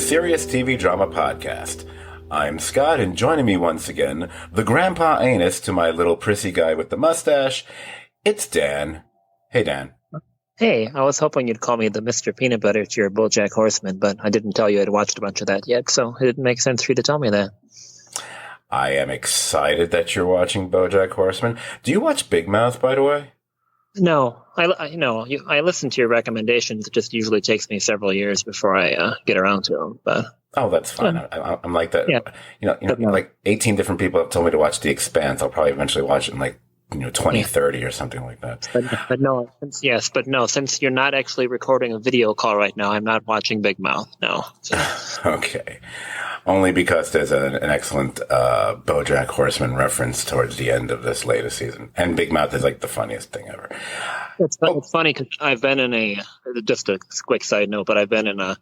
Serious TV Drama Podcast. I'm Scott, and joining me once again, the grandpa anus to my little prissy guy with the mustache, it's Dan. Hey, Dan. Hey, I was hoping you'd call me the Mr. Peanut Butter to your BoJack Horseman, but I didn't tell you I'd watched a bunch of that yet, so it didn't make sense for you to tell me that. I am excited that you're watching BoJack Horseman. Do you watch Big Mouth, by the way? No, I listen to your recommendations. It just usually takes me several years before I get around to them. But that's fine. Yeah. I'm like that. Yeah. Like 18 different people have told me to watch The Expanse. I'll probably eventually watch it in 2030 or something like that. Since you're not actually recording a video call right now, I'm not watching Big Mouth. No. So. Okay. Only because there's an excellent BoJack Horseman reference towards the end of this latest season. And Big Mouth is like the funniest thing ever. It's funny because I've been in just a quick side note, but I've been in a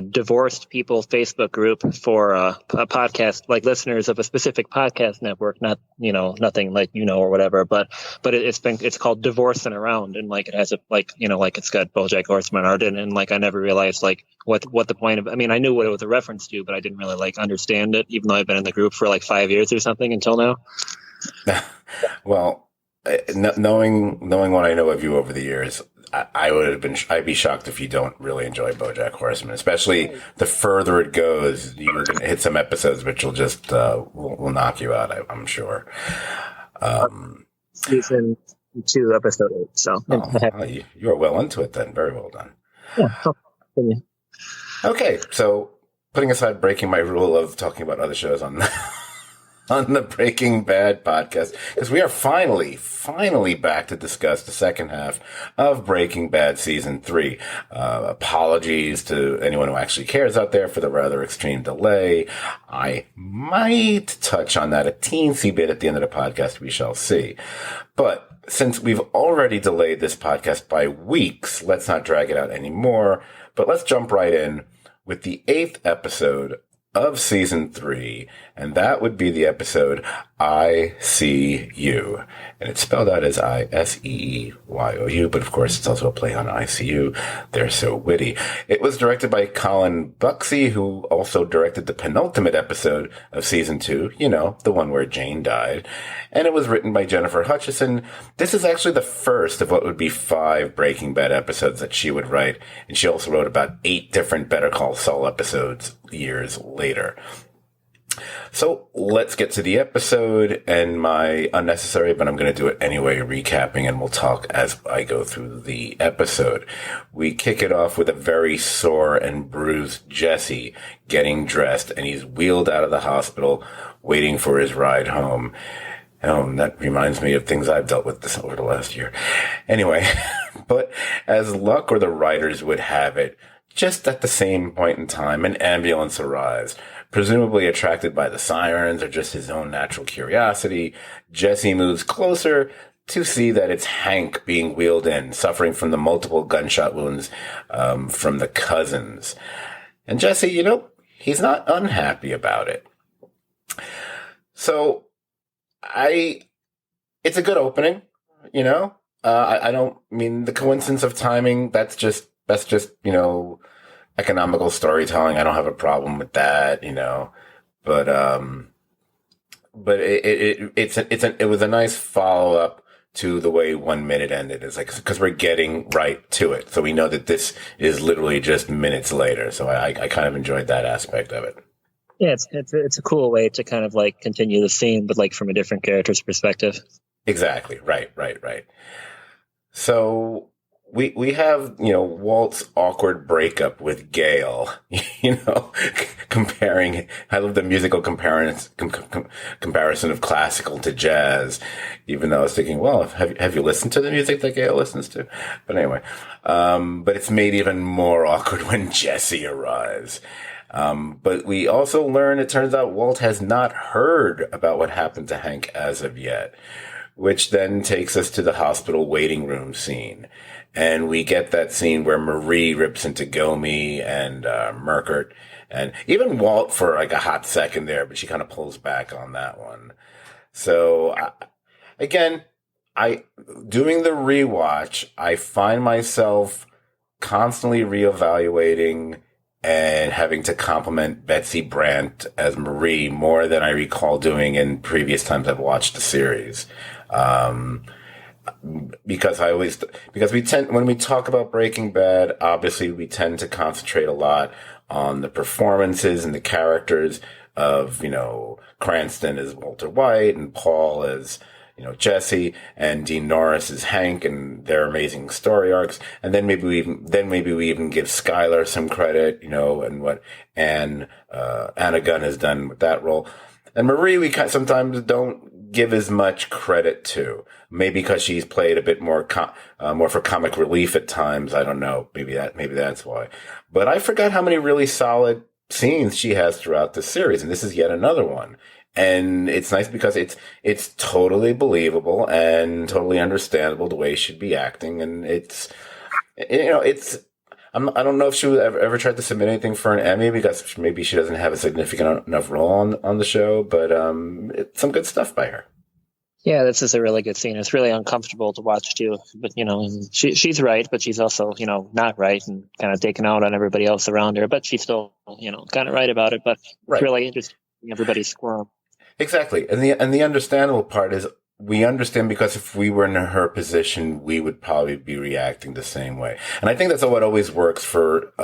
divorced people Facebook group for a podcast, like listeners of a specific podcast network, not, nothing like, or whatever, but it's called Divorcing Around. And it has it's got BoJack Horseman art in it. And I never realized what the point of, I knew what it was a reference to, but I didn't really understand it, even though I've been in the group for 5 years or something until now. Well, knowing what I know of you over the years, I'd be shocked if you don't really enjoy BoJack Horseman, especially the further it goes. You're going to hit some episodes which will just will knock you out, I'm sure. Season 2, episode 8. So you are well into it then. Very well done. Yeah. Okay, so putting aside breaking my rule of talking about other shows on the Breaking Bad podcast, because we are finally back to discuss the second half of Breaking Bad Season 3. Apologies to anyone who actually cares out there for the rather extreme delay. I might touch on that a teensy bit at the end of the podcast. We shall see. But since we've already delayed this podcast by weeks, let's not drag it out anymore. But let's jump right in with the 8th episode of Season 3, and that would be the episode I See You. And it's spelled out as ISEEYOU, but of course it's also a play on ICU. They're so witty. It was directed by Colin Buxey, who also directed the penultimate episode of Season 2, the one where Jane died. And it was written by Jennifer Hutchison. This is actually the first of what would be 5 Breaking Bad episodes that she would write, and she also wrote about 8 different Better Call Saul episodes years later. So let's get to the episode and my unnecessary, but I'm going to do it anyway, recapping, and we'll talk as I go through the episode. We kick it off with a very sore and bruised Jesse getting dressed, and he's wheeled out of the hospital waiting for his ride home. That reminds me of things I've dealt with this over the last year. Anyway, but as luck or the writers would have it, just at the same point in time, an ambulance arrives. Presumably attracted by the sirens or just his own natural curiosity, Jesse moves closer to see that it's Hank being wheeled in, suffering from the multiple gunshot wounds from the cousins. And Jesse, he's not unhappy about it. So, it's a good opening, I don't mean the coincidence of timing. That's just, economical storytelling. I don't have a problem with that, but it was a nice follow up to the way 1 minute ended. It's because we're getting right to it. So we know that this is literally just minutes later. So I kind of enjoyed that aspect of it. Yeah, it's a cool way to kind of continue the scene, but from a different character's perspective. Exactly. Right. So we have, Walt's awkward breakup with Gail, comparing, I love the musical comparison of classical to jazz, even though I was thinking, well, have you listened to the music that Gail listens to? But anyway, but it's made even more awkward when Jesse arrives. But we also learn, it turns out Walt has not heard about what happened to Hank as of yet, which then takes us to the hospital waiting room scene. And we get that scene where Marie rips into Gomi and Murkert, and even Walt for a hot second there, but she kind of pulls back on that one. So, again, doing the rewatch, I find myself constantly reevaluating and having to compliment Betsy Brandt as Marie more than I recall doing in previous times I've watched the series. Because we tend, when we talk about Breaking Bad, obviously we tend to concentrate a lot on the performances and the characters of, Cranston as Walter White and Paul as, Jesse, and Dean Norris as Hank and their amazing story arcs. And then maybe we even give Skylar some credit, and what Anna Gunn has done with that role. And Marie, we sometimes don't give as much credit to. Maybe because she's played a bit more for comic relief at times. I don't know. Maybe that's why. But I forgot how many really solid scenes she has throughout the series, and this is yet another one. And it's nice because it's totally believable and totally understandable the way she'd be acting, and I don't know if she would ever tried to submit anything for an Emmy because maybe she doesn't have a significant enough role on the show, but it's some good stuff by her. Yeah, this is a really good scene. It's really uncomfortable to watch too, but she's right, but she's also not right and kind of taken out on everybody else around her. But she's still kind of right about it. But it's really interesting. Everybody's squirm. Exactly, and the understandable part is we understand because if we were in her position, we would probably be reacting the same way. And I think that's what always works for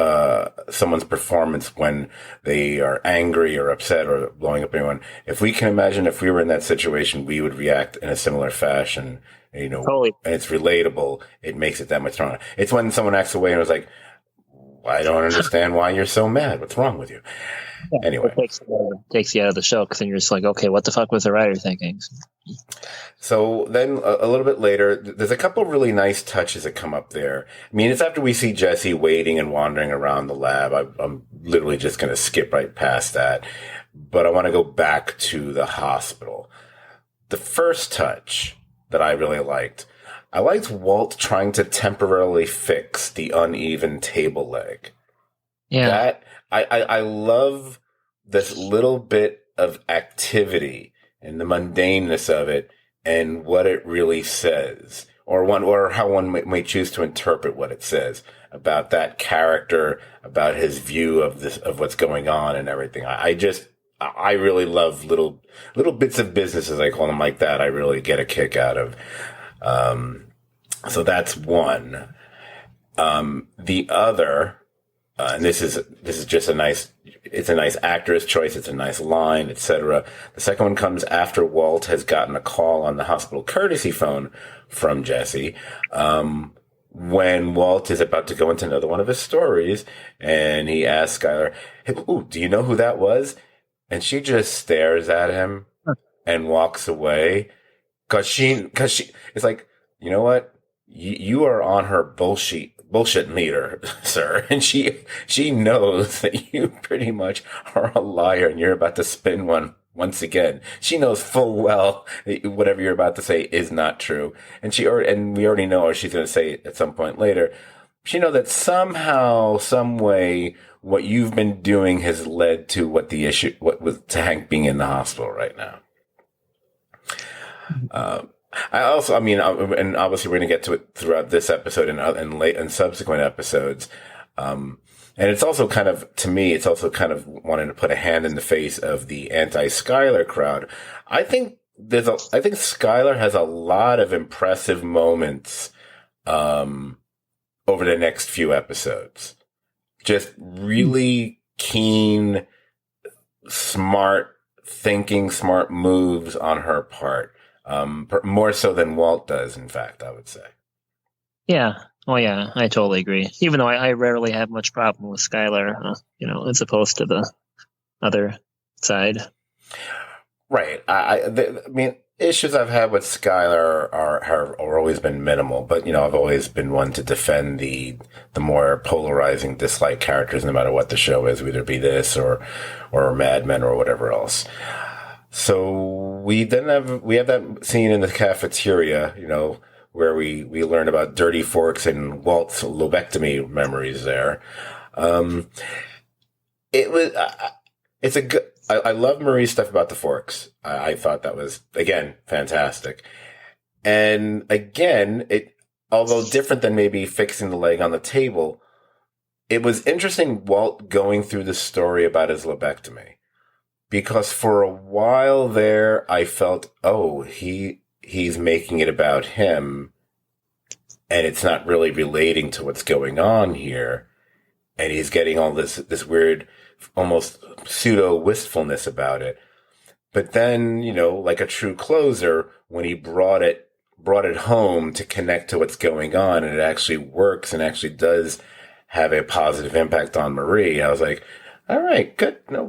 someone's performance when they are angry or upset or blowing up anyone. If we can imagine if we were in that situation, we would react in a similar fashion, Totally. And it's relatable. It makes it that much stronger. It's when someone acts away and was like, I don't understand why you're so mad. What's wrong with you? Yeah, anyway. It takes you out of the show because then you're just like, okay, what the fuck was the writer thinking? So then a little bit later, there's a couple of really nice touches that come up there. I mean, it's after we see Jesse waiting and wandering around the lab. I'm literally just going to skip right past that. But I want to go back to the hospital. The first touch that I really liked, I liked Walt trying to temporarily fix the uneven table leg. Yeah. That I love this little bit of activity and the mundaneness of it and what it really says, or how one may choose to interpret what it says about that character, about his view of what's going on and everything. I really love little bits of business, as I call them, like that. I really get a kick out of. So that's one. The other, and this is just it's a nice actor's choice. It's a nice line, etc. The second one comes after Walt has gotten a call on the hospital courtesy phone from Jesse. When Walt is about to go into another one of his stories, and he asks Skylar, "Hey, do you know who that was?" And she just stares at him and walks away because she it's like, you know what? You are on her bullshit meter, sir. And she knows that you pretty much are a liar and you're about to spin one once again. She knows full well that whatever you're about to say is not true. And we already know what she's going to say at some point later. She knows that somehow, some way, what you've been doing has led to to Hank being in the hospital right now. And obviously we're going to get to it throughout this episode and subsequent episodes. And it's also kind of, to me, it's also kind of wanting to put a hand in the face of the anti-Skylar crowd. I think Skylar has a lot of impressive moments, over the next few episodes. Just really keen, smart thinking, smart moves on her part. More so than Walt does, in fact, I would say. Yeah. Oh, yeah. I totally agree. Even though I rarely have much problem with Skylar, as opposed to the other side. Right. I mean, issues I've had with Skylar have always been minimal, but I've always been one to defend the more polarizing, dislike characters, no matter what the show is, whether it be this or Mad Men or whatever else. So we have that scene in the cafeteria, where we learn about dirty forks and Walt's lobectomy memories there. It's a good. I love Marie's stuff about the forks. I thought that was, again, fantastic. And again, although different than maybe fixing the leg on the table, it was interesting, Walt going through the story about his lobectomy, because for a while there, I felt, oh, he's making it about him, and it's not really relating to what's going on here, and he's getting all this weird, almost pseudo wistfulness about it. But then, like a true closer, when he brought it home to connect to what's going on, and it actually works and actually does have a positive impact on Marie, I was like, all right, good. No,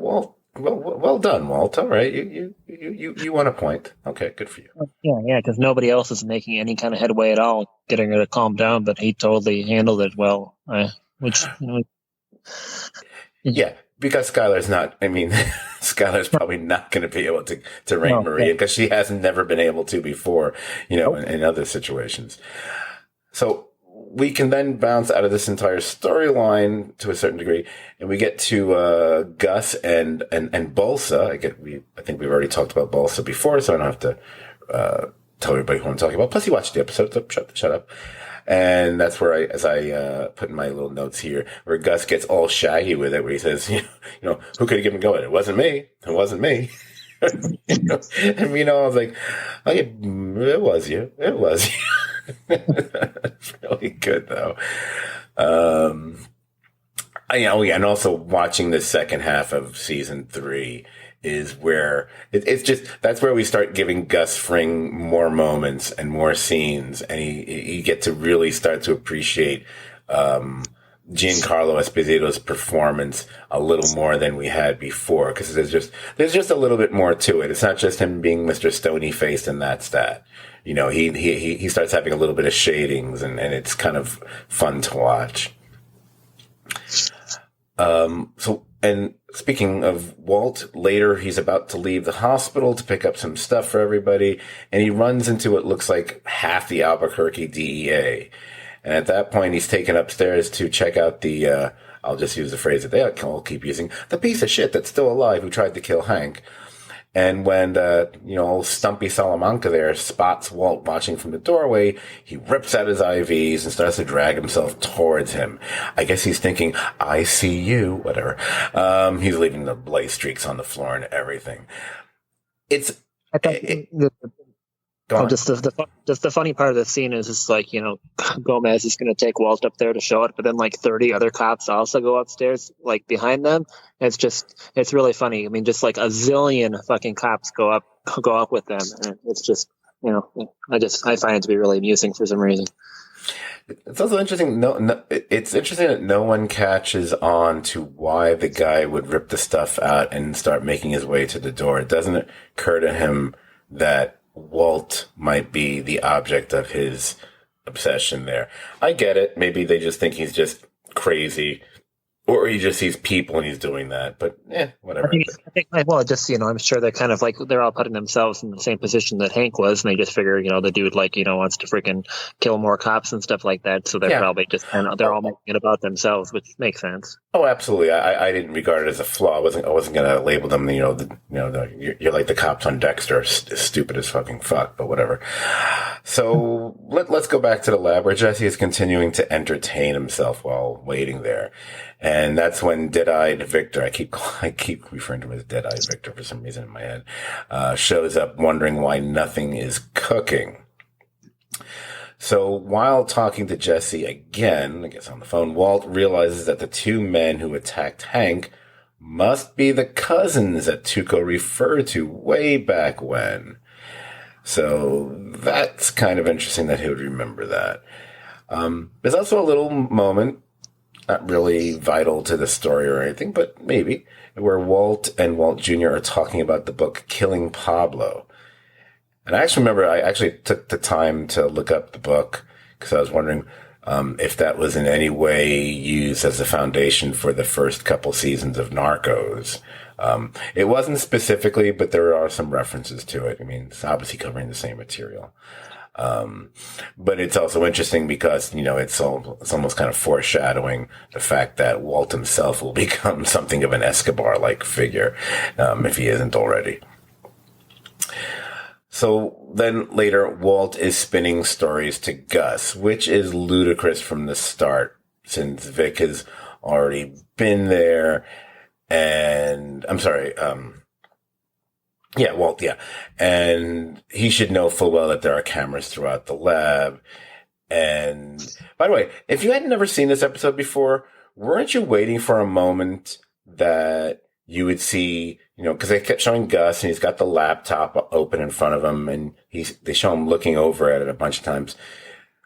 well done, Walt. All right. You won a point. Okay. Good for you. Yeah. Because nobody else is making any kind of headway at all, getting her to calm down, but he totally handled it well. Which, yeah, because Skylar's not, Skylar's probably not going to be able to rein Marie in, because she has never been able to before, in other situations. So we can then bounce out of this entire storyline to a certain degree, and we get to Gus and Balsa. I think we've already talked about Balsa before, so I don't have to tell everybody who I'm talking about. Plus, you watched the episode, so shut up. And that's where as I put in my little notes here, where Gus gets all shaggy with it, where he says, who could have given going? It wasn't me. It wasn't me. And I was like, oh, yeah, it was you. It was you. It's really good, though. And also watching the second half of season 3 is where it's just, that's where we start giving Gus Fring more moments and more scenes, and you get to really start to appreciate Giancarlo Esposito's performance a little more than we had before, because there's just a little bit more to it. It's not just him being Mr. Stony Faced and that's that. He starts having a little bit of shadings, and it's kind of fun to watch. And speaking of Walt, later he's about to leave the hospital to pick up some stuff for everybody, and he runs into what looks like half the Albuquerque DEA. And at that point, he's taken upstairs to check out the, I'll just use the phrase that they all keep using, the piece of shit that's still alive who tried to kill Hank. And when, old Stumpy Salamanca there spots Walt watching from the doorway, he rips out his IVs and starts to drag himself towards him. I guess he's thinking, I see you, whatever. He's leaving the blaze streaks on the floor and everything. Just the funny part of the scene is just like, Gomez is going to take Walt up there to show it, but then like 30 other cops also go upstairs, like behind them. It's really funny. Just like a zillion fucking cops go up with them. And it's just, I find it to be really amusing for some reason. It's also interesting. It's interesting that no one catches on to why the guy would rip the stuff out and start making his way to the door. It doesn't occur to him that Walt might be the object of his obsession there. I get it. Maybe they just think he's just crazy, or he just sees people and he's doing that. But whatever. I'm sure they're kind of like, they're all putting themselves in the same position that Hank was, and they just figure, the dude wants to freaking kill more cops and stuff like that. So they're probably just they're all making it about themselves, which makes sense. Oh, absolutely. I didn't regard it as a flaw. I wasn't going to label them. You're like the cops on Dexter, stupid as fucking fuck. But whatever. So let's go back to the lab where Jesse is continuing to entertain himself while waiting there. And that's when Dead-Eyed Victor, I keep referring to him as Dead-Eyed Victor for some reason in my head, shows up wondering why nothing is cooking. So while talking to Jesse again, I guess on the phone, Walt realizes that the two men who attacked Hank must be the cousins that Tuco referred to way back when. So that's kind of interesting that he would remember that. There's also a little moment, not really vital to the story or anything, but maybe, where Walt and Walt Jr. are talking about the book Killing Pablo. And I actually took the time to look up the book because I was wondering if that was in any way used as a foundation for the first couple seasons of Narcos. It wasn't specifically, but there are some references to it. It's obviously covering the same material. But it's also interesting because, it's almost kind of foreshadowing the fact that Walt himself will become something of an Escobar-like figure, if he isn't already. So then later, Walt is spinning stories to Gus, which is ludicrous from the start, since Vic has already been there. And I'm sorry, Walt, yeah. And he should know full well that there are cameras throughout the lab. And by the way, if you had never seen this episode before, weren't you waiting for a moment that you would see, because they kept showing Gus and he's got the laptop open in front of him and they show him looking over at it a bunch of times.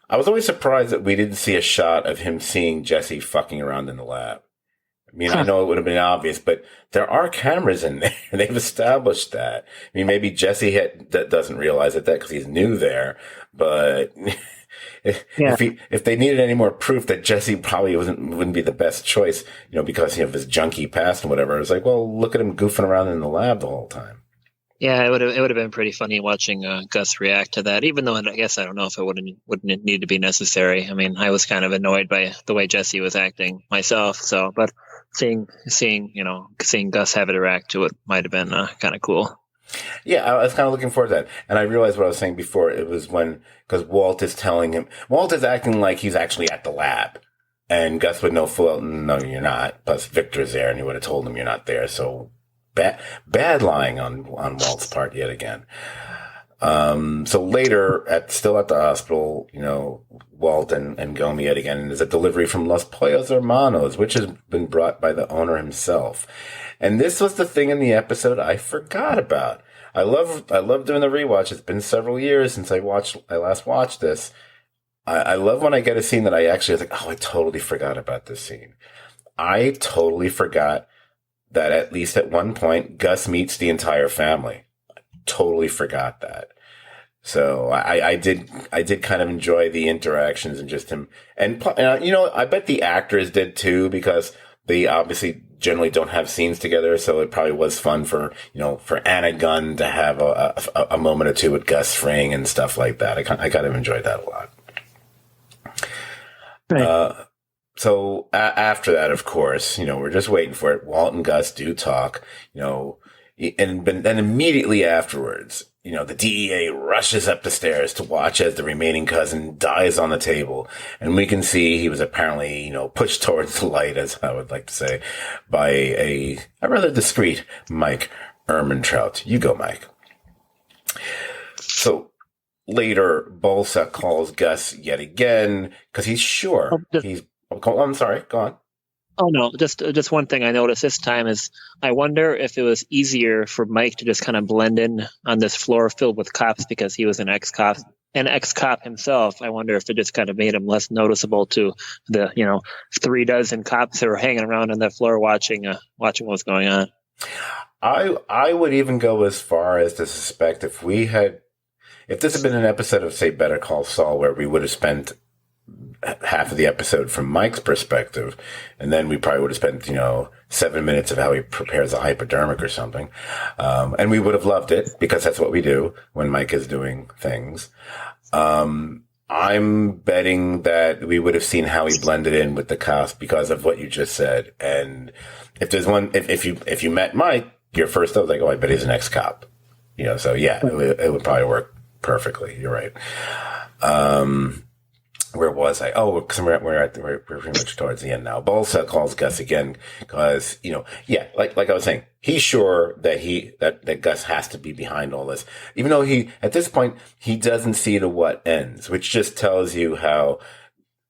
I was always surprised that we didn't see a shot of him seeing Jesse fucking around in the lab. I mean, I know it would have been obvious, but there are cameras in there. They've established that. I mean, maybe Jesse doesn't realize that because he's new there, but if they needed any more proof that Jesse probably wouldn't be the best choice, because of his junkie past and whatever, it's like, well, look at him goofing around in the lab the whole time. Yeah, it would have been pretty funny watching Gus react to that. Even though I guess I don't know if it wouldn't need to be necessary. I mean, I was kind of annoyed by the way Jesse was acting myself. So, but seeing Gus have it react to it might have been kind of cool. Yeah, I was kind of looking forward to that. And I realized what I was saying before. It was because Walt is acting like he's actually at the lab. And Gus would know full, no, you're not. Plus Victor's there and he would have told him you're not there. So bad lying on Walt's part yet again. So later, still at the hospital, Walt and Gomi yet again, and there's a delivery from Los Pollos Hermanos, which has been brought by the owner himself. And this was the thing in the episode I forgot about. I love doing the rewatch. It's been several years since I last watched this. I love when I get a scene that I actually was like, oh, I totally forgot about this scene. I totally forgot that at least at one point, Gus meets the entire family. Totally forgot that. So I did kind of enjoy the interactions and just him. And, I bet the actors did too, because they obviously generally don't have scenes together. So it probably was fun for Anna Gunn to have a moment or two with Gus Fring and stuff like that. I kind of enjoyed that a lot. Right. So after that, of course, we're just waiting for it. Walt and Gus do talk, and then immediately afterwards, the DEA rushes up the stairs to watch as the remaining cousin dies on the table. And we can see he was apparently, pushed towards the light, as I would like to say, by a rather discreet Mike Ehrmantraut. You go, Mike. So later, Bolsa calls Gus yet again because he's sure I'm sorry, go on. Oh, no, just one thing I noticed this time is I wonder if it was easier for Mike to just kind of blend in on this floor filled with cops because he was an ex-cop himself. I wonder if it just kind of made him less noticeable to the, 36 cops that were hanging around on that floor watching what's going on. I would even go as far as to suspect if this had been an episode of, say, Better Call Saul, where we would have spent half of the episode from Mike's perspective, and then we probably would have spent 7 minutes of how he prepares a hypodermic or something, and we would have loved it because that's what we do when Mike is doing things. I'm betting that we would have seen how he blended in with the cast because of what you just said. And if there's one, if you met Mike, your first thought was like, oh, I bet he's an ex-cop, so yeah, it would probably work perfectly. You're right. Where was I? Oh, because we're pretty much towards the end now. Bolsa calls Gus again because, like I was saying, he's sure that Gus has to be behind all this, even though at this point, he doesn't see to what ends, which just tells you how,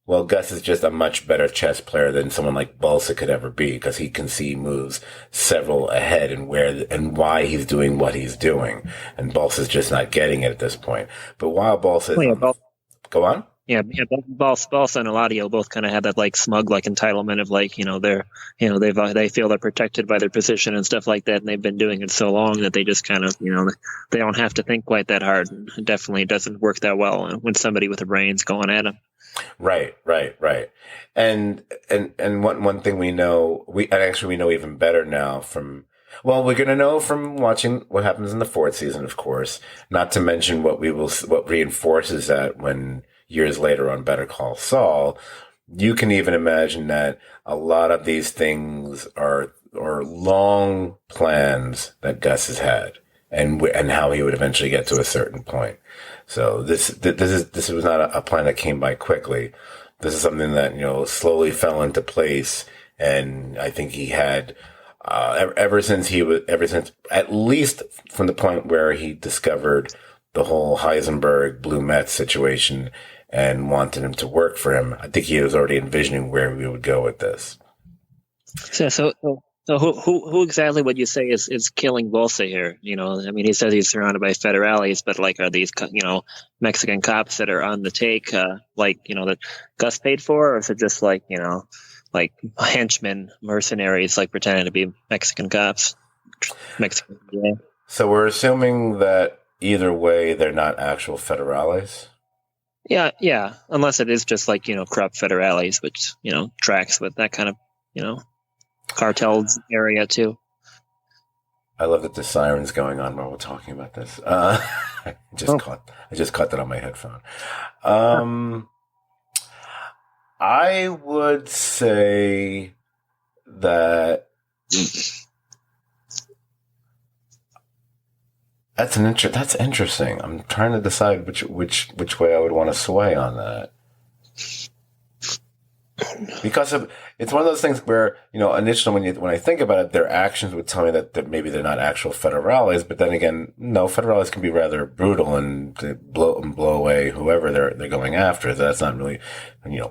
well, Gus is just a much better chess player than someone like Bolsa could ever be, because he can see moves several ahead and why he's doing what he's doing. And Bolsa's just not getting it at this point. But while Bolsa go on. Yeah, Balsa and Eladio both kind of have that like smug like entitlement of like they feel they're protected by their position and stuff like that, and they've been doing it so long that they just kind of they don't have to think quite that hard. It definitely doesn't work that well when somebody with a brain's going at them. Right. And one thing we know even better now we're going to know from watching what happens in the fourth season, of course, not to mention what reinforces that when years later on Better Call Saul. You can even imagine that a lot of these things are long plans that Gus has had and how he would eventually get to a certain point. So this was not a plan that came by quickly. This is something that, slowly fell into place And I think he had, ever since at least from the point where he discovered the whole Heisenberg Blue Met situation and wanted him to work for him, I think he was already envisioning where we would go with this. So who exactly would you say is killing Bolsa here? I mean, he says he's surrounded by federales, but like, are these Mexican cops that are on the take, that Gus paid for, or is it just like henchmen, mercenaries, like pretending to be Mexican cops? Mexican. Yeah. So we're assuming that either way, they're not actual federales. Yeah. Unless it is just like corrupt federales, which tracks with that kind of cartels area too. I love that the siren's going on while we're talking about this. I just caught that on my headphone. I would say that that's interesting. I'm trying to decide which way I would want to sway on that. Because it's one of those things where, initially when I think about it, their actions would tell me that maybe they're not actual federales, but then again, no, federales can be rather brutal and blow away whoever they're going after. So that's not really,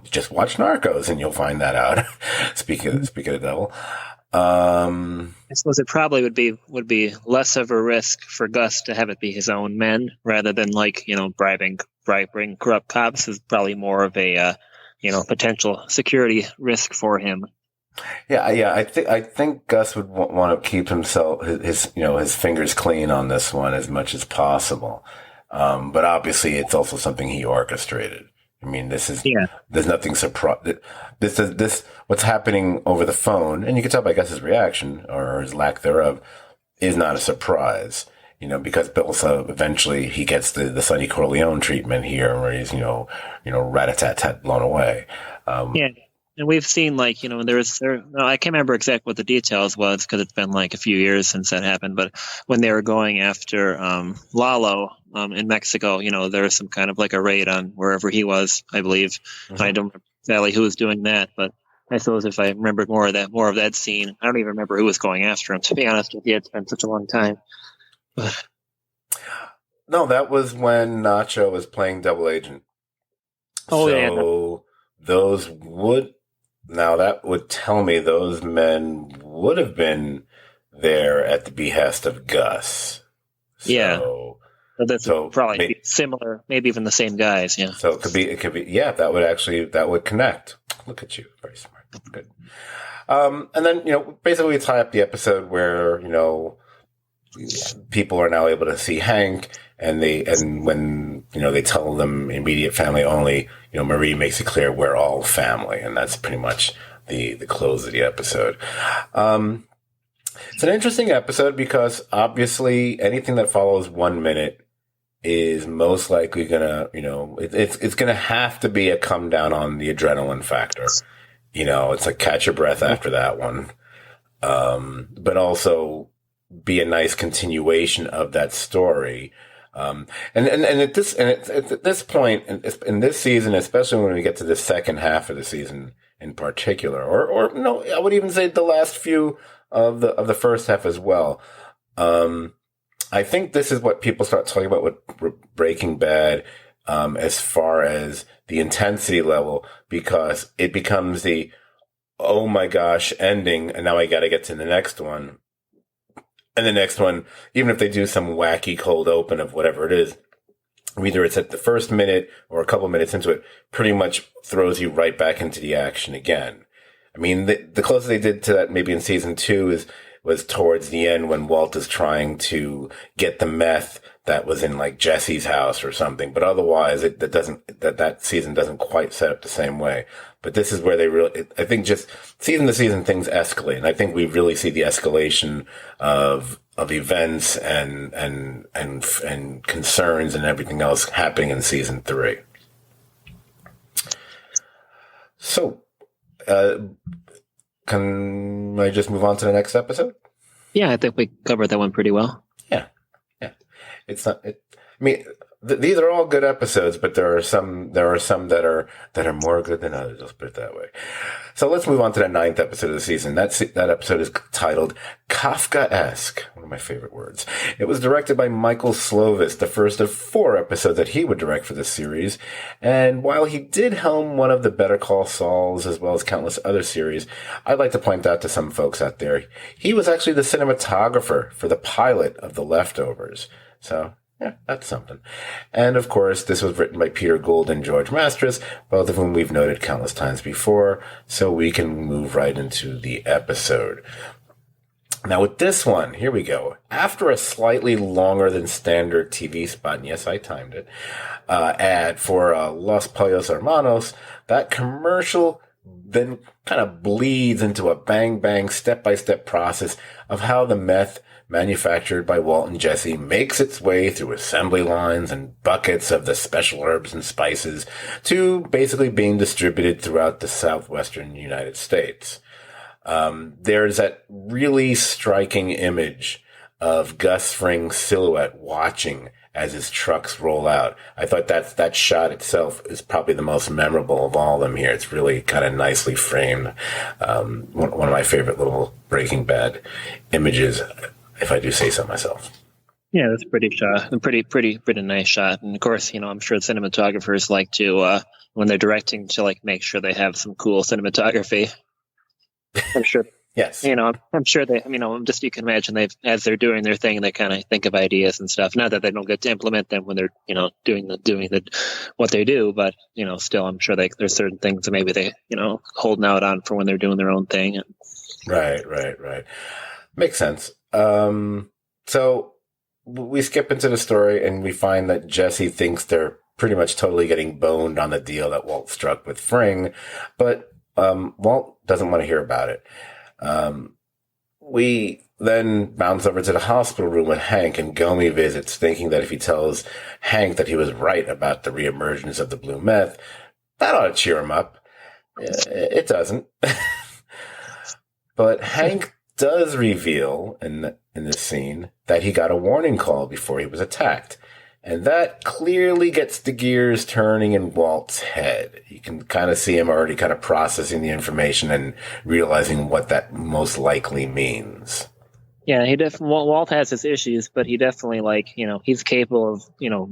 just watch Narcos and you'll find that out. Speaking of the devil. I suppose it probably would be less of a risk for Gus to have it be his own men rather than bribing corrupt cops is probably more of a potential security risk for him. Yeah. I think Gus would want to keep his fingers clean on this one as much as possible. But obviously, it's also something he orchestrated. I mean, there's nothing surprise. This what's happening over the phone, and you can tell by Gus's reaction or his lack thereof, is not a surprise. Because Bilsa eventually he gets the Sonny Corleone treatment here, where he's rat-a-tat-tat blown away. Yeah, and we've seen I can't remember exactly what the details was because it's been like a few years since that happened. But when they were going after Lalo in Mexico, there was some kind of like a raid on wherever he was, I believe. Mm-hmm. I don't remember exactly who was doing that, but I suppose if I remembered more of that scene, I don't even remember who was going after him. To be honest with you, it's been such a long time. No, that was when Nacho was playing double agent. Oh, so that would tell me those men would have been there at the behest of Gus. So that's probably similar, maybe even the same guys. Yeah. So it could be. Yeah, that would connect. Look at you, very smart. Good. And then basically we tie up the episode where people are now able to see Hank, and when they tell them immediate family only, Marie makes it clear we're all family, and that's pretty much the close of the episode. It's an interesting episode because obviously anything that follows 1 minute is most likely gonna, it's gonna have to be a come down on the adrenaline factor. It's like catch your breath after that one, but also be a nice continuation of that story. And at this point in this season, especially when we get to the second half of the season in particular, or no, I would even say the last few of the first half as well. I think this is what people start talking about with Breaking Bad, as far as the intensity level, because it becomes the, oh my gosh, ending, and now I got to get to the next one. And the next one, even if they do some wacky cold open of whatever it is, either it's at the first minute or a couple minutes into it, pretty much throws you right back into the action again. I mean, the closest they did to that maybe in season 2 was towards the end when Walt is trying to get the meth that was in like Jesse's house or something. But otherwise, that season doesn't quite set up the same way. But this is where they really, I think, just season to season things escalate, and I think we really see the escalation of events and concerns and everything else happening in season 3. So, can I just move on to the next episode? Yeah, I think we covered that one pretty well. Yeah. It's not. I mean, these are all good episodes, but there are some that are more good than others. Let's put it that way. So let's move on to the 9th episode of the season. That episode is titled Kafka-Esque, one of my favorite words. It was directed by Michael Slovis, the first of 4 episodes that he would direct for this series. And while he did helm one of the Better Call Sauls as well as countless other series, I'd like to point out to some folks out there, he was actually the cinematographer for the pilot of The Leftovers. So, yeah, that's something. And of course, this was written by Peter Gould and George Mastras, both of whom we've noted countless times before, so we can move right into the episode. Now with this one, here we go. After a slightly longer than standard TV spot, and yes, I timed it, ad for Los Pollos Hermanos, that commercial then kind of bleeds into a bang-bang, step-by-step process of how the meth manufactured by Walt and Jesse makes its way through assembly lines and buckets of the special herbs and spices to basically being distributed throughout the southwestern United States. There's that really striking image of Gus Fring's silhouette watching as his trucks roll out. I thought that shot itself is probably the most memorable of all of them here. It's really kind of nicely framed. One of my favorite little Breaking Bad images, if I do say so myself. Yeah, that's a pretty shot. A pretty nice shot. And of course, I'm sure cinematographers like to, when they're directing, to make sure they have some cool cinematography. I'm sure. Yes. I'm sure they, just, you can imagine as they're doing their thing, they kind of think of ideas and stuff. Not that they don't get to implement them when they're, doing what they do, but, still, I'm sure there's certain things that maybe they, holding out on for when they're doing their own thing. Right. Makes sense. So we skip into the story and we find that Jesse thinks they're pretty much totally getting boned on the deal that Walt struck with Fring, but Walt doesn't want to hear about it. We then bounce over to the hospital room with Hank, and Gomi visits, thinking that if he tells Hank that he was right about the reemergence of the blue meth, that ought to cheer him up. It doesn't. But Hank does reveal in this scene that he got a warning call before he was attacked. And that clearly gets the gears turning in Walt's head. You can kind of see him already kind of processing the information and realizing what that most likely means. Yeah, Walt has his issues, but he definitely he's capable of,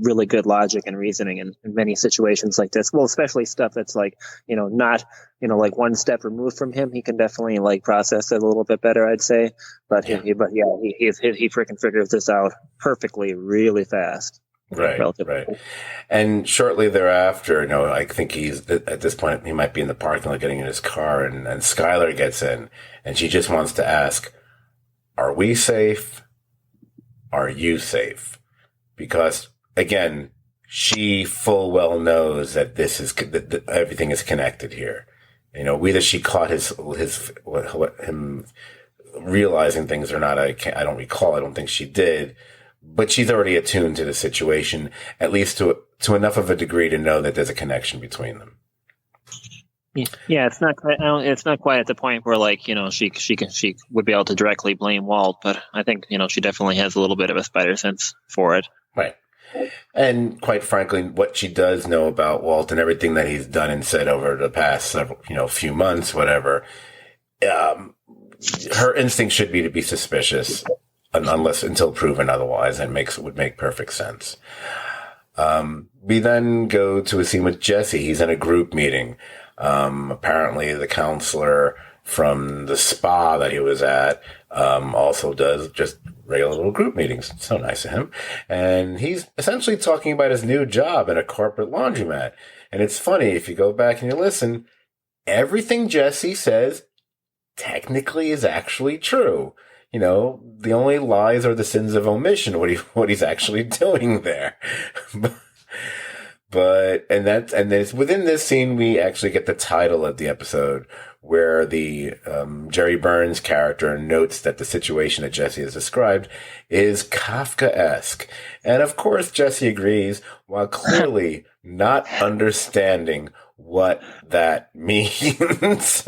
really good logic and reasoning in many situations like this. Well, especially stuff that's not, one step removed from him. He can definitely process it a little bit better, I'd say. But he freaking figures this out perfectly, really fast. Right. And shortly thereafter, I think he's at this point, he might be in the parking lot getting in his car, and Skylar gets in, and she just wants to ask, are we safe? Are you safe? Because again, she full well knows that that everything is connected here. Whether she caught him realizing things or not, I don't recall. I don't think she did. But she's already attuned to the situation, at least to enough of a degree to know that there's a connection between them. Yeah, it's not quite at the point where she would be able to directly blame Walt, but I think she definitely has a little bit of a spider sense for it. Right. And quite frankly, what she does know about Walt and everything that he's done and said over the past several, few months, whatever, her instinct should be to be suspicious. Until proven otherwise, and would make perfect sense. We then go to a scene with Jesse. He's in a group meeting. Apparently the counselor from the spa that he was at, also does just regular little group meetings. So nice of him. And he's essentially talking about his new job in a corporate laundromat. And it's funny, if you go back and you listen, everything Jesse says technically is actually true. The only lies are the sins of omission, what he's actually doing there. And then within this scene, we actually get the title of the episode, where the Jerry Burns character notes that the situation that Jesse has described is Kafka-esque. And of course, Jesse agrees, while clearly not understanding what that means.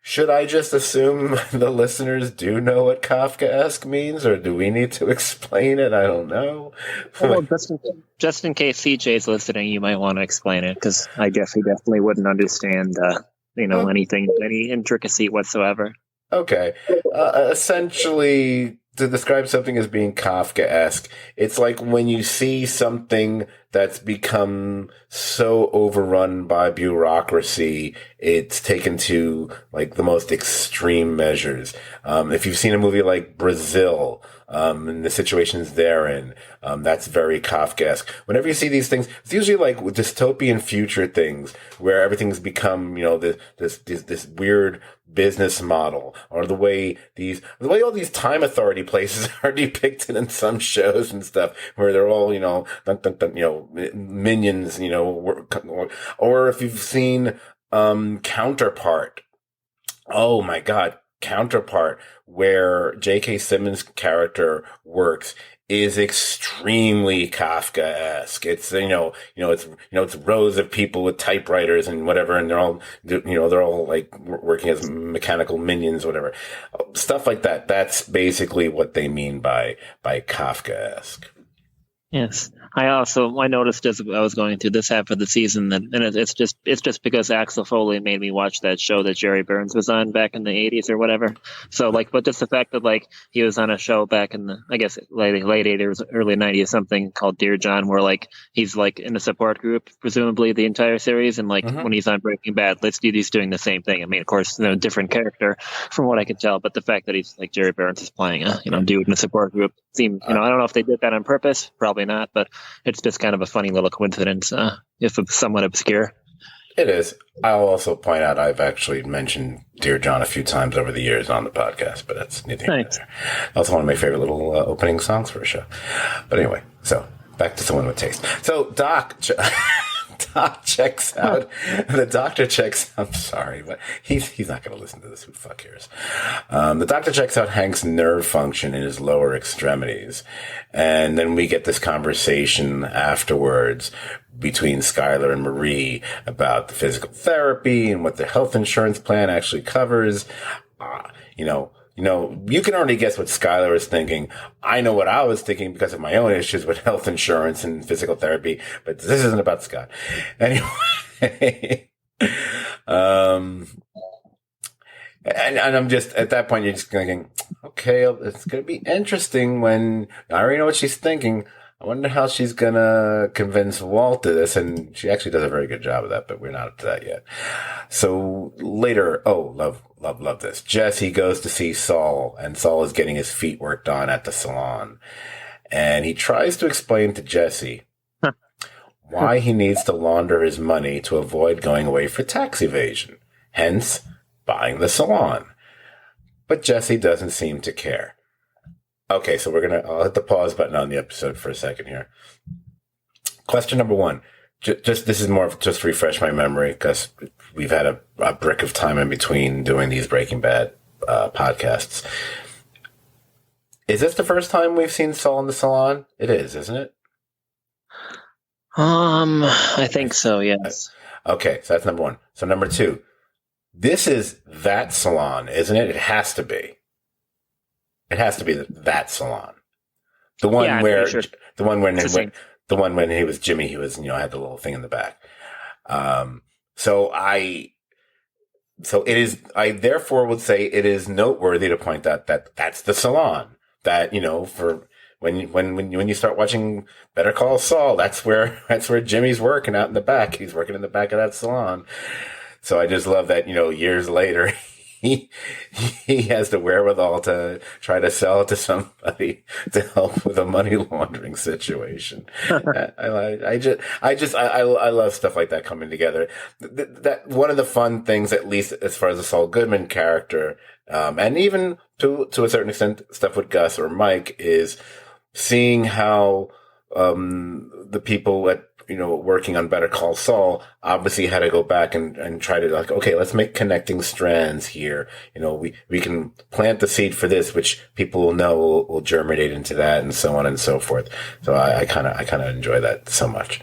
Should I just assume the listeners do know what Kafka-esque means, or do we need to explain it? I don't know. Well, just in case CJ's listening, you might want to explain it, because I guess he definitely wouldn't understand, any intricacy whatsoever. Okay. Essentially, to describe something as being Kafka-esque, it's like when you see something that's become so overrun by bureaucracy, it's taken to like the most extreme measures. If you've seen a movie like Brazil, and the situations therein, that's very Kafka-esque. Whenever you see these things, it's usually like dystopian future things where everything's become, this weird business model, or the way all these time authority places are depicted in some shows and stuff, where they're all, minions, or if you've seen, Counterpart. Oh my God. Counterpart, where J.K. Simmons' character works, is extremely Kafka-esque. It's, it's rows of people with typewriters and whatever, and they're all like working as mechanical minions, whatever. Stuff like that. That's basically what they mean by Kafka-esque. Yes, I noticed as I was going through this half of the season that, and it's just because Axel Foley made me watch that show that Jerry Burns was on back in the 80s or whatever. So but just the fact that like he was on a show back in the, I guess, late 80s, early 90s, something called Dear John, where like he's like in a support group, presumably the entire series, and like when he's on Breaking Bad, he's doing the same thing. I mean, of course, different character from what I can tell, but the fact that he's like Jerry Burns is playing a dude in a support group seemed, I don't know if they did that on purpose, probably not, but it's just kind of a funny little coincidence, if somewhat obscure. It is. I'll also point out I've actually mentioned Dear John a few times over the years on the podcast, but that's neither here nor there. Also one of my favorite little opening songs for a show. But anyway, so back to someone with taste. So Doc checks out. The doctor checks. I'm sorry, but he's not going to listen to this. Who the fuck cares? The doctor checks out Hank's nerve function in his lower extremities, and then we get this conversation afterwards between Skylar and Marie about the physical therapy and what the health insurance plan actually covers. You can already guess what Skylar is thinking. I know what I was thinking because of my own issues with health insurance and physical therapy, but this isn't about Scott. Anyway, and I'm just, at that point, you're just thinking, okay, it's going to be interesting when I already know what she's thinking. I wonder how she's going to convince Walt to this. And she actually does a very good job of that, but we're not up to that yet. So later, love this. Jesse goes to see Saul, and Saul is getting his feet worked on at the salon. And he tries to explain to Jesse why he needs to launder his money to avoid going away for tax evasion, hence buying the salon. But Jesse doesn't seem to care. Okay, so I'll hit the pause button on the episode for a second here. Question number one. This is more of just to refresh my memory, because we've had a brick of time in between doing these Breaking Bad podcasts. Is this the first time we've seen Saul in the salon? It is, isn't it? I think so, yes. Okay, so that's number one. So number two, this is that salon, isn't it? It has to be. It has to be that salon. The one the one when he was Jimmy, he was, had the little thing in the back. So it is, I therefore would say it is noteworthy to point out that that's the salon that, for when you start watching Better Call Saul, that's where Jimmy's working out in the back. He's working in the back of that salon. So I just love that, years later, he has the wherewithal to try to sell it to somebody to help with a money laundering situation. I love stuff like that coming together. That one of the fun things, at least as far as the Saul Goodman character, and even to a certain extent stuff with Gus or Mike, is seeing how the people at working on Better Call Saul obviously had to go back and try to okay, let's make connecting strands here. We can plant the seed for this, which people will know will germinate into that, and so on and so forth. So I kind of enjoy that so much.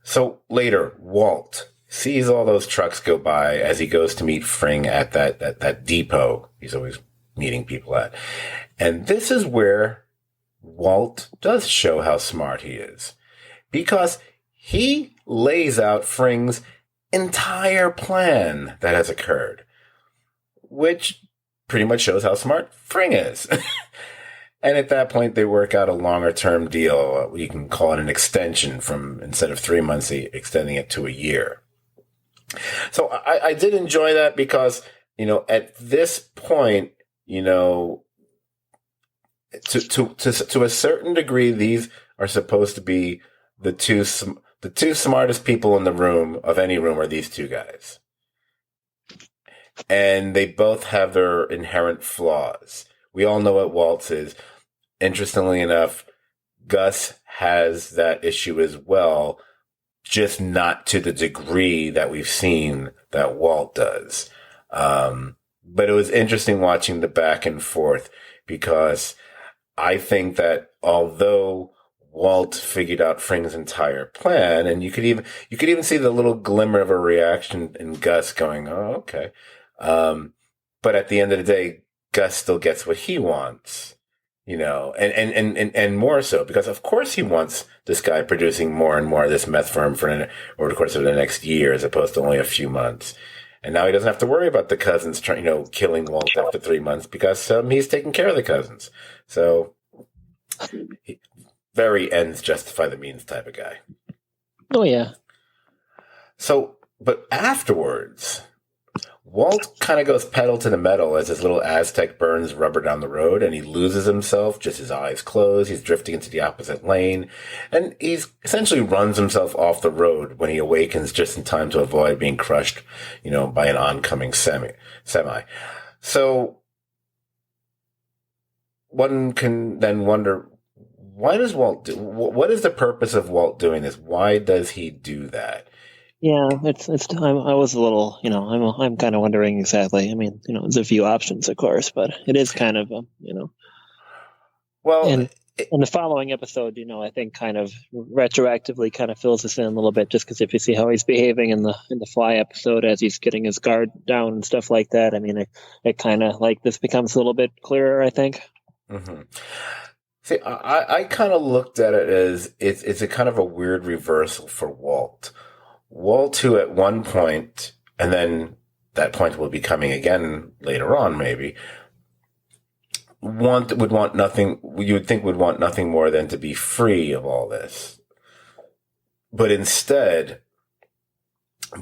So later, Walt sees all those trucks go by as he goes to meet Fring at that depot he's always meeting people at. And this is where Walt does show how smart he is, because he lays out Fring's entire plan that has occurred, which pretty much shows how smart Fring is. And at that point, they work out a longer-term deal. You can call it an extension from, instead of 3 months, extending it to a year. So I did enjoy that because, at this point, to a certain degree, these are supposed to be the two smartest people in the room, of any room, are these two guys. And they both have their inherent flaws. We all know what Walt's is. Interestingly enough, Gus has that issue as well, just not to the degree that we've seen that Walt does. But it was interesting watching the back and forth, because I think that although Walt figured out Fring's entire plan, and you could even see the little glimmer of a reaction in Gus going, "Oh, okay." But at the end of the day, Gus still gets what he wants, and more so, because of course he wants this guy producing more and more of this meth for him over the course of the next year, as opposed to only a few months. And now he doesn't have to worry about the cousins killing Walt after 3 months, because he's taking care of the cousins. So, very ends justify the means type of guy. Oh, yeah. So, but afterwards, Walt kind of goes pedal to the metal as his little Aztec burns rubber down the road, and he loses himself, just his eyes closed. He's drifting into the opposite lane, and he essentially runs himself off the road when he awakens just in time to avoid being crushed, by an oncoming semi. So one can then wonder, why does Walt what is the purpose of Walt doing this? Why does he do that? Yeah, I was a little, I'm kind of wondering exactly. I mean, there's a few options, of course, but it is kind of, Well, and in the following episode, I think kind of retroactively kind of fills us in a little bit, just because if you see how he's behaving in the Fly episode as he's getting his guard down and stuff like that, I mean, it kind of like this becomes a little bit clearer, I think. Mm-hmm. See, I kind of looked at it as it's a kind of a weird reversal for Walt. Walt, who at one point, and then that point will be coming again later on, maybe, would want nothing more than to be free of all this. But instead,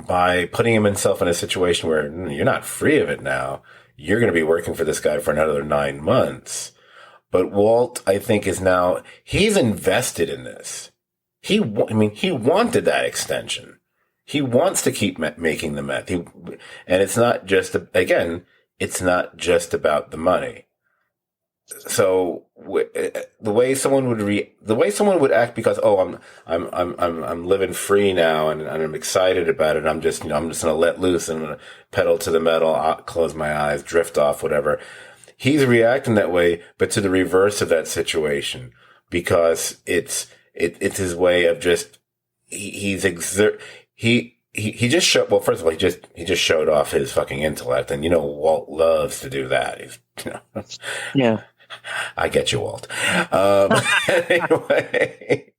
by putting himself in a situation where you're not free of it now, you're going to be working for this guy for another 9 months. But Walt, I think, he's invested in this. He wanted that extension. He wants to keep making the meth. And it's not just, it's not just about the money. So the way someone would act because, I'm living free now and I'm excited about it. I'm just going to let loose and I'm going to pedal to the metal, close my eyes, drift off, whatever. He's reacting that way, but to the reverse of that situation, because it's his way of just, he just showed, well, first of all, he just showed off his fucking intellect, and Walt loves to do that. Yeah. I get you, Walt. Anyway,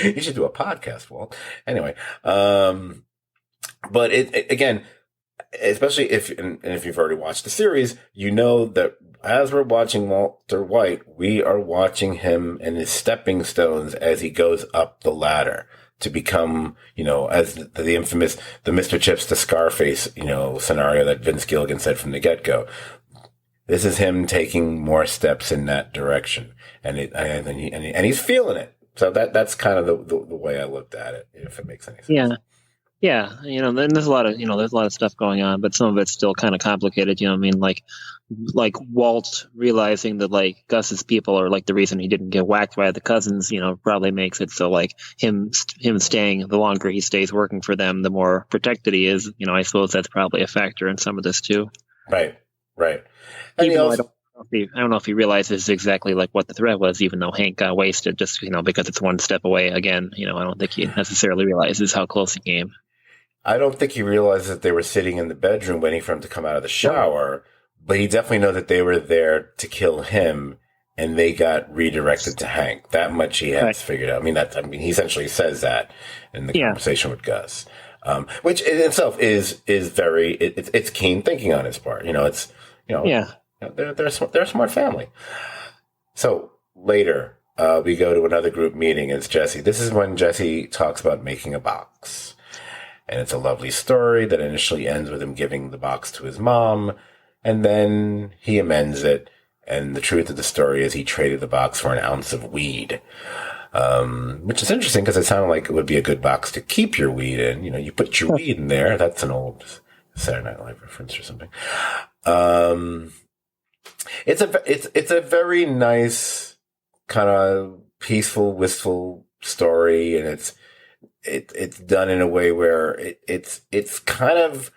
you should do a podcast, Walt. Anyway, but it again, especially if you've already watched the series, that as we're watching Walter White, we are watching him and his stepping stones as he goes up the ladder to become, as the infamous, the Mr. Chips to Scarface, scenario that Vince Gilligan said from the get-go. This is him taking more steps in that direction, and he's feeling it. So that's kind of the way I looked at it, if it makes any sense. Yeah. Yeah, then there's a lot of stuff going on, but some of it's still kind of complicated. Like Walt realizing that like Gus's people are like the reason he didn't get whacked by the cousins. Probably makes it so like him staying, the longer he stays working for them, the more protected he is. I suppose that's probably a factor in some of this too. Right. And I don't know if he realizes exactly like what the threat was, even though Hank got wasted just because it's one step away again. I don't think he necessarily realizes how close he came. I don't think he realized that they were sitting in the bedroom waiting for him to come out of the shower, but he definitely know that they were there to kill him, and they got redirected to Hank. That much he has figured out. I mean, he essentially says that in the conversation with Gus, which in itself is very it's keen thinking on his part. They're a smart family. So later, we go to another group meeting. It's Jesse. This is when Jesse talks about making a box. And it's a lovely story that initially ends with him giving the box to his mom, and then he amends it. And the truth of the story is he traded the box for an ounce of weed, which is interesting because it sounded like it would be a good box to keep your weed in. You put your weed in there. That's an old Saturday Night Live reference or something. It's a very nice, kind of peaceful, wistful story, and it's done in a way where it's kind of,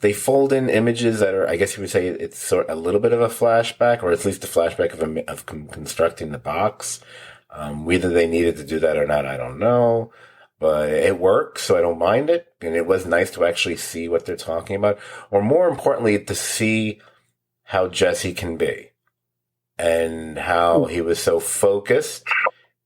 they fold in images that are, I guess you would say it's sort of a little bit of a flashback, or at least a flashback of constructing the box. Whether they needed to do that or not, I don't know, but it works, so I don't mind it. And it was nice to actually see what they're talking about, or more importantly, to see how Jesse can be and how he was so focused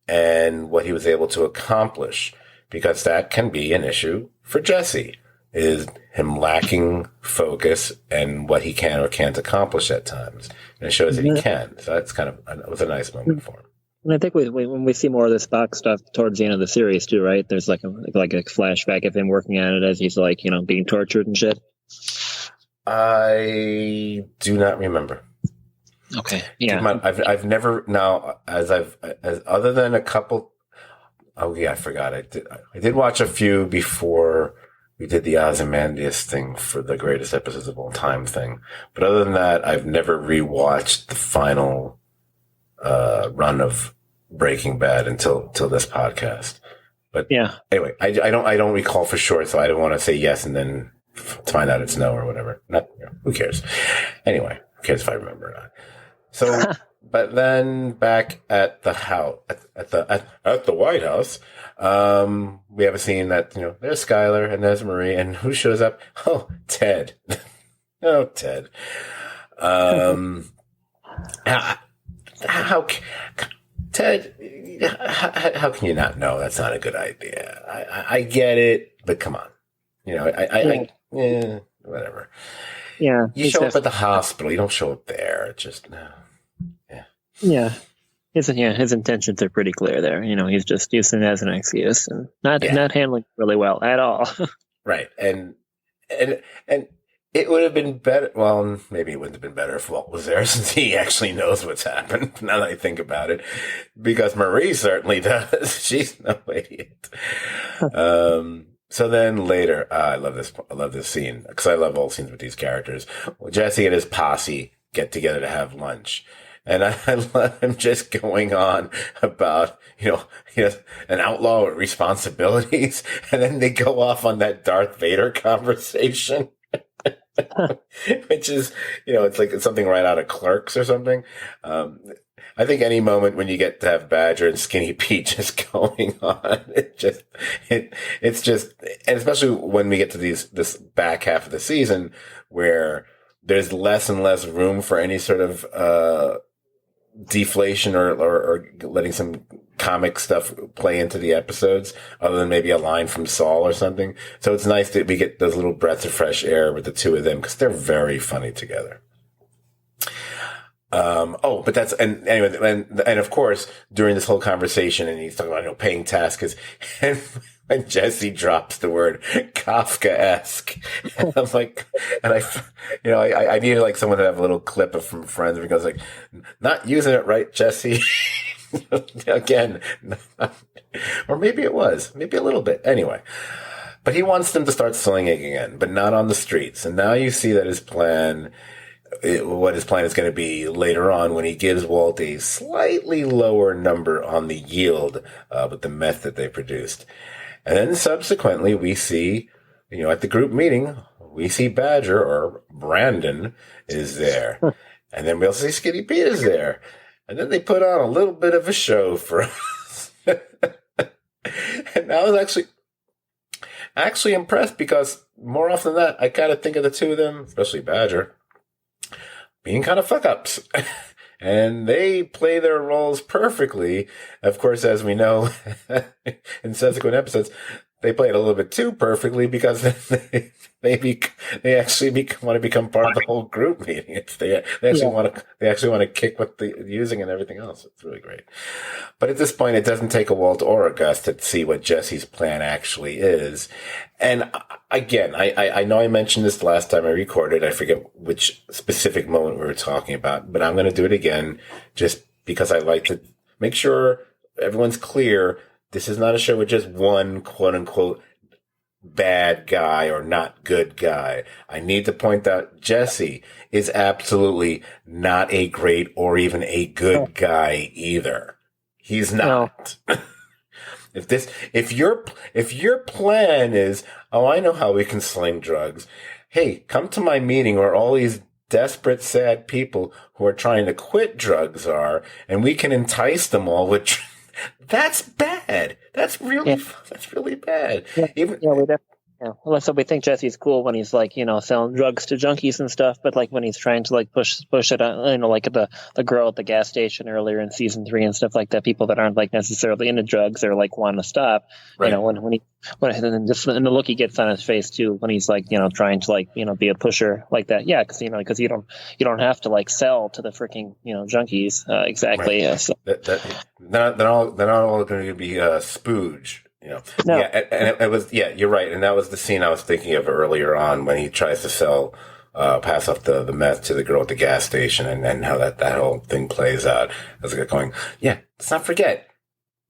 and what he was able to accomplish. Because that can be an issue for Jesse, is him lacking focus and what he can or can't accomplish at times. And it shows that he can. So that's it was a nice moment for him. And I think when we see more of this box stuff towards the end of the series too, right? There's like a flashback of him working on it as he's being tortured and shit. I do not remember. Okay. Yeah. I've never, now, as other than a couple. Oh yeah, I forgot. I did watch a few before we did the Ozymandias thing for the greatest episodes of all time thing. But other than that, I've never rewatched the final run of Breaking Bad until this podcast. But yeah, anyway, I don't recall for sure, so I don't want to say yes and then find out it's no or whatever. Who cares? Anyway, who cares if I remember or not? So. But then back at the house, at the White House, we have a scene that, there's Skylar and there's Marie, and who shows up? Oh, Ted. Oh, Ted. Ted, how can you not know that's not a good idea? I get it, but come on. Whatever. Yeah. You show up at the hospital. You don't show up there. It's just, no. Yeah. His intentions are pretty clear there. He's just using it as an excuse and not handling it really well at all. Right. And it would have been better. Well, maybe it wouldn't have been better if Walt was there, since he actually knows what's happened, now that I think about it, because Marie certainly does. She's no idiot. So then later, I love this scene because I love all scenes with these characters. Well, Jesse and his posse get together to have lunch. And I love him just going on about, an outlaw with responsibilities. And then they go off on that Darth Vader conversation, which is, it's like something right out of Clerks or something. I think any moment when you get to have Badger and Skinny Pete just going on, it's just, and especially when we get to this back half of the season where there's less and less room for any sort of, deflation or letting some comic stuff play into the episodes other than maybe a line from Saul or something. So it's nice that we get those little breaths of fresh air with the two of them because they're very funny together. But that's, and anyway, and of course, during this whole conversation, and he's talking about, paying tasks, and when Jesse drops the word Kafka-Esque, and I'm like, and I needed like someone to have a little clip from Friends because like, not using it right, Jesse. Again, or maybe it was, maybe a little bit. Anyway, but he wants them to start slinging again, but not on the streets. And now you see that what his plan is going to be later on when he gives Walt a slightly lower number on the yield with the meth that they produced. And then subsequently we see, at the group meeting, we see Badger or Brandon is there. And then we also see Skinny Pete is there. And then they put on a little bit of a show for us. And actually impressed because more often than that, I kind of think of the two of them, especially Badger, being kind of fuck ups. And they play their roles perfectly. Of course, as we know in subsequent episodes, they play it a little bit too perfectly because they actually want to become part of the whole group meeting. They actually want to kick what they're using and everything else. It's really great. But at this point, it doesn't take a Walt or a Gus to see what Jesse's plan actually is. And again, I know I mentioned this last time I recorded. I forget which specific moment we were talking about, but I'm going to do it again just because I like to make sure everyone's clear. This is not a show with just one quote unquote bad guy or not good guy. I need to point out Jesse is absolutely not a great or even a good guy either. He's not. No. If your plan is, oh, I know how we can sling drugs. Hey, come to my meeting where all these desperate, sad people who are trying to quit drugs are, and we can entice them all with that's bad. That's really bad. We definitely. Yeah. Well, so we think Jesse's cool when he's like, selling drugs to junkies and stuff, but like when he's trying to like push it on, like the girl at the gas station earlier in season 3 and stuff like that, people that aren't like necessarily into drugs or like want to stop, right. And just in the look he gets on his face too, when he's like, trying to like, be a pusher like that. Yeah. Cause you don't have to like sell to the freaking, junkies. Exactly. Right. Yeah, so. They're not all going to be spooge. No. Yeah, and it was, you're right. And that was the scene I was thinking of earlier on when he tries to pass off the meth to the girl at the gas station and how that whole thing plays out. I was going, let's not forget,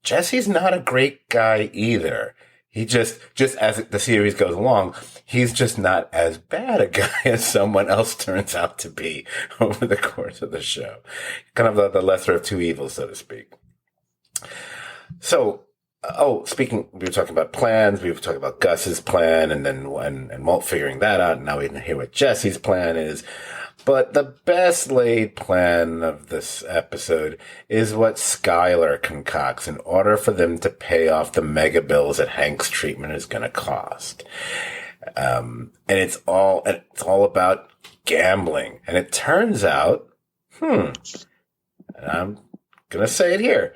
Jesse's not a great guy either. He just as the series goes along, he's just not as bad a guy as someone else turns out to be over the course of the show. Kind of the lesser of two evils, so to speak. So, we were talking about plans. We were talking about Gus's plan, and then and Walt figuring that out. And now we can hear what Jesse's plan is. But the best laid plan of this episode is what Skylar concocts in order for them to pay off the mega bills that Hank's treatment is going to cost. And it's all about gambling. And it turns out, and I'm going to say it here,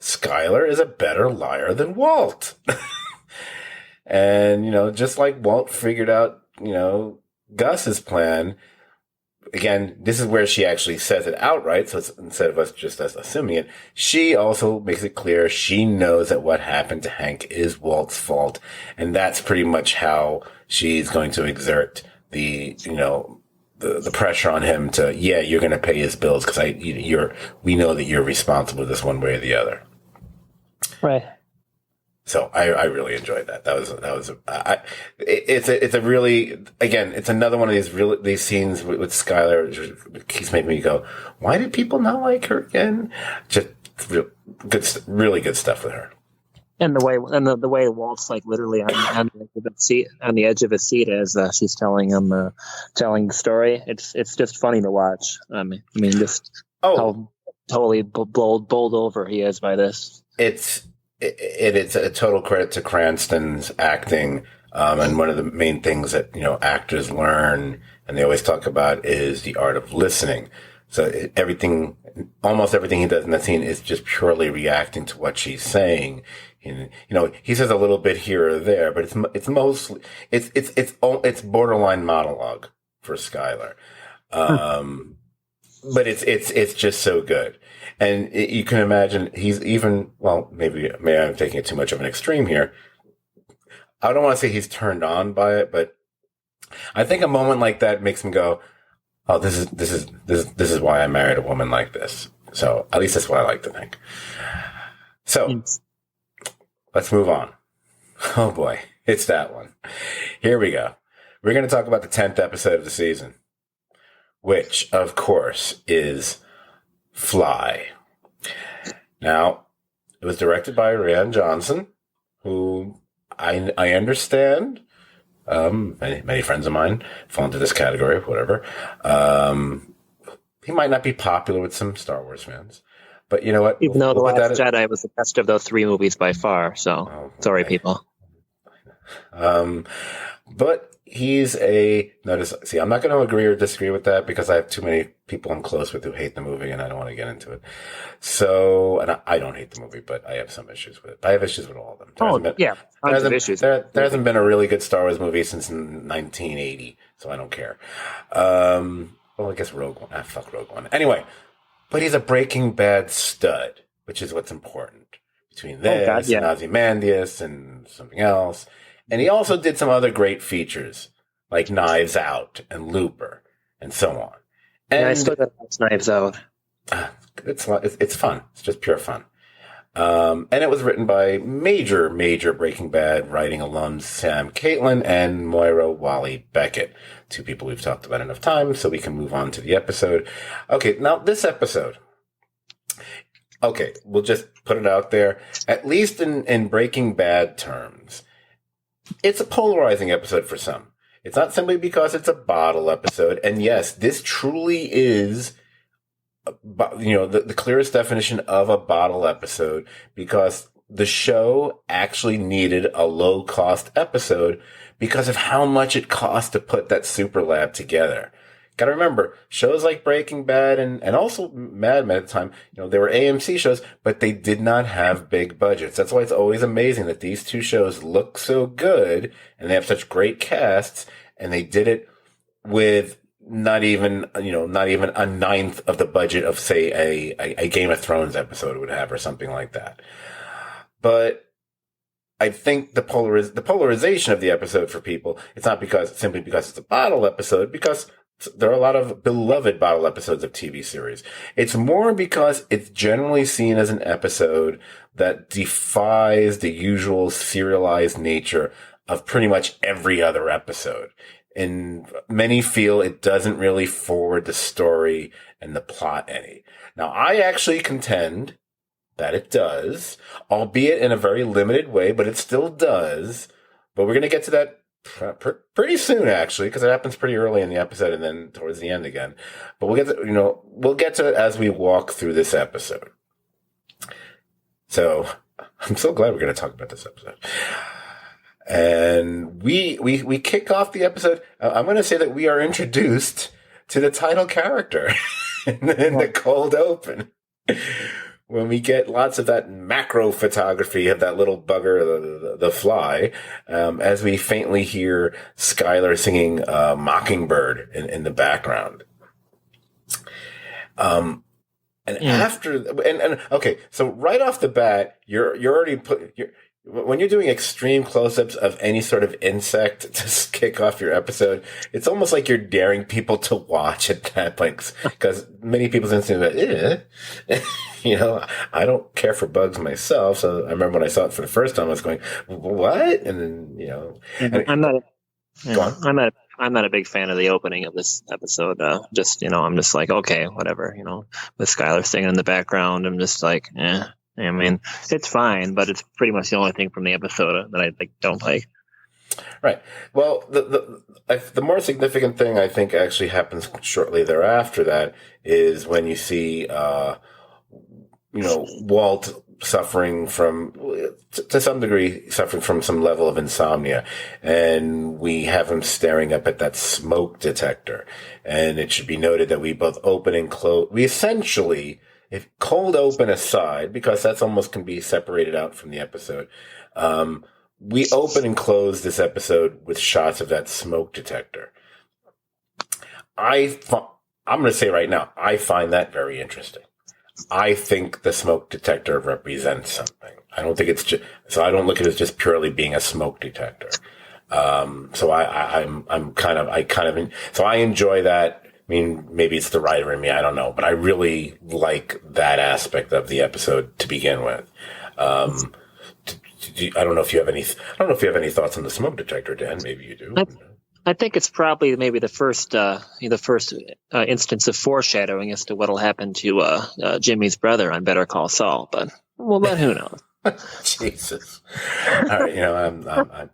Skylar is a better liar than Walt. And, just like Walt figured out, Gus's plan, again, this is where she actually says it outright. So it's, instead of us just assuming it, she also makes it clear she knows that what happened to Hank is Walt's fault. And that's pretty much how she's going to exert the pressure on him to, you're going to pay his bills because we know that you're responsible this one way or the other. Right. So I really enjoyed that. It's a really, again, it's another one of these scenes with Skylar keeps making me go, why do people not like her again? Just really good stuff with her. And the way Walt's like literally on the edge of his seat as she's telling the story. It's just funny to watch. How totally bowled over he is by this. It's a total credit to Cranston's acting. And one of the main things that, actors learn and they always talk about is the art of listening. So almost everything he does in that scene is just purely reacting to what she's saying. He says a little bit here or there, but it's mostly, it's borderline monologue for Skylar. But it's just so good. And you can imagine he's even, well, maybe I'm taking it too much of an extreme here. I don't want to say he's turned on by it, but I think a moment like that makes him go, oh, this is why I married a woman like this. So at least that's what I like to think. So let's move on. Oh boy, it's that one. Here we go. We're going to talk about the 10th episode of the season, which of course is Fly. Now, it was directed by Rian Johnson, who I understand, many friends of mine fall into this category, whatever. He might not be popular with some Star Wars fans, but you know what? Even though The Last Jedi was the best of those 3 movies by far, so sorry, people. But he's notice, see, I'm not going to agree or disagree with that because I have too many people I'm close with who hate the movie and I don't want to get into it. So, and I don't hate the movie, but I have some issues with it. I have issues with all of them. There hasn't been a really good Star Wars movie since 1980, so I don't care. Well, I guess Rogue One. Fuck Rogue One. Anyway, but he's a Breaking Bad stud, which is what's important. Between this and Ozymandias and something else. And he also did some other great features, like Knives Out and Looper and so on. And I still got Knives Out. It's fun. It's just pure fun. And it was written by major Breaking Bad writing alums Sam Caitlin and Moira Wally Beckett. Two people we've talked about enough times, so we can move on to the episode. Okay, now this episode. Okay, we'll just put it out there. At least in Breaking Bad terms, it's a polarizing episode for some. It's not simply because it's a bottle episode. And yes, this truly is, the clearest definition of a bottle episode because the show actually needed a low-cost episode because of how much it cost to put that super lab together. Got to remember, shows like Breaking Bad and also Mad Men at the time, they were AMC shows, but they did not have big budgets. That's why it's always amazing that these two shows look so good and they have such great casts, and they did it with not even a ninth of the budget of, say, a Game of Thrones episode would have or something like that. But I think the polarization of the episode for people, it's not simply because it's a bottle episode, because there are a lot of beloved bottle episodes of TV series. It's more because it's generally seen as an episode that defies the usual serialized nature of pretty much every other episode. And many feel it doesn't really forward the story and the plot any. Now, I actually contend that it does, albeit in a very limited way, but it still does. But we're going to get to that pretty soon, actually, because it happens pretty early in the episode and then towards the end again. But we'll get to it as we walk through this episode. So I'm so glad we're going to talk about this episode. And we kick off the episode. I'm going to say that we are introduced to the title character in the cold open. When we get lots of that macro photography of that little bugger, the fly, as we faintly hear Skylar singing Mockingbird in the background. Okay, so right off the bat, you're already when you're doing extreme close-ups of any sort of insect to kick off your episode, it's almost like you're daring people to watch at that point, because many people's instinct is, I don't care for bugs myself. So I remember when I saw it for the first time, I was going, what? And then, I'm not a big fan of the opening of this episode. I'm just like, okay, whatever, with Skylar singing in the background, I'm just like, I mean, it's fine, but it's pretty much the only thing from the episode that I don't like. Right. Well, the more significant thing I think actually happens shortly thereafter that is when you see, Walt suffering from, to some degree, suffering from some level of insomnia. And we have him staring up at that smoke detector. And it should be noted that we both open and close. We essentially, if cold open aside, because that's almost can be separated out from the episode, we open and close this episode with shots of that smoke detector. I'm going to say right now, I find that very interesting. I think the smoke detector represents something. I don't think it's just, so I don't look at it as just purely being a smoke detector. So I enjoy that. I mean, maybe it's the writer in me, I don't know, but I really like that aspect of the episode to begin with. I don't know if you have any thoughts on the smoke detector, Dan. Maybe you do. I think it's probably maybe the first instance of foreshadowing as to what'll happen to Jimmy's brother on Better Call Saul. But who knows? Jesus. All right,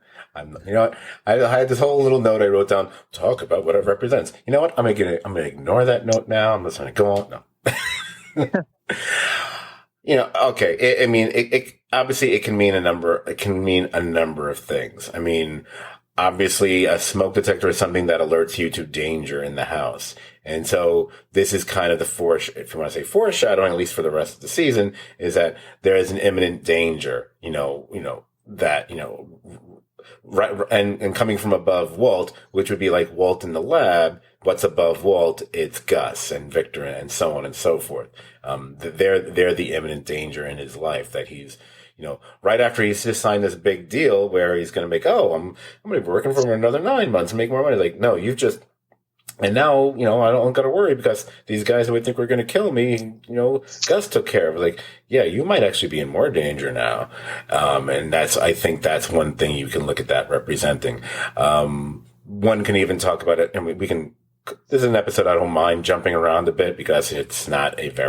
I had this whole little note I wrote down. Talk about what it represents. You know what? I'm gonna ignore that note now. I'm just gonna go on. No. Okay. obviously it can mean a number of things. I mean, obviously a smoke detector is something that alerts you to danger in the house. And so this is kind of if you want to say foreshadowing, at least for the rest of the season, is that there is an imminent danger, right. And coming from above Walt, which would be like Walt in the lab. What's above Walt? It's Gus and Victor and so on and so forth. They're the imminent danger in his life that he's, right after he's just signed this big deal where he's going to make, I'm going to be working for another 9 months and make more money. Like, no, and now, I don't got to worry because these guys who would think were going to kill me, Gus took care of it. Like, yeah, you might actually be in more danger now. And I think that's one thing you can look at that representing. One can even talk about it, and this is an episode I don't mind jumping around a bit because it's not it's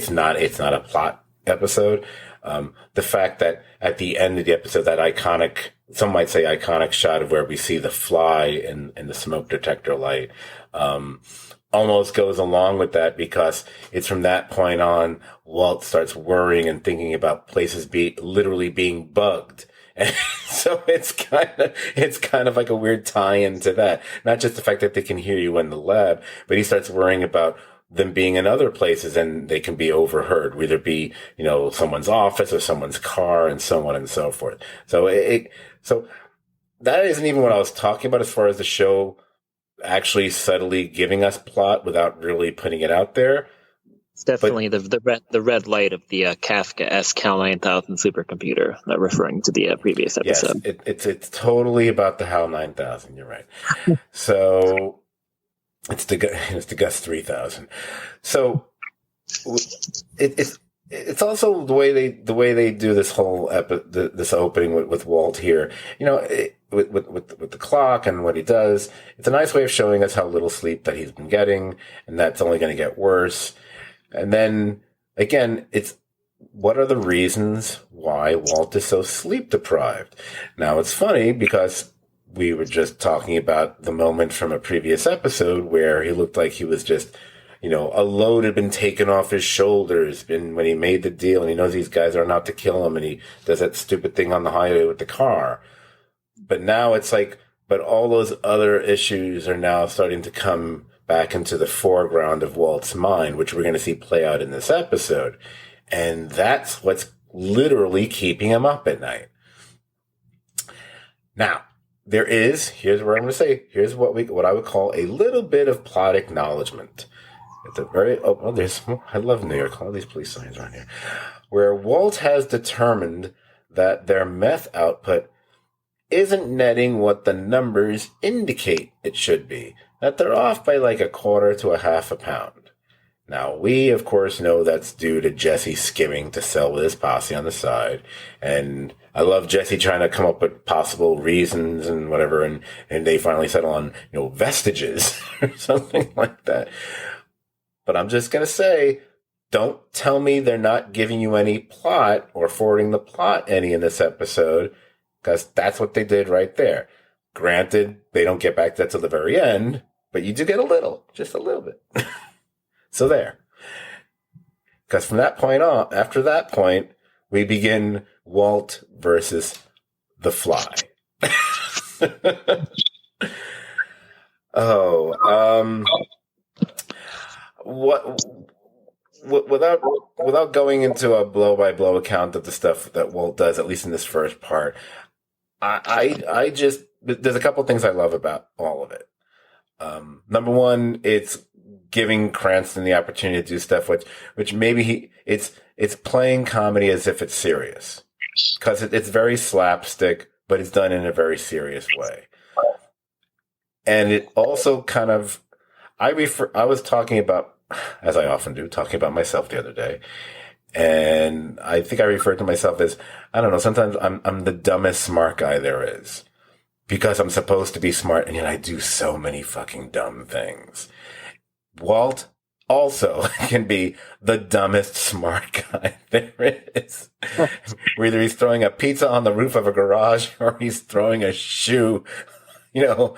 not a plot episode. The fact that at the end of the episode, that iconic, some might say iconic shot of where we see the fly in the smoke detector light, almost goes along with that because it's from that point on, Walt starts worrying and thinking about places literally being bugged. And so it's kind of like a weird tie-in to that. Not just the fact that they can hear you in the lab, but he starts worrying about them being in other places and they can be overheard, whether it be, someone's office or someone's car and so on and so forth. So so that isn't even what I was talking about as far as the show actually subtly giving us plot without really putting it out there. It's definitely the red light of the Kafka-Esque HAL 9000 supercomputer, referring to the previous episode. Yes, it's totally about the HAL 9000. You're right. So it's the Gus 3000. So it's also the way they do this whole this opening with Walt here. With the clock and what he does, it's a nice way of showing us how little sleep that he's been getting, and that's only going to get worse. And then, again, it's what are the reasons why Walt is so sleep deprived? Now, it's funny because we were just talking about the moment from a previous episode where he looked like he was just, a load had been taken off his shoulders when he made the deal and he knows these guys are not to kill him and he does that stupid thing on the highway with the car. But now it's like, but all those other issues are now starting to come back into the foreground of Walt's mind, which we're going to see play out in this episode. And that's what's literally keeping him up at night. Now, here's what I'm going to say, here's what I would call a little bit of plot acknowledgement. It's a very, I love New York, all these police signs around here, where Walt has determined that their meth output isn't netting what the numbers indicate it should be. That they're off by like a quarter to a half a pound. Now, we, of course, know that's due to Jesse skimming to sell with his posse on the side. And I love Jesse trying to come up with possible reasons and whatever. And they finally settle on, vestiges or something like that. But I'm just going to say, don't tell me they're not giving you any plot or forwarding the plot any in this episode, because that's what they did right there. Granted, they don't get back to that till the very end, but you do get just a little bit. So there. Because from that point on, after that point, we begin Walt versus the Fly. Without going into a blow-by-blow account of the stuff that Walt does, at least in this first part, I just, there's a couple of things I love about all of it. Number one, it's giving Cranston the opportunity to do stuff which maybe it's playing comedy as if it's serious, because it's very slapstick, but it's done in a very serious way. And it also kind of, I was talking about, as I often do, talking about myself the other day. And I think I referred to myself as, I don't know, sometimes I'm the dumbest smart guy there is, because I'm supposed to be smart, and yet I do so many fucking dumb things. Walt also can be the dumbest smart guy there is. Whether he's throwing a pizza on the roof of a garage or he's throwing a shoe, to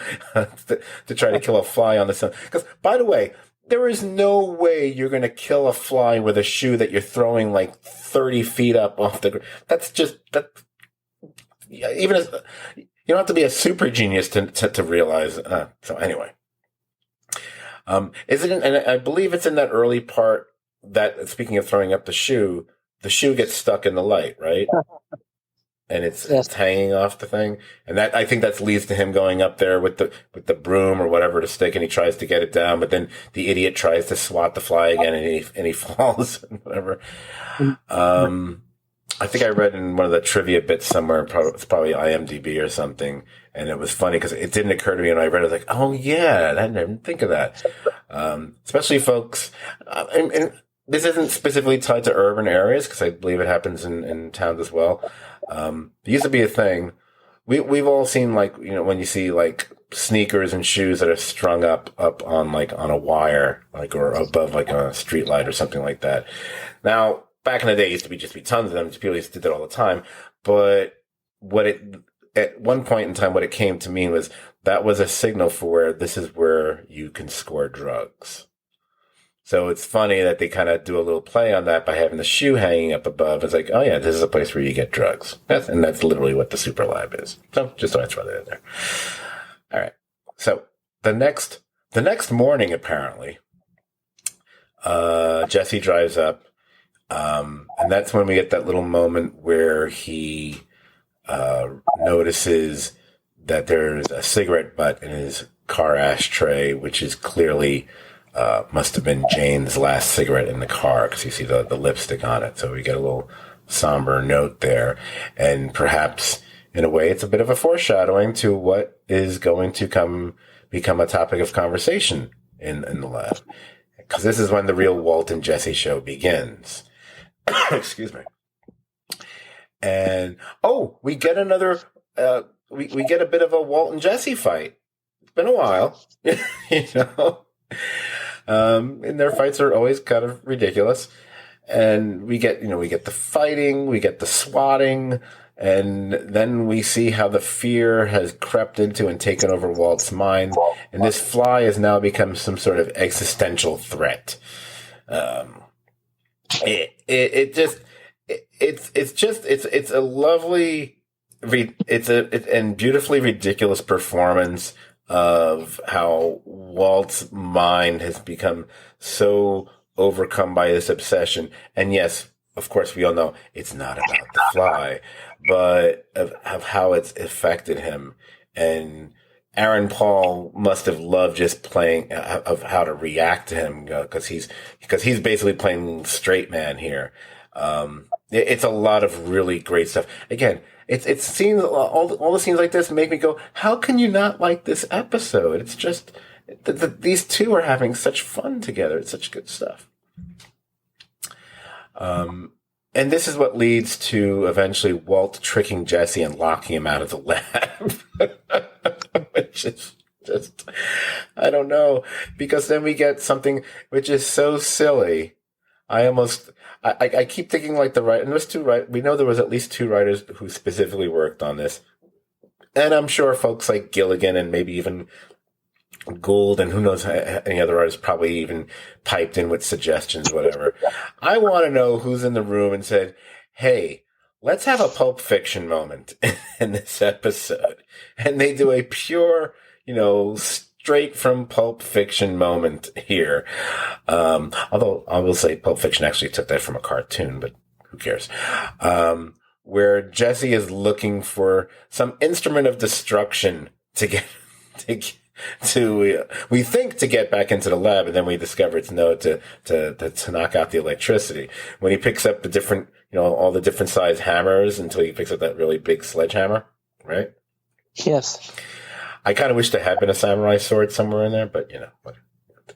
try to kill a fly on the sun. Because, by the way, there is no way you're going to kill a fly with a shoe that you're throwing like 30 feet up off the ground. Even as, you don't have to be a super genius to realize. So anyway, and I believe it's in that early part that, speaking of throwing up the shoe gets stuck in the light, right? And it's hanging off the thing, and that, I think that leads to him going up there with the broom or whatever to stick, and he tries to get it down, but then the idiot tries to swat the fly again, and he falls and whatever. I think I read in one of the trivia bits somewhere, it's probably IMDb or something, and it was funny because it didn't occur to me when I read it. I was like, oh yeah, I didn't think of that. Especially folks, and this isn't specifically tied to urban areas because I believe it happens in towns as well. It used to be a thing. We've all seen, like, when you see like sneakers and shoes that are strung up on a wire, like, or above like a street light or something like that. Now, back in the day, it used to just be tons of them. People used to do that all the time. But at one point in time, what it came to mean was that was a signal for where this is where you can score drugs. So it's funny that they kind of do a little play on that by having the shoe hanging up above. It's like, oh yeah, this is a place where you get drugs. And that's literally what the Super Lab is. So just thought I'd throw that in there. All right. So the next morning, apparently, Jesse drives up, and that's when we get that little moment where he notices that there's a cigarette butt in his car ashtray, which is clearly must have been Jane's last cigarette in the car, because you see the lipstick on it. So we get a little somber note there. And perhaps, in a way, it's a bit of a foreshadowing to what is going to become a topic of conversation in the lab. Because this is when the real Walt and Jesse show begins. Excuse me. And, we get another, we get a bit of a Walt and Jesse fight. It's been a while, and their fights are always kind of ridiculous. And we get the fighting, we get the swatting, and then we see how the fear has crept into and taken over Walt's mind. And this fly has now become some sort of existential threat. It's a lovely, and beautifully ridiculous performance of how Walt's mind has become so overcome by this obsession. And yes, of course, we all know it's not about the fly, but of how it's affected him. And Aaron Paul must have loved just playing of how to react to him, because he's basically playing straight man here. It's a lot of really great stuff. Again, it's scenes, all the scenes like this make me go, how can you not like this episode? It's just, these two are having such fun together. It's such good stuff. And this is what leads to eventually Walt tricking Jesse and locking him out of the lab. Which is just, I don't know, because then we get something which is so silly. I keep thinking like the writer, and there's we know there was at least two writers who specifically worked on this. And I'm sure folks like Gilligan and maybe even Gould and who knows, any other artists probably even piped in with suggestions, whatever. I want to know who's in the room and said, hey, let's have a Pulp Fiction moment in this episode. And they do a pure, straight from Pulp Fiction moment here. Although I will say Pulp Fiction actually took that from a cartoon, but who cares? Where Jesse is looking for some instrument of destruction to get back into the lab, and then we discover it's to knock out the electricity. When he picks up the different, all the different size hammers until he picks up that really big sledgehammer, right? Yes. I kind of wish there had been a samurai sword somewhere in there, but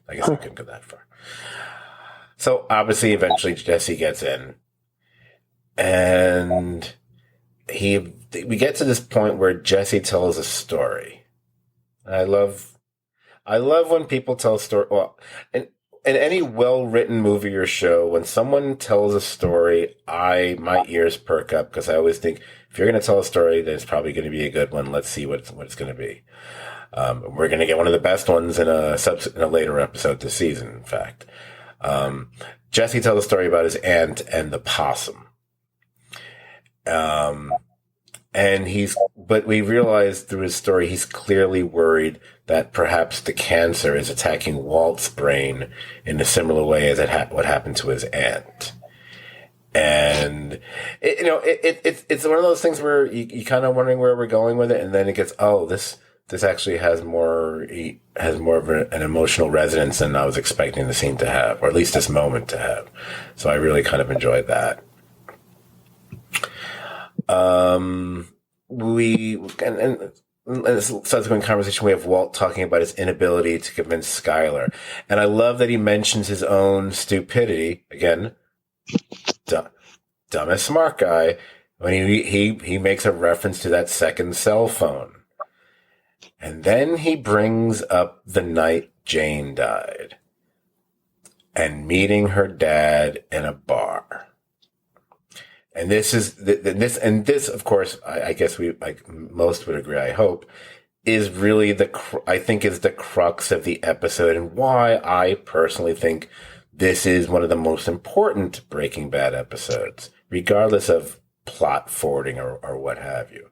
I guess I couldn't go that far. So obviously, eventually Jesse gets in, and we get to this point where Jesse tells a story. I love when people tell a story. Well, in any well-written movie or show, when someone tells a story, my ears perk up, because I always think, if you're going to tell a story, then it's probably going to be a good one. Let's see what it's going to be. We're going to get one of the best ones in a later episode this season, in fact. Jesse tells a story about his aunt and the possum. But we realize through his story, he's clearly worried that perhaps the cancer is attacking Walt's brain in a similar way as what happened to his aunt. And it's one of those things where you kind of wondering where we're going with it, and then it gets, this actually has more of an emotional resonance than I was expecting the scene to have, or at least this moment to have. So I really kind of enjoyed that. In this subsequent conversation, we have Walt talking about his inability to convince Skylar. And I love that he mentions his own stupidity. Again, dumbest smart guy, when he makes a reference to that second cell phone. And then he brings up the night Jane died and meeting her dad in a bar. And this, of course, I guess most would agree, I hope, is really is the crux of the episode, and why I personally think this is one of the most important Breaking Bad episodes, regardless of plot forwarding or what have you.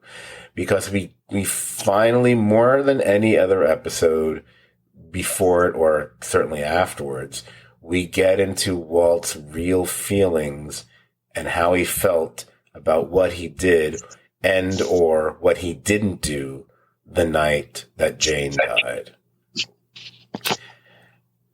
Because we finally, more than any other episode before it or certainly afterwards, we get into Walt's real feelings and how he felt about what he did and or what he didn't do the night that Jane died.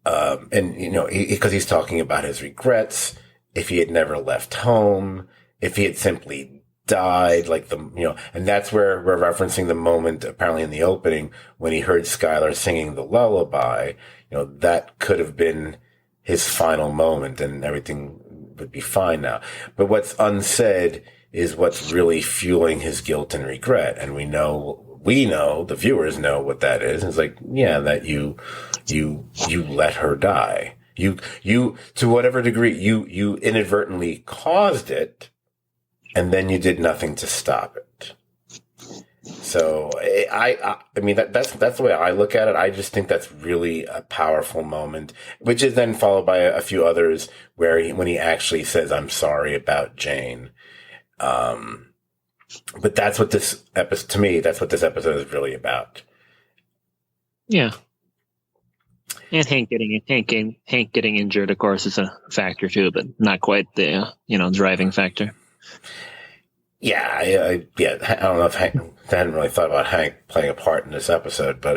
Because he's talking about his regrets, if he had never left home, if he had simply died, and that's where we're referencing the moment apparently in the opening when he heard Skylar singing the lullaby. That could have been his final moment and everything would be fine now. But what's unsaid is what's really fueling his guilt and regret. And we know, the viewers know what that is. It's like, yeah, that you let her die. You, to whatever degree, you inadvertently caused it, and then you did nothing to stop it. So I mean, that's the way I look at it. I just think that's really a powerful moment, which is then followed by a few others where when he actually says, "I'm sorry about Jane." But that's what this episode, to me, that's what this episode is really about. Yeah. And Hank getting injured, of course, is a factor too, but not quite the driving factor. Yeah, I don't know if I hadn't really thought about Hank playing a part in this episode, but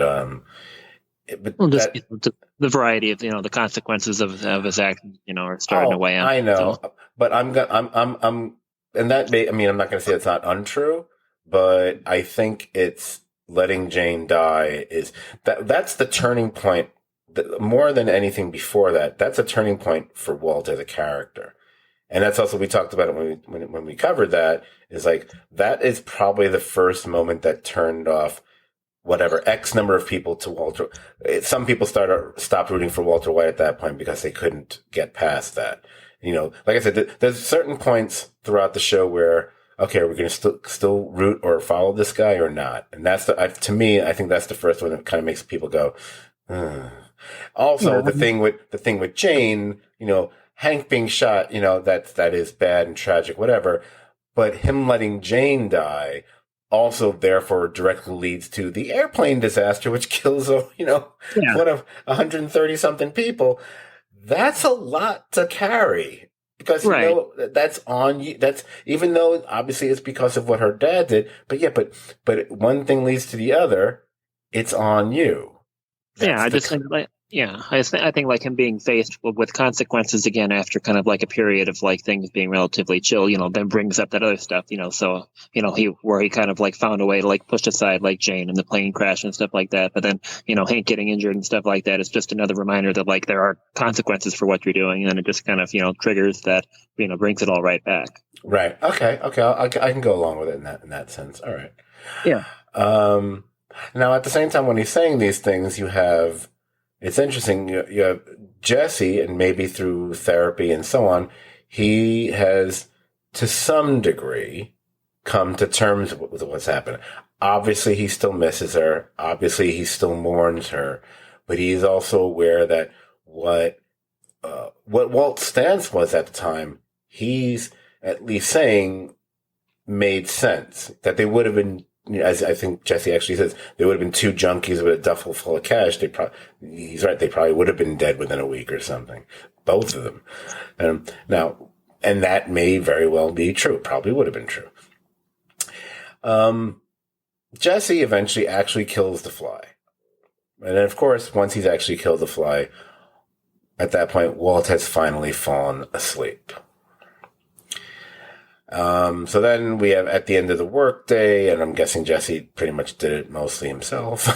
the variety of the consequences of his actions, are starting to weigh out. I know, so. But I'm not going to say it's not untrue, but I think it's letting Jane die that's the turning point. More than anything before that, that's a turning point for Walt as a character. And that's also, we talked about it when we covered that, is like, that is probably the first moment that turned off whatever X number of people to Walter. Some people stopped rooting for Walter White at that point because they couldn't get past that. Like I said, there's certain points throughout the show where, okay, are we going to still root or follow this guy or not? And that's to me, I think that's the first one that kind of makes people go, ugh. Also, the thing with Jane, Hank being shot, that is bad and tragic, whatever. But him letting Jane die also therefore directly leads to the airplane disaster, which kills, one of 130 something people. That's a lot to carry because, that's on you. That's, even though obviously it's because of what her dad did, but one thing leads to the other. It's on you. I think like him being faced with consequences again after kind of like a period of like things being relatively chill, then brings up that other stuff, so, he kind of like found a way to like push aside like Jane and the plane crash and stuff like that. But then, Hank getting injured and stuff like that is just another reminder that like there are consequences for what you're doing. And then it just kind of, triggers that, brings it all right back. Right. Okay. I can go along with it in that sense. All right. Yeah. Now, at the same time, when he's saying these things, it's interesting, you have Jesse, and maybe through therapy and so on, he has, to some degree, come to terms with what's happened. obviously he still misses her. Obviously he still mourns her, but he's also aware that what Walt's stance was at the time, he's at least saying made sense. That they would have been, as I think Jesse actually says, they would have been two junkies with a duffel full of cash. He's right. They probably would have been dead within a week or something. Both of them. And that may very well be true. It probably would have been true. Jesse eventually actually kills the fly. And then, of course, once he's actually killed the fly, at that point, Walt has finally fallen asleep. So then we have at the end of the workday, and I'm guessing Jesse pretty much did it mostly himself.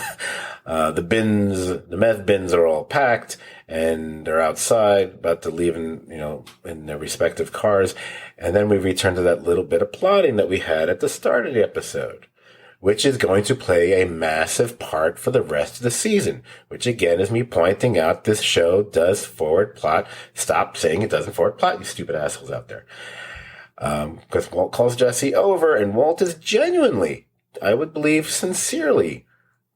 The meth bins are all packed, and they're outside, about to leave in their respective cars. And then we return to that little bit of plotting that we had at the start of the episode, which is going to play a massive part for the rest of the season, which again is me pointing out this show does forward plot. Stop saying it doesn't forward plot, you stupid assholes out there. Because Walt calls Jesse over, and Walt is genuinely, I would believe sincerely,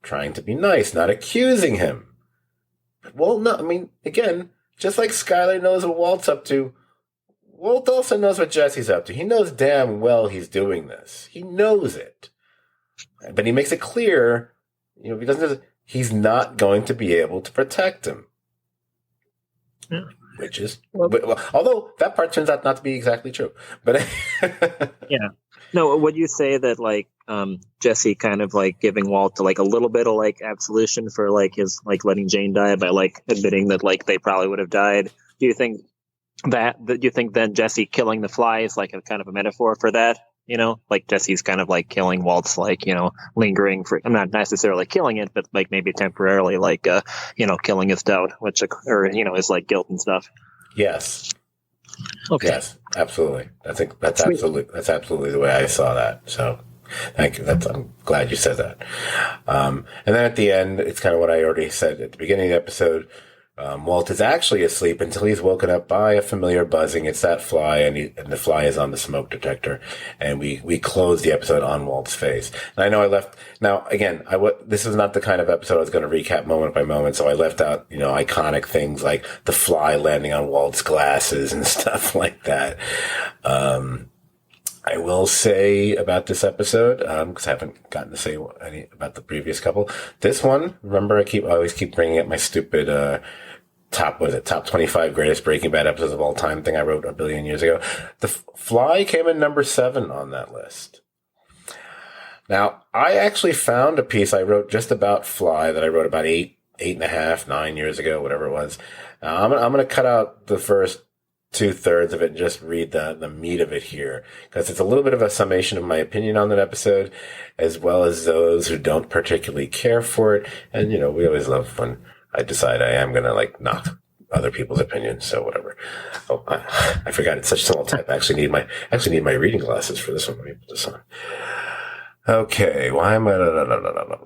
trying to be nice, not accusing him. But Walt, no, I mean, again, just like Skyler knows what Walt's up to, Walt also knows what Jesse's up to. He knows damn well he's doing this. He knows it. But he makes it clear, he's not going to be able to protect him. Yeah. Which is, although that part turns out not to be exactly true. But yeah. No, would you say that Jesse kind of giving Walt to a little bit of absolution for his letting Jane die by admitting that they probably would have died? Do you think then Jesse killing the fly is a kind of a metaphor for that? Jesse's kind of killing Walt's lingering for, I'm not necessarily killing it, but maybe temporarily killing his doubt, his guilt and stuff. Yes. Okay. Yes, absolutely. I think that's absolutely the way I saw that. So thank you. I'm glad you said that. And then at the end, it's kind of what I already said at the beginning of the episode. Walt is actually asleep until he's woken up by a familiar buzzing. It's that fly, and the fly is on the smoke detector. And we close the episode on Walt's face. And I know I left. Now, again, this is not the kind of episode I was going to recap moment by moment, so I left out, iconic things like the fly landing on Walt's glasses and stuff like that. I will say about this episode, because I haven't gotten to say any about the previous couple. This one, remember, I always keep bringing up my stupid, top 25 greatest Breaking Bad episodes of all time thing I wrote a billion years ago. The Fly came in number 7 on that list. Now, I actually found a piece I wrote just about Fly that I wrote about 9 years ago, whatever it was. Now, I'm going to cut out the first 2/3 of it and just read the meat of it here, because it's a little bit of a summation of my opinion on that episode, as well as those who don't particularly care for it. And, we always love when I decide I am going to knock other people's opinions. So whatever. Oh, I forgot it's such small type. I actually need my reading glasses for this one. Let me put this on. Okay. Why am I?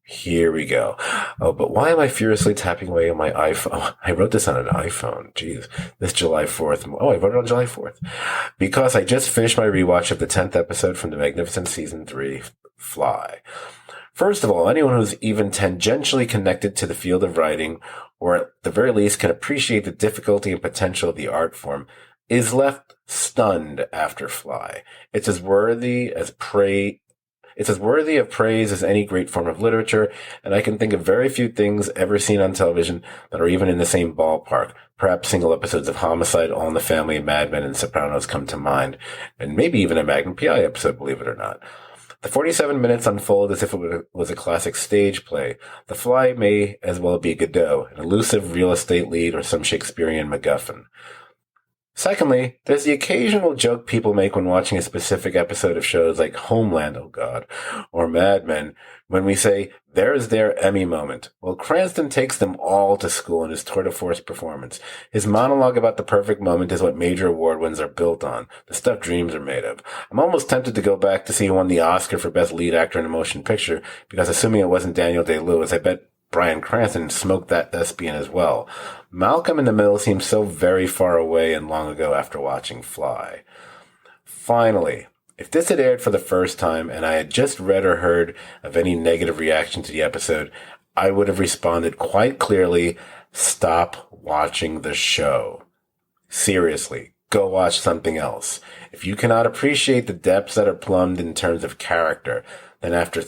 Here we go. Oh, but why am I furiously tapping away on my iPhone? I wrote this on an iPhone. Jeez. This July 4th. Oh, I wrote it on July 4th. Because I just finished my rewatch of the 10th episode from the Magnificent Season 3, Fly. First of all, anyone who's even tangentially connected to the field of writing, or at the very least can appreciate the difficulty and potential of the art form, is left stunned after Fly. It's as worthy of praise as any great form of literature, and I can think of very few things ever seen on television that are even in the same ballpark. Perhaps single episodes of Homicide, All in the Family, Mad Men, and Sopranos come to mind, and maybe even a Magnum PI episode, believe it or not. The 47 minutes unfold as if it was a classic stage play. The Fly may as well be Godot, an elusive real estate lead, or some Shakespearean MacGuffin. Secondly, there's the occasional joke people make when watching a specific episode of shows like Homeland, oh God, or Mad Men, when we say, there's their Emmy moment. Well, Cranston takes them all to school in his tour de force performance. His monologue about the perfect moment is what major award wins are built on, the stuff dreams are made of. I'm almost tempted to go back to see who won the Oscar for Best Lead Actor in a Motion Picture, because assuming it wasn't Daniel Day-Lewis, I bet Bryan Cranston smoked that thespian as well. Malcolm in the Middle seems so very far away and long ago after watching Fly. Finally, If this had aired for the first time and I had just read or heard of any negative reaction to the episode, I would have responded quite clearly, stop watching the show. Seriously, go watch something else. If you cannot appreciate the depths that are plumbed in terms of character, then after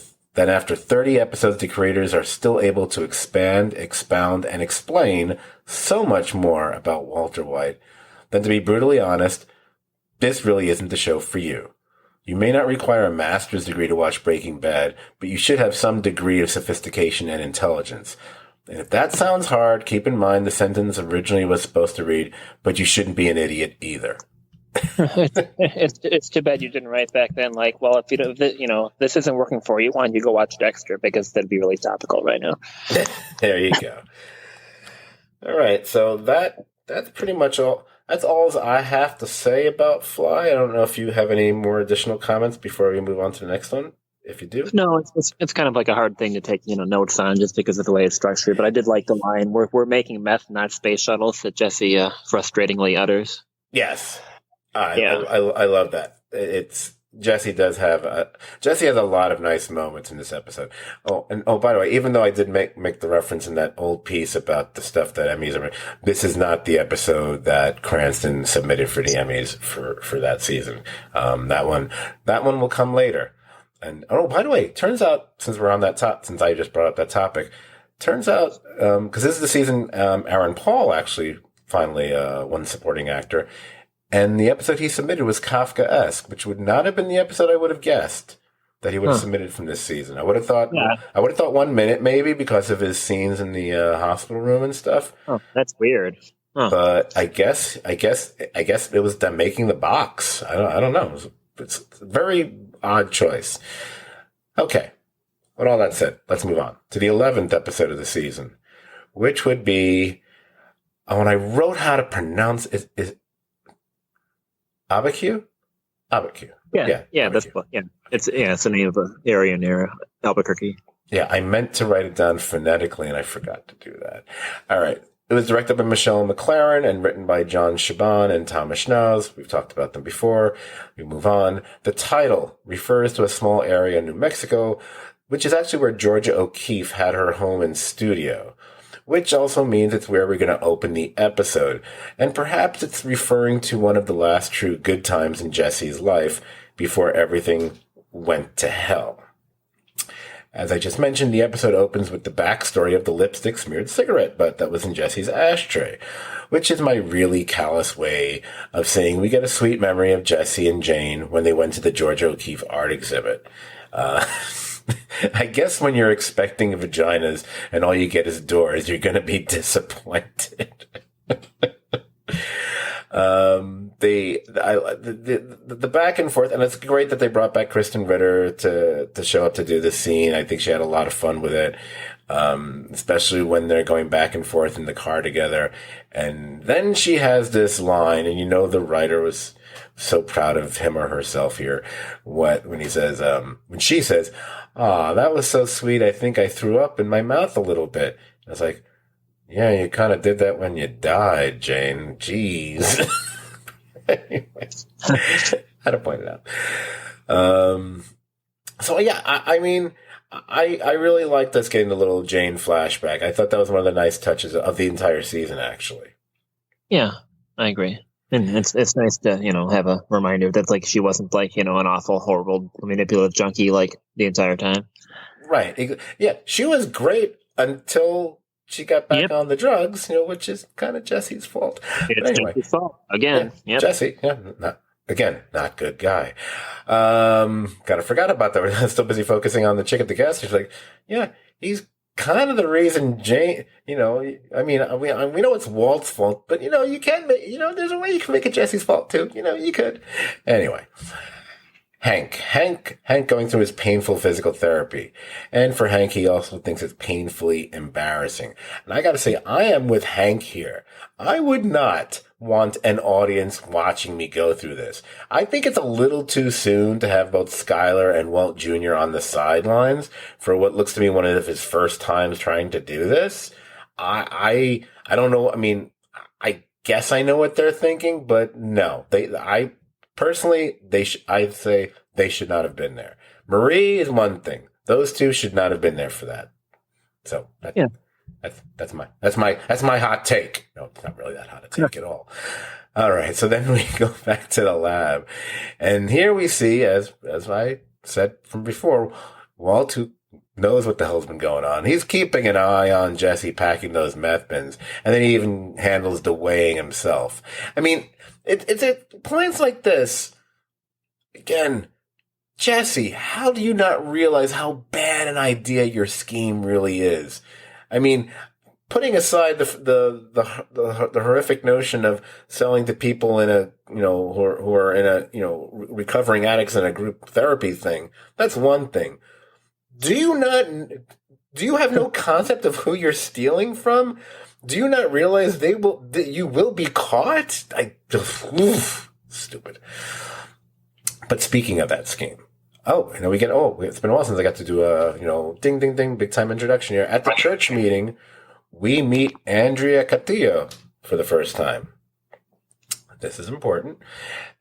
30 episodes, the creators are still able to expand, expound, and explain so much more about Walter White. Then to be brutally honest, this really isn't the show for you. You may not require a master's degree to watch Breaking Bad, but you should have some degree of sophistication and intelligence. And if that sounds hard, keep in mind the sentence originally was supposed to read, but you shouldn't be an idiot either. It's too bad you didn't write back then. Like, well, if you don't, this isn't working for you, why don't you go watch Dexter? Because that'd be really topical right now. There you go. All right, so that's pretty much all. That's all I have to say about Fly. I don't know if you have any more additional comments before we move on to the next one. If you do, no, it's kind of like a hard thing to take notes on just because of the way it's structured. But I did like the line we're making meth, not space shuttles, that Jesse frustratingly utters. Yes. I love that. Jesse has a lot of nice moments in this episode. Oh, by the way, even though I did make the reference in that old piece about the stuff that Emmys are, this is not the episode that Cranston submitted for the Emmys for that season. That one will come later. And by the way, turns out, since we're on that since I just brought up that topic, turns out, cause this is the season, Aaron Paul actually finally, won supporting actor. And the episode he submitted was Kafka-Esque, which would not have been the episode I would have guessed that he would have submitted from this season. I would have thought 1 minute maybe because of his scenes in the hospital room and stuff. Oh, that's weird. Huh. But I guess it was them making the box. I don't know. It's a very odd choice. Okay. With all that said, let's move on to the 11th episode of the season, which would be, when I wrote how to pronounce it, is Abaku? Abaku. Yeah, that's it's the name of an area near Albuquerque. Yeah, I meant to write it down phonetically and I forgot to do that. All right. It was directed by Michelle McLaren and written by John Shaban and Thomas Schnauz. We've talked about them before. We move on. The title refers to a small area in New Mexico, which is actually where Georgia O'Keeffe had her home and studio, which also means it's where we're going to open the episode. And perhaps it's referring to one of the last true good times in Jesse's life before everything went to hell. As I just mentioned, the episode opens with the backstory of the lipstick smeared cigarette butt that was in Jesse's ashtray, which is my really callous way of saying we get a sweet memory of Jesse and Jane when they went to the Georgia O'Keeffe art exhibit. I guess when you're expecting vaginas and all you get is doors, you're going to be disappointed. The back and forth, and it's great that they brought back Kristen Ritter to show up to do this scene. I think she had a lot of fun with it, especially when they're going back and forth in the car together. And then she has this line, and the writer was so proud of him or herself here. When she says, "Ah, that was so sweet. I think I threw up in my mouth a little bit." I was like, "Yeah, you kind of did that when you died, Jane. Jeez." Anyways, had to point it out. So yeah, I mean, I really liked us getting the little Jane flashback. I thought that was one of the nice touches of the entire season, actually. Yeah, I agree. And it's nice to, have a reminder that, like, she wasn't, like, an awful, horrible, manipulative junkie, like, the entire time. Right. Yeah, she was great until she got back on the drugs, which is kind of Jesse's fault. It's anyway, Jesse's fault. Again. Yeah, Jesse, not good guy. Kind of forgot about that. We're still busy focusing on the chick at the gas station. Like, yeah, he's kind of the reason Jane, I mean, we know it's Walt's fault, but, you can make, there's a way you can make it Jesse's fault too. You could. Anyway. Hank going through his painful physical therapy. And for Hank, he also thinks it's painfully embarrassing. And I gotta say, I am with Hank here. I would not want an audience watching me go through this. I think it's a little too soon to have both Skyler and Walt Jr. on the sidelines for what looks to be one of his first times trying to do this. I don't know. I mean, I guess I know what they're thinking, but no, Personally, I'd say they should not have been there. Marie is one thing. Those two should not have been there for that. So that's my hot take. No, it's not really that hot a take at all. All right, so then we go back to the lab, and here we see, as I said from before, Walt, who knows what the hell's been going on. He's keeping an eye on Jesse packing those meth bins, and then he even handles the weighing himself. I mean, it's at points like this. Again, Jesse, how do you not realize how bad an idea your scheme really is? I mean, putting aside the horrific notion of selling to people in a, who are in a, recovering addicts in a group therapy thing, that's one thing. Do you have no concept of who you're stealing from? Do you not realize you will be caught? Stupid. But speaking of that scheme, it's been a while since I got to do a, ding, ding, ding, big time introduction here. At the church meeting, we meet Andrea Castillo for the first time. This is important.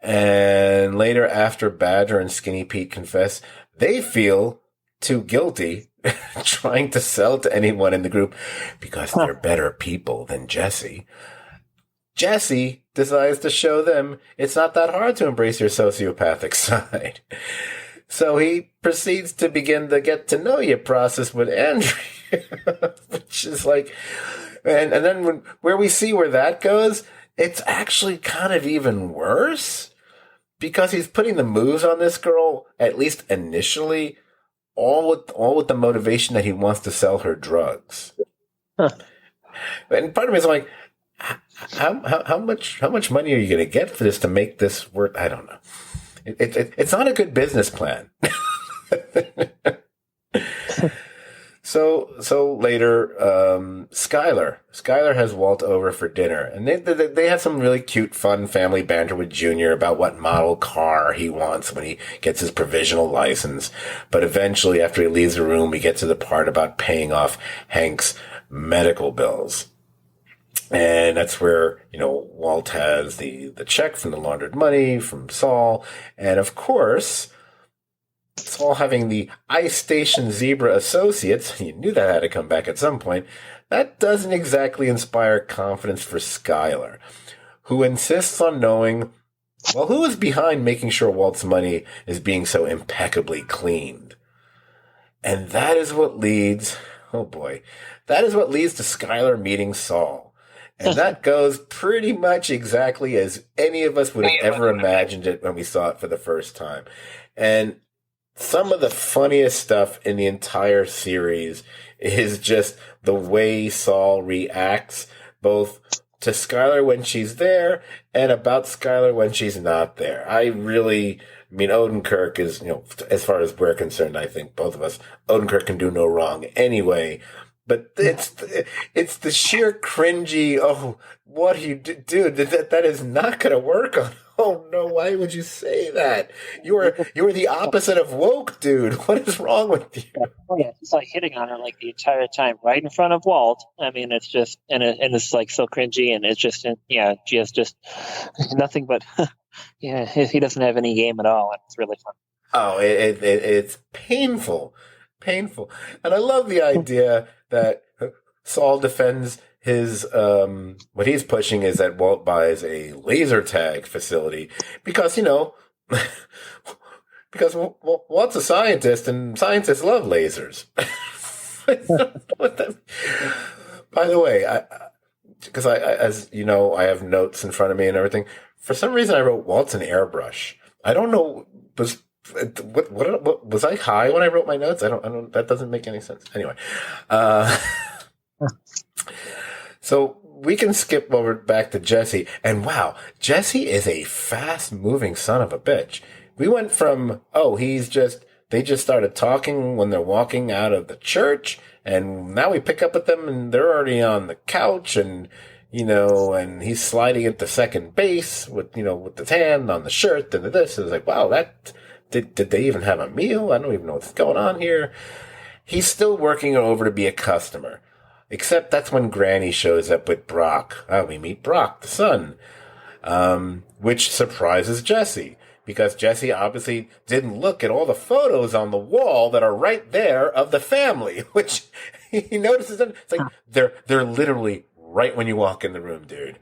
And later, after Badger and Skinny Pete confess, they feel too guilty trying to sell to anyone in the group because they're better people than Jesse. Jesse decides to show them it's not that hard to embrace your sociopathic side. So he proceeds to begin the get to know you process with Andrea, which is like, and then where we see where that goes, it's actually kind of even worse because he's putting the moves on this girl, at least initially, all with the motivation that he wants to sell her drugs. And part of me is like, how much money are you going to get for this to make this work? I don't know. It's not a good business plan. So later, Skylar has Walt over for dinner, and they have some really cute, fun family banter with Junior about what model car he wants when he gets his provisional license. But eventually, after he leaves the room, we get to the part about paying off Hank's medical bills. And that's where, Walt has the check from the laundered money from Saul. And of course, Saul having the Ice Station Zebra associates, you knew that had to come back at some point. That doesn't exactly inspire confidence for Skylar, who insists on knowing, well, who is behind making sure Walt's money is being so impeccably cleaned. And that is what leads to Skylar meeting Saul. And that goes pretty much exactly as any of us would have ever imagined it when we saw it for the first time. And some of the funniest stuff in the entire series is just the way Saul reacts, both to Skylar when she's there and about Skylar when she's not there. Odenkirk is, as far as we're concerned, I think both of us, Odenkirk can do no wrong anyway. But it's the sheer cringy, what do you do? That is not going to work on. Oh no, why would you say that? You were the opposite of woke, dude. What is wrong with you? Oh yeah, it's like hitting on her like the entire time, right in front of Walt. I mean, it's just and it's like so cringy, and it's just she has just nothing but he doesn't have any game at all, and it's really fun. Oh, it's painful, and I love the idea that Saul defends his what he's pushing is that Walt buys a laser tag facility because Walt's a scientist and scientists love lasers. By the way, because as you know, I have notes in front of me and everything. For some reason, I wrote Walt's an airbrush. I don't know. What was I high when I wrote my notes? I don't. That doesn't make any sense. Anyway, so we can skip over back to Jesse, and wow, Jesse is a fast-moving son of a bitch. We went from they just started talking when they're walking out of the church, and now we pick up with them, and they're already on the couch, and and he's sliding into second base with his hand on the shirt and this. It was like, wow, that. Did they even have a meal? I don't even know what's going on here. He's still working over to be a customer. Except that's when Granny shows up with Brock. We meet Brock, the son, which surprises Jesse. because Jesse obviously didn't look at all the photos on the wall that are right there of the family, which he notices them. It's like they're literally right when you walk in the room, dude.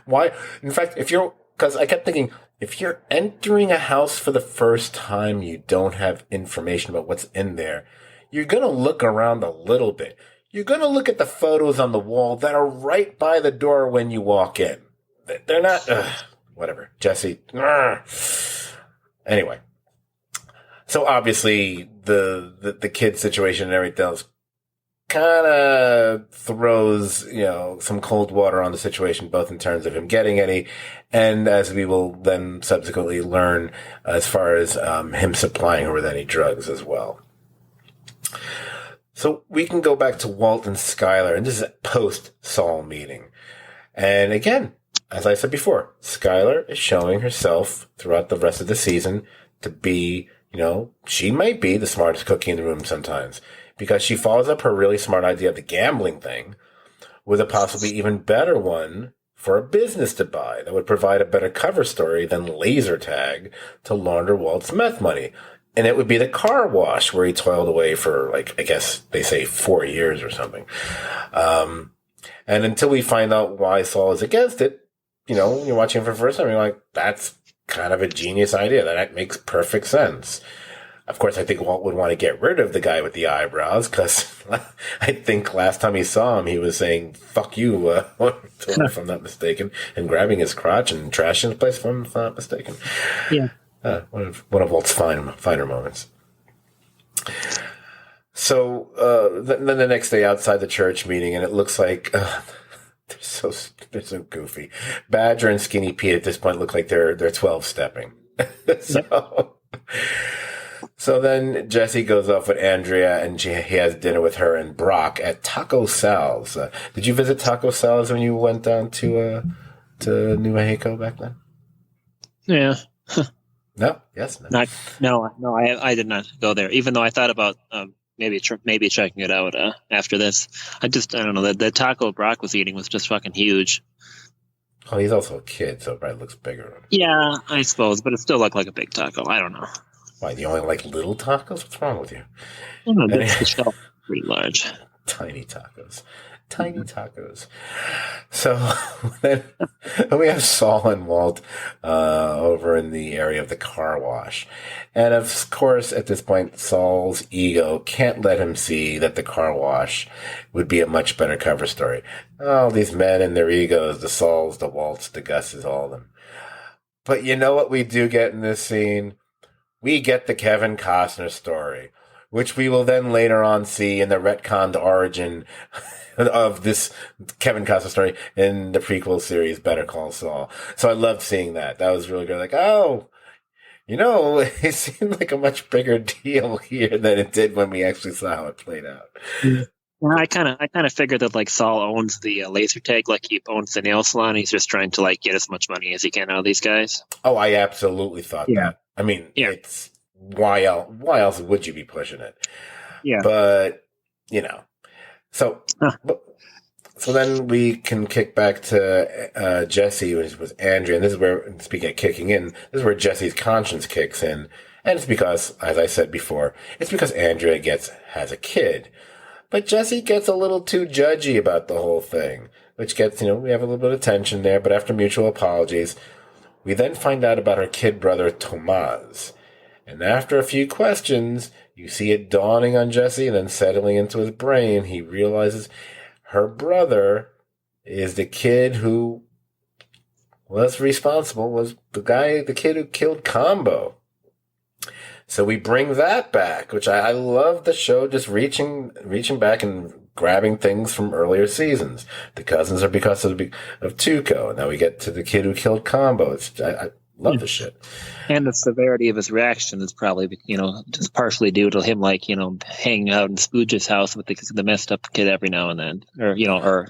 Why? In fact, because I kept thinking, if you're entering a house for the first time, you don't have information about what's in there, you're going to look around a little bit. You're going to look at the photos on the wall that are right by the door when you walk in. They're not, whatever. Jesse. Anyway. So obviously the kid situation and everything else kind of throws, some cold water on the situation, both in terms of him getting any, and as we will then subsequently learn, as far as him supplying her with any drugs as well. So we can go back to Walt and Skylar, and this is a post-Saul meeting. And again, as I said before, Skylar is showing herself throughout the rest of the season to be, she might be the smartest cookie in the room sometimes, because she follows up her really smart idea of the gambling thing with a possibly even better one for a business to buy that would provide a better cover story than laser tag to launder Walt's meth money. And it would be the car wash where he toiled away for, I guess they say 4 years or something. And until we find out why Saul is against it, when you're watching it for the first time, you're like, that's kind of a genius idea. That makes perfect sense. Of course, I think Walt would want to get rid of the guy with the eyebrows, because I think last time he saw him, he was saying, fuck you, if I'm not mistaken, and grabbing his crotch and trashing the place, if I'm not mistaken. Yeah. One of Walt's finer moments. So then the next day outside the church meeting, and it looks like they're so goofy. Badger and Skinny Pete at this point look like they're 12-stepping. So then Jesse goes off with Andrea, and he has dinner with her and Brock at Taco Sal's. Did you visit Taco Sal's when you went down to New Mexico back then? Yeah. No. Yes. No. I did not go there. Even though I thought about maybe checking it out after this. I don't know. The taco Brock was eating was just fucking huge. Oh, he's also a kid, so it probably looks bigger. Yeah, I suppose, but it still looked like a big taco. I don't know. Why, do you only like little tacos? What's wrong with you? I don't know. The shelf is pretty large. Tiny tacos. So then we have Saul and Walt over in the area of the car wash. And of course, at this point, Saul's ego can't let him see that the car wash would be a much better cover story. Oh, these men and their egos, the Sauls, the Walts, the Gus's, all of them. But you know what we do get in this scene? We get the Kevin Costner story, which we will then later on see in the retconned origin of this Kevin Costner story in the prequel series, Better Call Saul. So I loved seeing that. That was really good. Like, it seemed like a much bigger deal here than it did when we actually saw how it played out. Well, I kind of figured that Saul owns the laser tag, he owns the nail salon. He's just trying to get as much money as he can out of these guys. Oh, I absolutely thought that. I mean, it's why else would you be pushing it? Yeah, but so then we can kick back to Jesse, which was Andrea, and this is where, speaking of kicking in, this is where Jesse's conscience kicks in, and it's because, as I said before, it's because Andrea has a kid. But Jesse gets a little too judgy about the whole thing, which gets, we have a little bit of tension there, but after mutual apologies, we then find out about her kid brother, Tomas. And after a few questions, you see it dawning on Jesse and then settling into his brain, he realizes her brother is the kid who was responsible, was the kid who killed Combo. So we bring that back, which I love the show just reaching back and grabbing things from earlier seasons. The cousins are because of Tuco. Now we get to the kid who killed Combo. I love the shit. And the severity of his reaction is probably, just partially due to him, hanging out in Spooge's house with the messed up kid every now and then,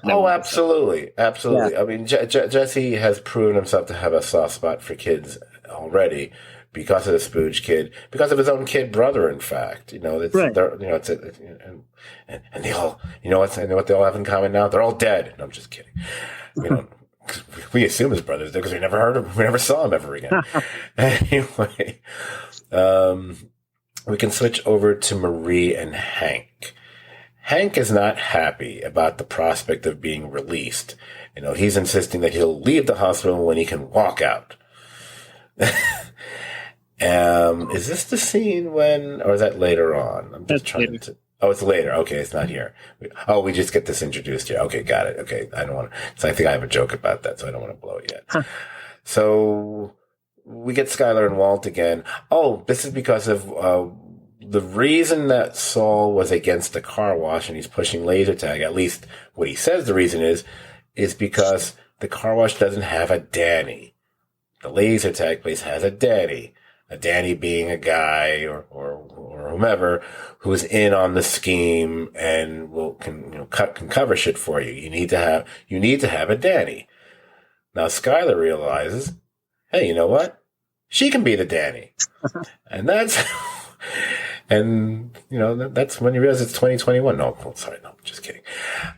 Oh, absolutely. Absolutely. Yeah. I mean, Jesse has proven himself to have a soft spot for kids already. Because of the Spooge kid, because of his own kid brother, in fact, right. And they all, what they all have in common now? They're all dead. No, I'm just kidding. we assume his brothers did because we never saw him ever again. Anyway, we can switch over to Marie and Hank. Hank is not happy about the prospect of being released. He's insisting that he'll leave the hospital when he can walk out. Is this the scene or is that later on? I'm just trying to. Oh, it's later. Okay, it's not here. We just get this introduced here. Okay, got it. Okay, I don't want to. So I think I have a joke about that, so I don't want to blow it yet. Huh. So we get Skylar and Walt again. Oh, this is because of the reason that Saul was against the car wash and he's pushing laser tag. At least what he says the reason is because the car wash doesn't have a Danny. The laser tag place has a Danny. A Danny being a guy or whomever who's in on the scheme and can cover shit for you. You need to have a Danny. Now Skylar realizes, hey, you know what? She can be the Danny. And that's when you realize it's 2021. No, sorry, no, just kidding.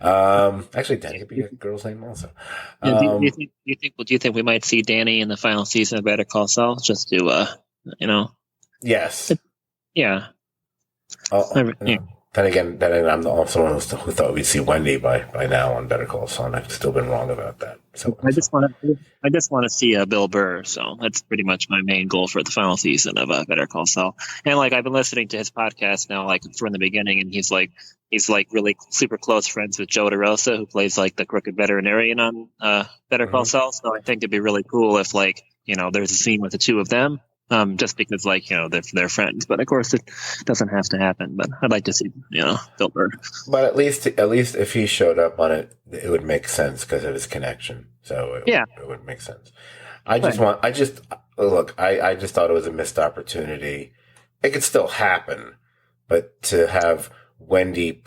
Actually, Danny could be a girl's name also. Do you think we might see Danny in the final season of Better Call Saul? Just to Yes. Yeah. Then again, I'm also one who thought we'd see Wendy by now on Better Call Saul, and I've still been wrong about that. So I just want to see Bill Burr. So that's pretty much my main goal for the final season of Better Call Saul. And I've been listening to his podcast now, from the beginning, and he's really super close friends with Joe DeRosa, who plays the crooked veterinarian on Better Call Saul. So I think it'd be really cool if there's a scene with the two of them. Just because, they're friends, but of course it doesn't have to happen. But I'd like to see, Bill Burr. But at least if he showed up on it, it would make sense because of his connection. So it would make sense. I just thought it was a missed opportunity. It could still happen, but to have Wendy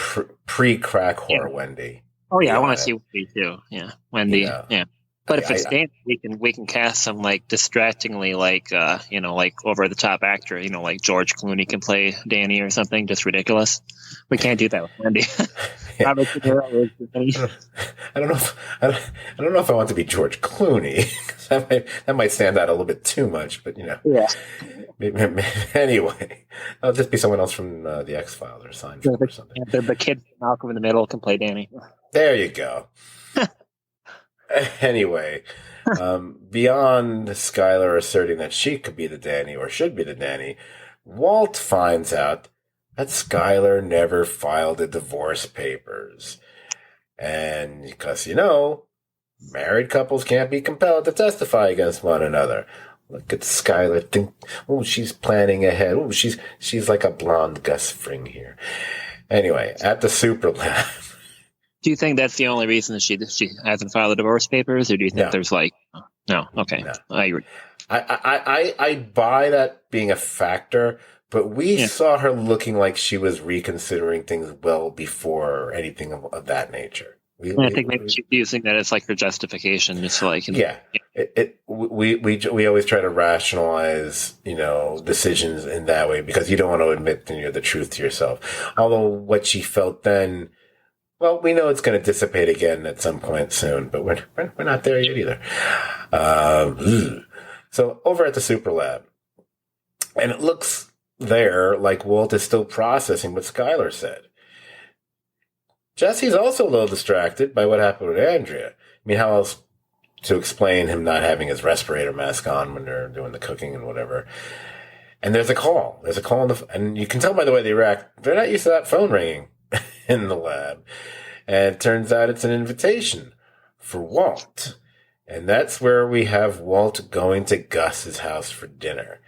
pre-crack whore Wendy. Oh yeah, I want to see Wendy too. Yeah, Wendy. Yeah. But if it's Dan, we can cast some distractingly over the top actor, George Clooney can play Danny or something, just ridiculous. We can't do that with Wendy. I don't know if I want to be George Clooney. that might stand out a little bit too much, but Yeah. Maybe, anyway, I'll just be someone else from the X-Files or Seinfeld or something. The kid from Malcolm in the Middle can play Danny. There you go. Anyway, beyond Skylar asserting that she could be the Danny or should be the Danny, Walt finds out that Skylar never filed the divorce papers. And because, married couples can't be compelled to testify against one another. Look at Skylar think, she's planning ahead. She's like a blonde Gus Fring here. Anyway, at the Super Lab. Do you think that's the only reason that she hasn't filed the divorce papers, or do you think there's no? Okay, no. I agree. I buy that being a factor, but we saw her looking like she was reconsidering things well before anything of that nature. I think maybe she's using that as her justification, just we always try to rationalize decisions in that way because you don't want to admit the truth to yourself. Although what she felt then. Well, we know it's going to dissipate again at some point soon, but we're not there yet either. So over at the Super Lab, and it looks there like Walt is still processing what Skylar said. Jesse's also a little distracted by what happened with Andrea. I mean, how else to explain him not having his respirator mask on when they're doing the cooking and whatever? And there's a call. And you can tell by the way they react, they're not used to that phone ringing in the lab. And it turns out it's an invitation for Walt. And that's where we have Walt going to Gus's house for dinner.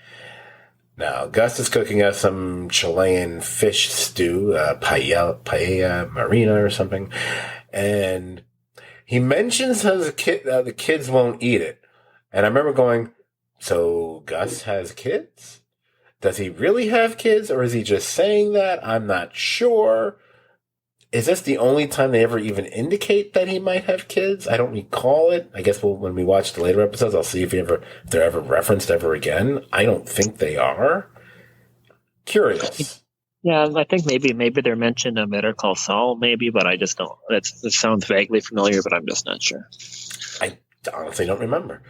Now, Gus is cooking us some Chilean fish stew, paella marina or something. And he mentions how the kids won't eat it. And I remember going, so Gus has kids? Does he really have kids? Or is he just saying that? I'm not sure. Is this the only time they ever even indicate that he might have kids? I don't recall it. I guess when we watch the later episodes, I'll see if they're ever referenced ever again. I don't think they are. Curious. Yeah, I think maybe they're mentioned in Better Call Saul, maybe, but I just don't. It sounds vaguely familiar, but I'm just not sure. honestly don't remember.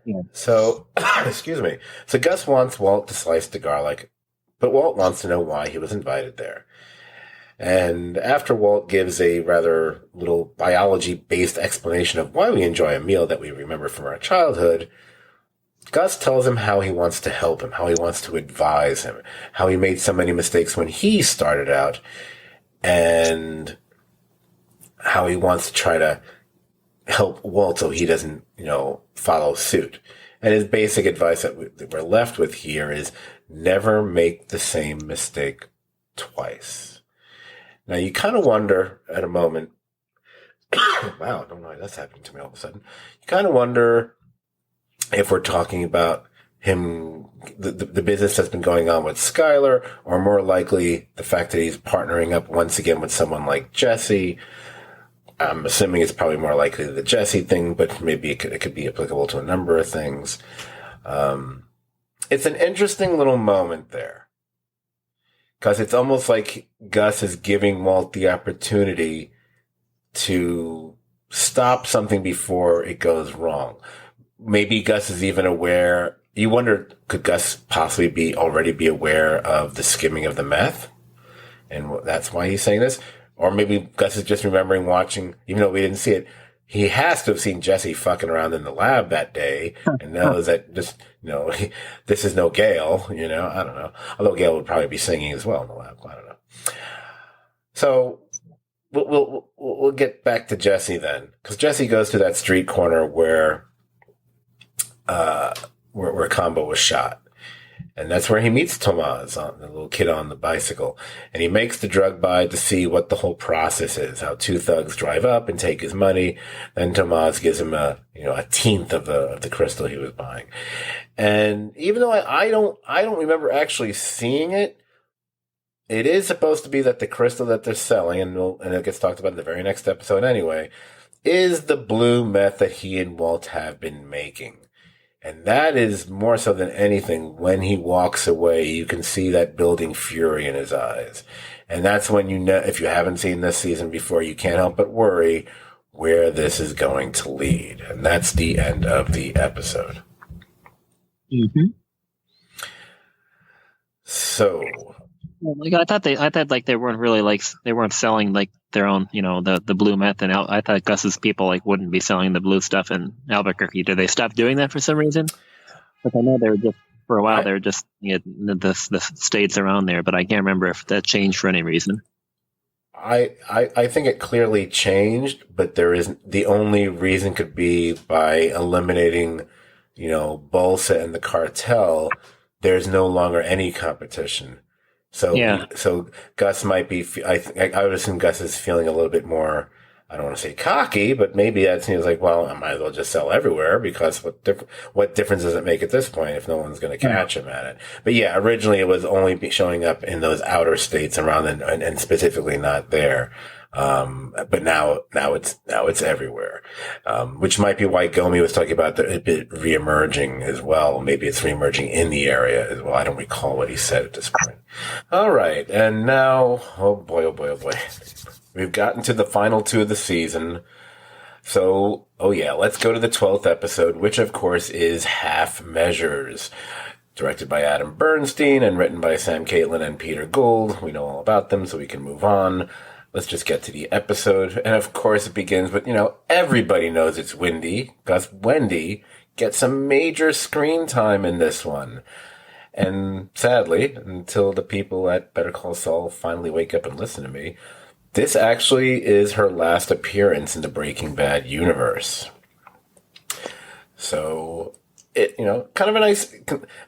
Yeah. So, excuse me. So Gus wants Walt to slice the garlic, but Walt wants to know why he was invited there. And after Walt gives a rather little biology-based explanation of why we enjoy a meal that we remember from our childhood, Gus tells him how he wants to help him, how he wants to advise him, how he made so many mistakes when he started out, and how he wants to try to help Walt so he doesn't, follow suit. And his basic advice that we're left with here is never make the same mistake twice. Now, you kind of wonder at a moment, wow, I don't know why that's happening to me all of a sudden. You kind of wonder if we're talking about him, the business that's been going on with Skylar, or more likely the fact that he's partnering up once again with someone like Jesse. I'm assuming it's probably more likely the Jesse thing, but maybe it could be applicable to a number of things. It's an interesting little moment there. Because it's almost like Gus is giving Walt the opportunity to stop something before it goes wrong. Maybe Gus is even aware. You wonder, could Gus possibly already be aware of the skimming of the meth? And that's why he's saying this? Or maybe Gus is just remembering watching, even though we didn't see it. He has to have seen Jesse fucking around in the lab that day and knows that just, this is no Gale, I don't know. Although Gale would probably be singing as well in the lab. I don't know. So we'll get back to Jesse then. Cause Jesse goes to that street corner where Combo was shot. And that's where he meets Tomas, the little kid on the bicycle. And he makes the drug buy to see what the whole process is, how two thugs drive up and take his money. Then Tomas gives him a tenth of the crystal he was buying. And even though I don't remember actually seeing it, it is supposed to be that the crystal that they're selling, and it gets talked about in the very next episode anyway, is the blue meth that he and Walt have been making. And that is more so than anything, when he walks away, you can see that building fury in his eyes. And that's when if you haven't seen this season before, you can't help but worry where this is going to lead. And that's the end of the episode. Mm-hmm. So, I thought they weren't really they weren't selling their own, the blue meth, and I thought Gus's people wouldn't be selling the blue stuff in Albuquerque. Did they stop doing that for some reason? Because I know they were just for a while they were just the states around there, but I can't remember if that changed for any reason. I think it clearly changed, but the only reason could be by eliminating, Bolsa and the cartel. There's no longer any competition. So Gus might be. I would assume Gus is feeling a little bit more. I don't want to say cocky, but maybe that seems like, well, I might as well just sell everywhere, because what difference does it make at this point if no one's going to catch him at it? But yeah, originally it was only showing up in those outer states around and specifically not there. But now it's everywhere. Which might be why Gomi was talking about it reemerging as well. Maybe it's reemerging in the area as well. I don't recall what he said at this point. All right. And now, oh boy. We've gotten to the final two of the season. So, let's go to the 12th episode, which of course is Half Measures. Directed by Adam Bernstein and written by Sam Caitlin and Peter Gould. We know all about them, so we can move on. Let's just get to the episode. And of course it begins with, everybody knows it's Wendy, because Wendy gets some major screen time in this one. And sadly, until the people at Better Call Saul finally wake up and listen to me, this actually is her last appearance in the Breaking Bad universe. So, kind of a nice,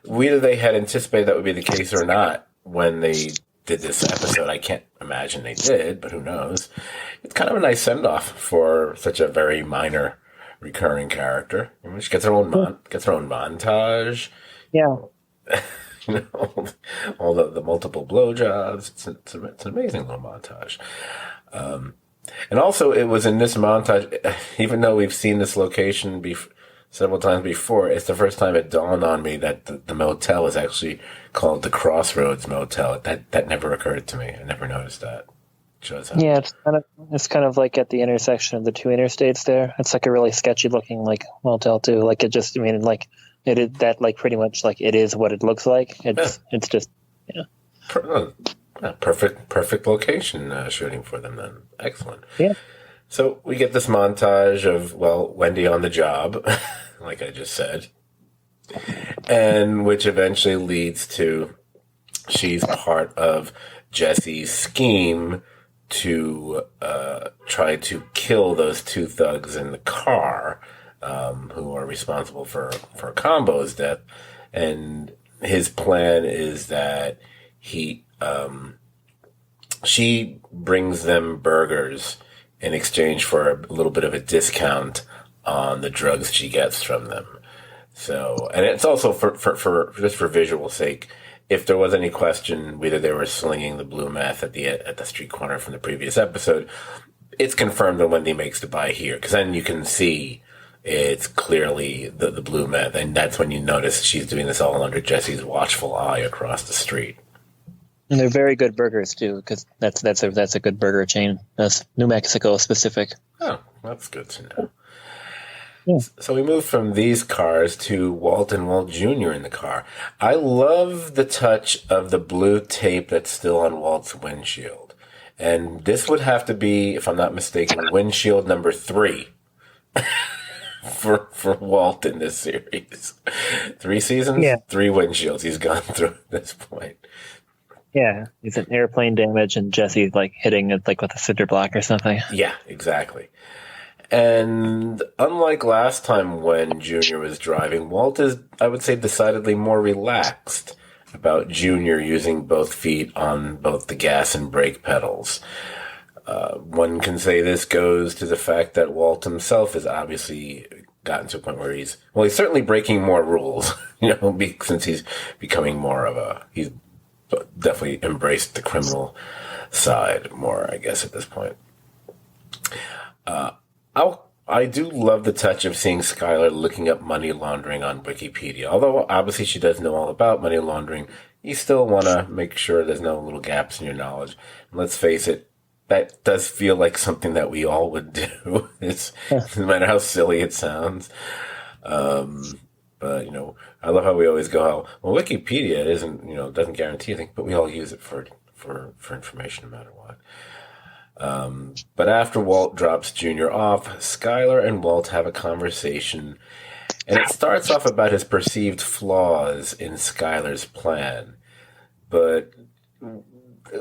whether they had anticipated that would be the case or not when they did this episode. I can't imagine they did, but who knows? It's kind of a nice send-off for such a very minor recurring character. She gets her own montage. Yeah. All the multiple blowjobs. It's an amazing little montage. And also, it was in this montage, even though we've seen this location several times before, it's the first time it dawned on me that the motel is actually called the Crossroads Motel. That never occurred to me. I never noticed that. shows up. Yeah, it's kind of like at the intersection of the two interstates there. It's like a really sketchy looking like motel too. Like it just, I mean, like it is that like pretty much like it is what it looks like. It's just Perfect location shooting for them then. Excellent. yeah. So we get this montage of, well, Wendy on the job, like I just said, and which eventually leads to she's part of Jesse's scheme to try to kill those two thugs in the car who are responsible for Combo's death. And his plan is that she brings them burgers in exchange for a little bit of a discount on the drugs she gets from them. So, and it's also for just for visual sake, if there was any question whether they were slinging the blue meth at the street corner from the previous episode, it's confirmed that Wendy makes the buy here, because then you can see it's clearly the blue meth, and that's when you notice she's doing this all under Jesse's watchful eye across the street. And they're very good burgers too, because that's a good burger chain. That's New Mexico specific. Oh, that's good to know. Yeah. So we move from these cars to Walt and Walt Jr. in the car. I love the touch of the blue tape that's still on Walt's windshield. And this would have to be, if I'm not mistaken, windshield number 3 for Walt in this series. 3 seasons, Yeah. 3 windshields he's gone through at this point. Yeah, it's an airplane damage, and Jesse like hitting it like with a cinder block or something. Yeah, exactly. And unlike last time when Junior was driving, Walt is, I would say, decidedly more relaxed about Junior using both feet on both the gas and brake pedals. One can say this goes to the fact that Walt himself has obviously gotten to a point where he's certainly breaking more rules, since he's becoming more of he's definitely embraced the criminal side more, I guess, at this point. I do love the touch of seeing Skylar looking up money laundering on Wikipedia. Although, obviously, she does know all about money laundering, you still want to make sure there's no little gaps in your knowledge. And let's face it, that does feel like something that we all would do, no matter how silly it sounds. But, I love how we always go, Wikipedia doesn't guarantee anything, but we all use it for information no matter what. But after Walt drops Junior off, Skylar and Walt have a conversation, and it starts off about his perceived flaws in Skylar's plan. But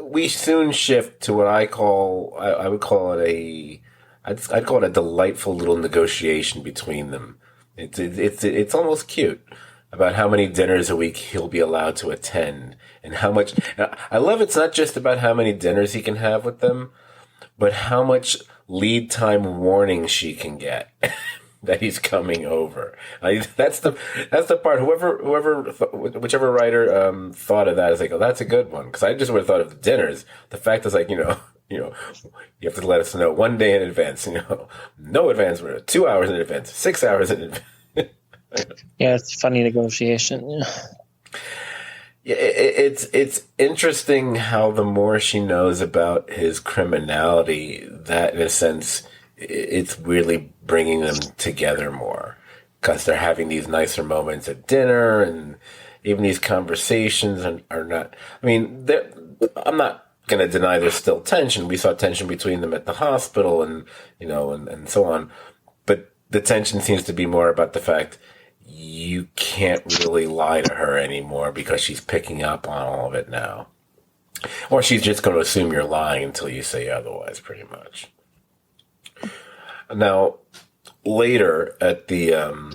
we soon shift to what I'd call it a delightful little negotiation between them. It's almost cute about how many dinners a week he'll be allowed to attend, and how much. I love it's not just about how many dinners he can have with them, but how much lead time warning she can get that he's coming over. That's the part. Whichever writer thought of that is like, oh, that's a good one, because I just would have thought of the dinners. The fact is like, you have to let us know 1 day in advance. No advance, 2 hours in advance, 6 hours in advance. Yeah, it's funny negotiation. Yeah, it's interesting how the more she knows about his criminality, that in a sense, it's really bringing them together more, because they're having these nicer moments at dinner, and even these conversations are not. I mean, I'm not going to deny there's still tension. We saw tension between them at the hospital, and and so on. But the tension seems to be more about the fact you can't really lie to her anymore because she's picking up on all of it now. Or she's just going to assume you're lying until you say otherwise, pretty much. Now, later at the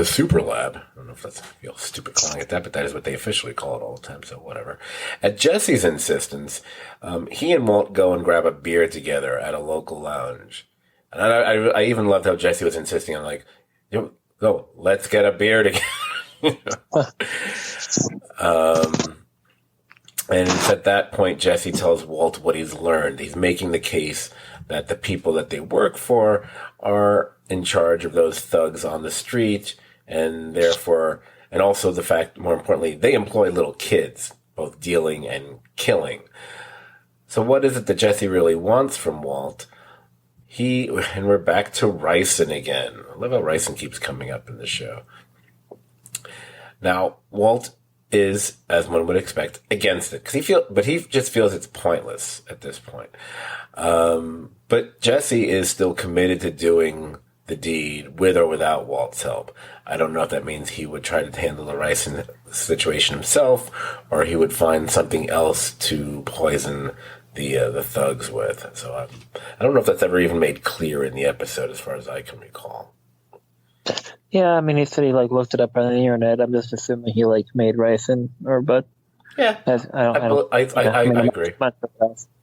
super lab, I don't know if that's, I feel stupid calling it that, but that is what they officially call it all the time, so whatever. At Jesse's insistence, he and Walt go and grab a beer together at a local lounge. And I even loved how Jesse was insisting on, like, go, let's get a beer together. And it's at that point Jesse tells Walt what he's learned. He's making the case that the people that they work for are in charge of those thugs on the street, and therefore, and also the fact, more importantly, they employ little kids, both dealing and killing. So what is it that Jesse really wants from Walt? And we're back to Ryson again. I love how Ryson keeps coming up in the show. Now, Walt is, as one would expect, against it. But he just feels it's pointless at this point. But Jesse is still committed to doing the deed with or without Walt's help. I don't know if that means he would try to handle the Ryson situation himself, or he would find something else to poison the thugs with. So I don't know if that's ever even made clear in the episode, as far as I can recall. Yeah, I mean, he said he looked it up on the internet. I'm just assuming he made Ryson, Yeah, I agree. But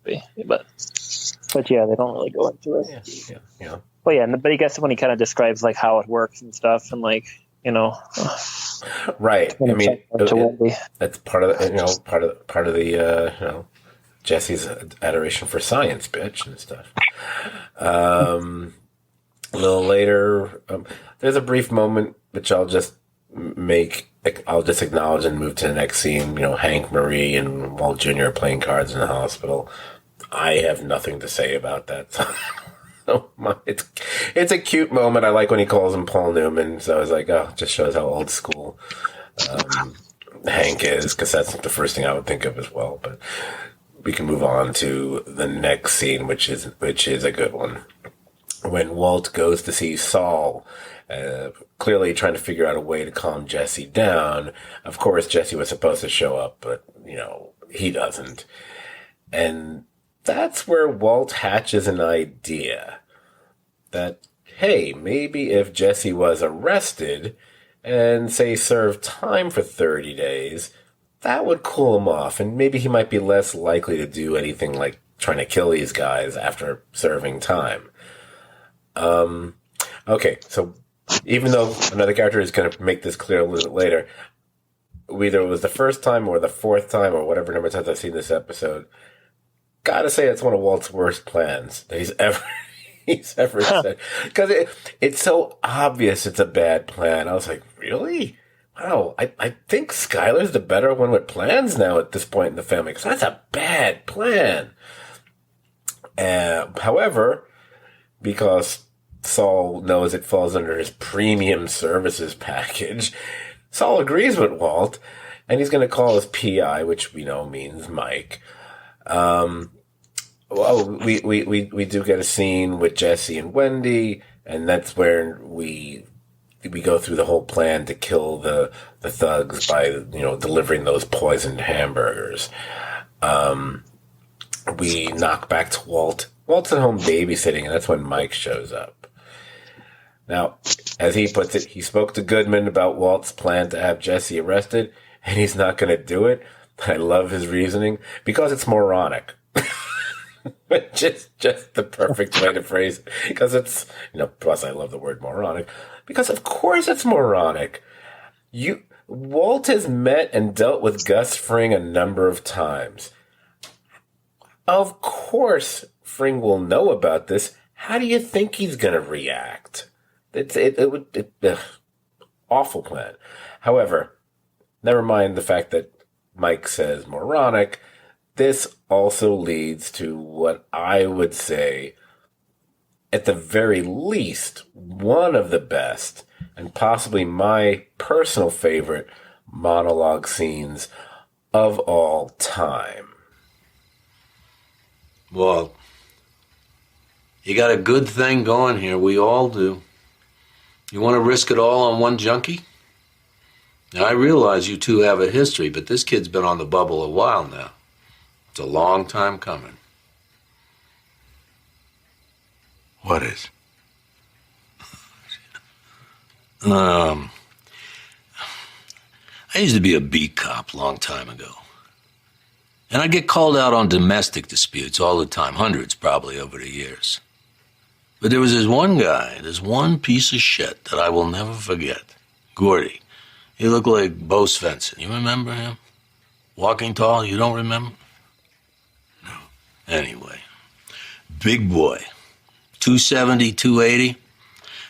yeah, they don't really go into it. Yeah. Well, yeah, but I guess when he kind of describes how it works and stuff, and right. I mean, that's part of the Jesse's adoration for science, bitch, and stuff. A little later, there's a brief moment which I'll just acknowledge and move to the next scene. Hank, Marie, and Walt Jr. are playing cards in the hospital. I have nothing to say about that. It's a cute moment. I like when he calls him Paul Newman. So I was like, oh, it just shows how old school Hank is, because that's the first thing I would think of as well. But we can move on to the next scene, which is a good one. When Walt goes to see Saul, clearly trying to figure out a way to calm Jesse down. Of course, Jesse was supposed to show up, but, he doesn't. And that's where Walt hatches an idea that, hey, maybe if Jesse was arrested and, say, served time for 30 days, that would cool him off, and maybe he might be less likely to do anything like trying to kill these guys after serving time. Okay, so even though another character is going to make this clear a little bit later, whether it was the first time or the fourth time or whatever number of times I've seen this episode, gotta say it's one of Walt's worst plans that he's ever said. Because it's so obvious it's a bad plan. I was like, really? Wow, I think Skylar's the better one with plans now at this point in the family, because that's a bad plan. However, because Saul knows it falls under his premium services package, Saul agrees with Walt, and he's going to call his PI, which we know means Mike. We do get a scene with Jesse and Wendy, and that's where we go through the whole plan to kill the thugs by delivering those poisoned hamburgers. We knock back to Walt. Walt's at home babysitting, and that's when Mike shows up. Now, as he puts it, he spoke to Goodman about Walt's plan to have Jesse arrested, and he's not going to do it. I love his reasoning, because it's moronic. just the perfect way to phrase it. Because it's, plus I love the word moronic. Because of course it's moronic. Walt has met and dealt with Gus Fring a number of times. Of course Fring will know about this. How do you think he's going to react? Awful plan. However, never mind the fact that Mike says moronic. This also leads to what I would say, at the very least, one of the best, and possibly my personal favorite monologue scenes of all time. Well, you got a good thing going here. We all do. You want to risk it all on one junkie? Now, I realize you two have a history, but this kid's been on the bubble a while now. It's a long time coming. What is? I used to be a beat cop a long time ago. And I'd get called out on domestic disputes all the time, hundreds probably over the years. But there was this one guy, this one piece of shit that I will never forget. Gordy. He looked like Bo Svensson. You remember him? Walking tall, you don't remember? No. Anyway, big boy. 270, 280.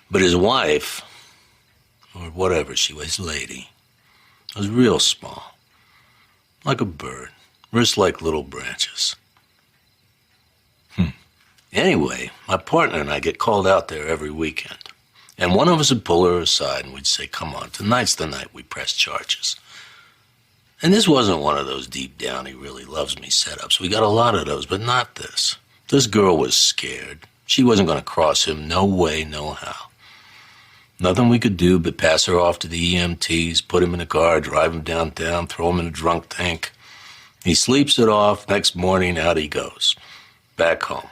But his wife, or whatever she was, lady, was real small. Like a bird. Wrists like little branches. Anyway, my partner and I get called out there every weekend. And one of us would pull her aside and we'd say, come on, tonight's the night we press charges. And this wasn't one of those deep down, he really loves me setups. We got a lot of those, but not this. This girl was scared. She wasn't going to cross him, no way, no how. Nothing we could do but pass her off to the EMTs, put him in a car, drive him downtown, throw him in a drunk tank. He sleeps it off. Next morning, out he goes. Back home.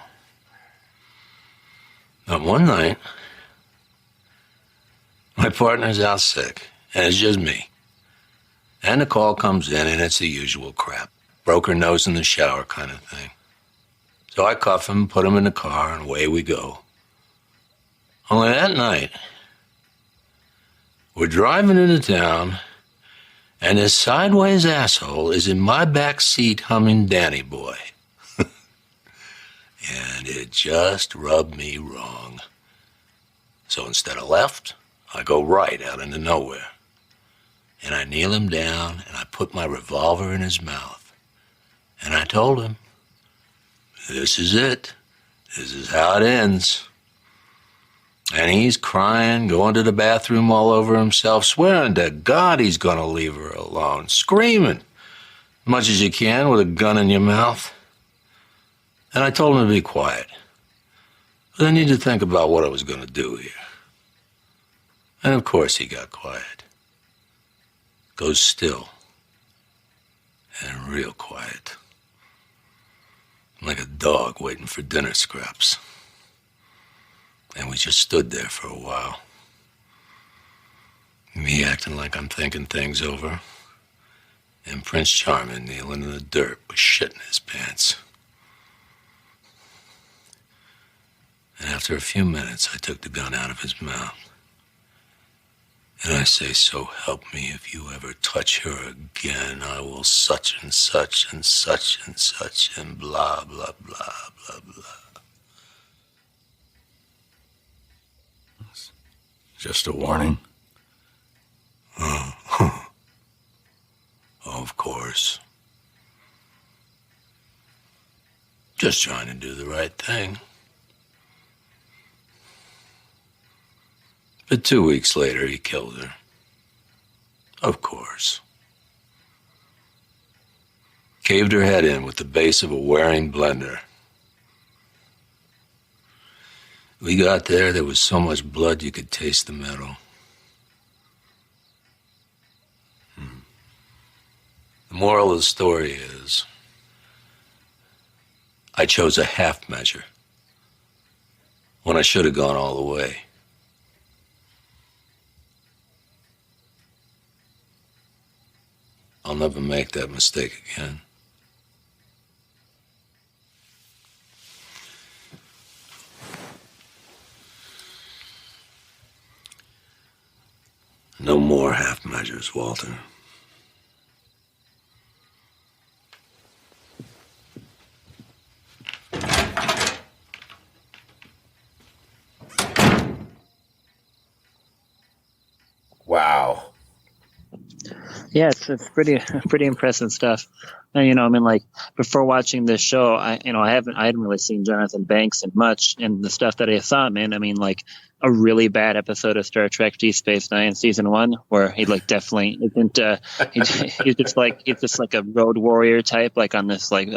Now, one night, my partner's out sick, and it's just me. And the call comes in, and it's the usual crap. Broke her nose in the shower kind of thing. So I cuff him, put him in the car, and away we go. Only that night, we're driving into town, and this sideways asshole is in my back seat humming Danny Boy. And it just rubbed me wrong. So instead of left, I go right out into nowhere. And I kneel him down, and I put my revolver in his mouth. And I told him, this is it. This is how it ends. And he's crying, going to the bathroom all over himself, swearing to God he's going to leave her alone, screaming, much as you can with a gun in your mouth. And I told him to be quiet. But I need to think about what I was going to do here. And of course he got quiet. Goes still. And real quiet. Like a dog waiting for dinner scraps. And we just stood there for a while. Me acting like I'm thinking things over. And Prince Charming kneeling in the dirt with shit in his pants. And after a few minutes, I took the gun out of his mouth. And I say, so help me, if you ever touch her again, I will such and such and such and such and blah, blah, blah, blah, blah. Just a warning. Of course. Just trying to do the right thing. But 2 weeks later, he killed her. Of course. Caved her head in with the base of a Waring blender. We got there was so much blood you could taste the metal. The moral of the story is, I chose a half measure when I should have gone all the way. I'll never make that mistake again. No more half measures, Walter. Wow. Yeah, it's pretty impressive stuff. And I mean, like before watching this show, I hadn't really seen Jonathan Banks in much, and the stuff that I saw, man, I mean, like a really bad episode of Star Trek Deep Space Nine season 1, where he like definitely isn't. He's just like a road warrior type, like on this like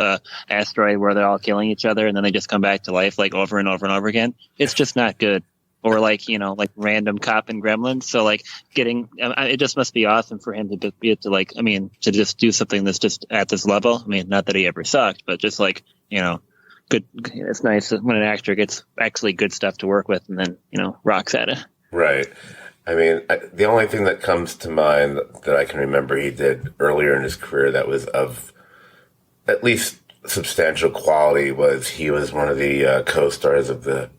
asteroid where they're all killing each other, and then they just come back to life like over and over and over again. It's just not good. Or like, like random cop and Gremlins. So like it just must be awesome for him to be to just do something that's just at this level. I mean, not that he ever sucked, but just like, good. It's nice when an actor gets actually good stuff to work with and then, rocks at it. Right. I mean, the only thing that comes to mind that I can remember he did earlier in his career that was of at least substantial quality was he was one of the co-stars of the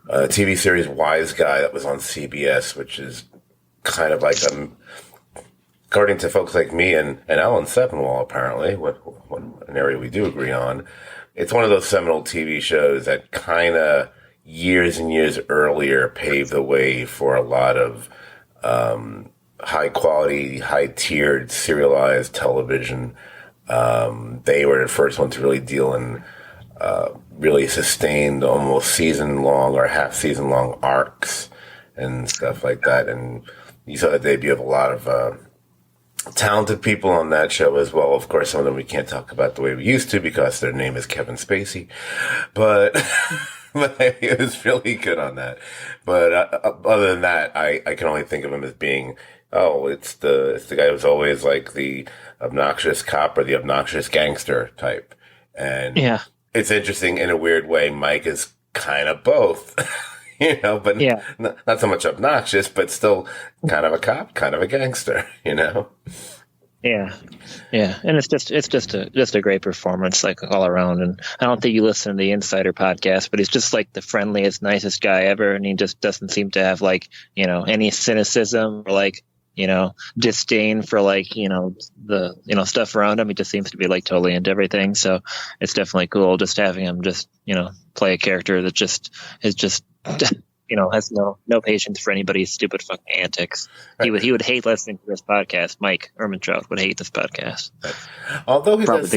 TV series Wise Guy that was on CBS, which is kind of like, according to folks like me and Alan Sepinwall, apparently, what an area we do agree on, it's one of those seminal TV shows that kind of years and years earlier paved the way for a lot of high quality, high tiered, serialized television. They were the first one to really deal in really sustained almost season-long or half-season-long arcs and stuff like that. And you saw the debut of a lot of talented people on that show as well. Of course, some of them we can't talk about the way we used to because their name is Kevin Spacey. But, but it was really good on that. But other than that, I can only think of him as being, it's the guy who's always like the obnoxious cop or the obnoxious gangster type. And Yeah. it's interesting in a weird way. Mike is kind of both, but not so much obnoxious, but still kind of a cop, kind of a gangster, Yeah. And it's just a great performance, like all around. And I don't think you listen to the Insider podcast, but he's just like the friendliest, nicest guy ever. And he just doesn't seem to have like, any cynicism or like, disdain for like, the, stuff around him. He just seems to be like totally into everything. So it's definitely cool just having him just, play a character that just is just, has no patience for anybody's stupid fucking antics. Right. He would hate listening to this podcast. Mike Ehrmantraut would hate this podcast. Right. Although he does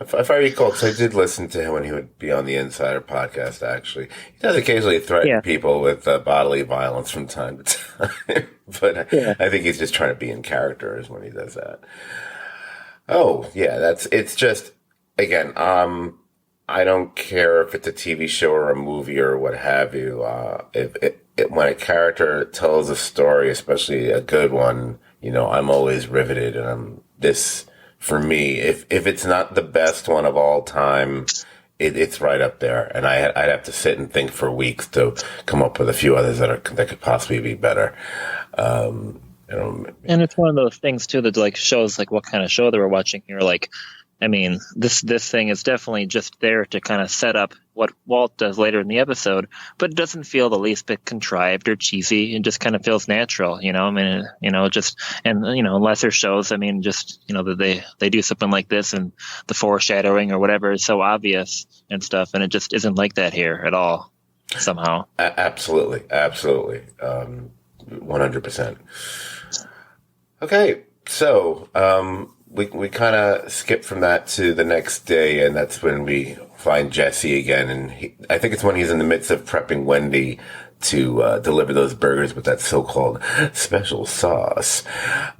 if I recall, because I did listen to him when he would be on the Insider podcast, actually. He does occasionally threaten people with bodily violence from time to time. But I think he's just trying to be in character when he does that. Oh, yeah, it's just, again, I don't care if it's a TV show or a movie or what have you. When a character tells a story, especially a good one, I'm always riveted, and for me, if it's not the best one of all time, it's right up there. And I'd have to sit and think for weeks to come up with a few others that could possibly be better. And it's one of those things too that like shows like what kind of show they were watching here. Like, I mean, this thing is definitely just there to kind of set up what Walt does later in the episode, but it doesn't feel the least bit contrived or cheesy. It just kind of feels natural, I mean, lesser shows, I mean, just, that they do something like this and the foreshadowing or whatever is so obvious and stuff. And it just isn't like that here at all, somehow. Absolutely. 100%. Okay. So, we kind of skip from that to the next day, and that's when we find Jesse again. And I think it's when he's in the midst of prepping Wendy to deliver those burgers with that so-called special sauce.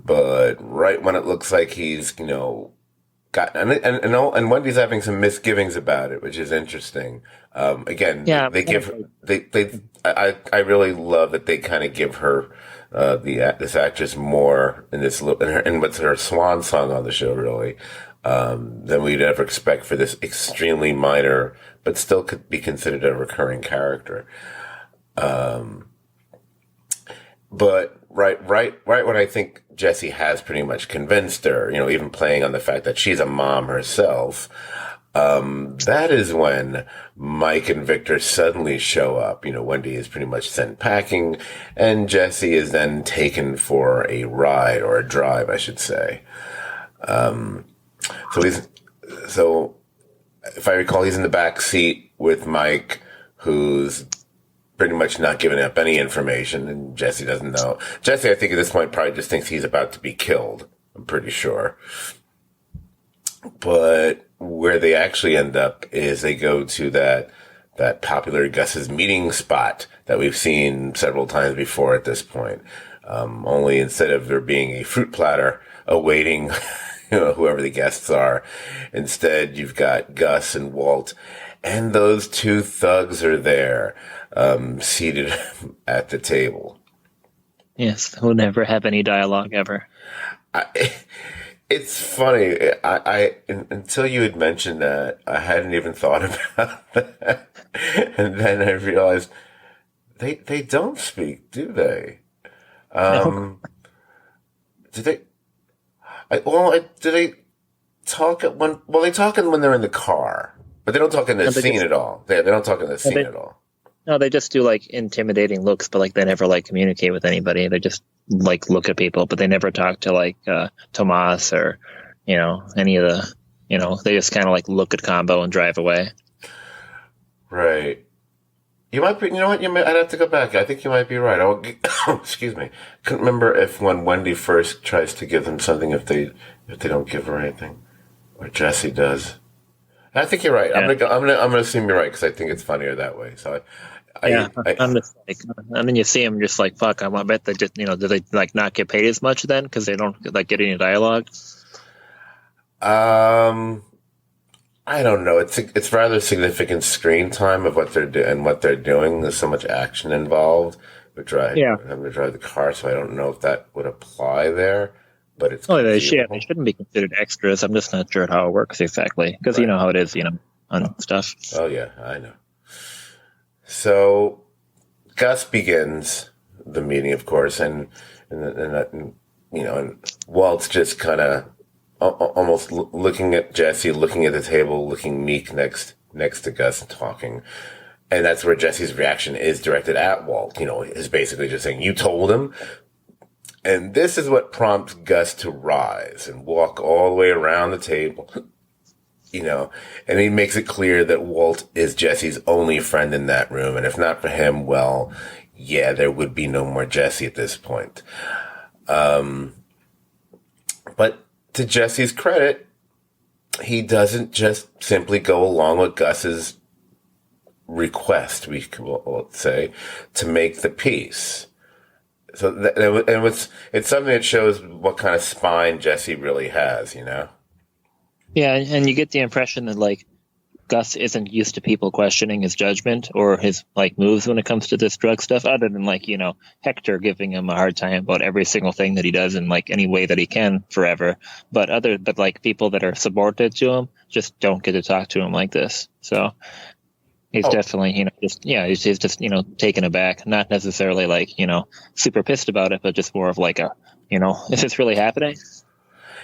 But right when it looks like he's, got and Wendy's having some misgivings about it, which is interesting. Again, I really love that they kind of give her this actress more in this and what's her swan song on the show really than we'd ever expect for this extremely minor but still could be considered a recurring character. But right when I think Jessie has pretty much convinced her, even playing on the fact that she's a mom herself, that is when Mike and Victor suddenly show up. Wendy is pretty much sent packing, and Jesse is then taken for a ride or a drive, I should say. So if I recall, he's in the back seat with Mike, who's pretty much not giving up any information, and Jesse doesn't know. Jesse, I think at this point, probably just thinks he's about to be killed. I'm pretty sure. But where they actually end up is they go to that popular Gus's meeting spot that we've seen several times before at this point. Only instead of there being a fruit platter awaiting whoever the guests are, instead you've got Gus and Walt, and those two thugs are there, seated at the table. Yes, who never have any dialogue ever. It's funny. I until you had mentioned that, I hadn't even thought about that, and then I realized they don't speak, do they? No. Do they? Do they talk at one? Well, they talk when they're in the car, but they don't talk in the scene at all. They don't talk in the scene at all. No, they just do like intimidating looks, but like they never like communicate with anybody. They just like look at people, but they never talk to like Tomas or any of the they just kind of like look at Combo and drive away. Right. You might be. You know what? I'd have to go back. I think you might be right. Excuse me. Couldn't remember if when Wendy first tries to give them something, if they don't give her anything, or Jesse does. I think you're right. Yeah. I'm gonna assume you're right because I think it's funnier that way. So I'm just like, and then you see them just like, fuck. I bet they just, do they like not get paid as much then because they don't like get any dialogue? I don't know. It's rather significant screen time of what they're doing. There's so much action involved. I'm gonna drive the car, so I don't know if that would apply there. But it's they shouldn't be considered extras. I'm just not sure how it works exactly because you know how it is, on stuff. Oh yeah, I know. So Gus begins the meeting, of course, and Walt's just kind of almost looking at Jesse, looking at the table, looking meek next to Gus and talking. And that's where Jesse's reaction is directed at Walt, is basically just saying, you told him. And this is what prompts Gus to rise and walk all the way around the table, and he makes it clear that Walt is Jesse's only friend in that room. And if not for him, well, yeah, there would be no more Jesse at this point. But to Jesse's credit, he doesn't just simply go along with Gus's request, we'll say, to make the peace. So it's something that shows what kind of spine Jesse really has, Yeah, and you get the impression that like Gus isn't used to people questioning his judgment or his like moves when it comes to this drug stuff, other than like, Hector giving him a hard time about every single thing that he does in like any way that he can forever. But like people that are subordinate to him just don't get to talk to him like this. So he's definitely, he's just, taken aback, not necessarily like, super pissed about it, but just more of like is this really happening?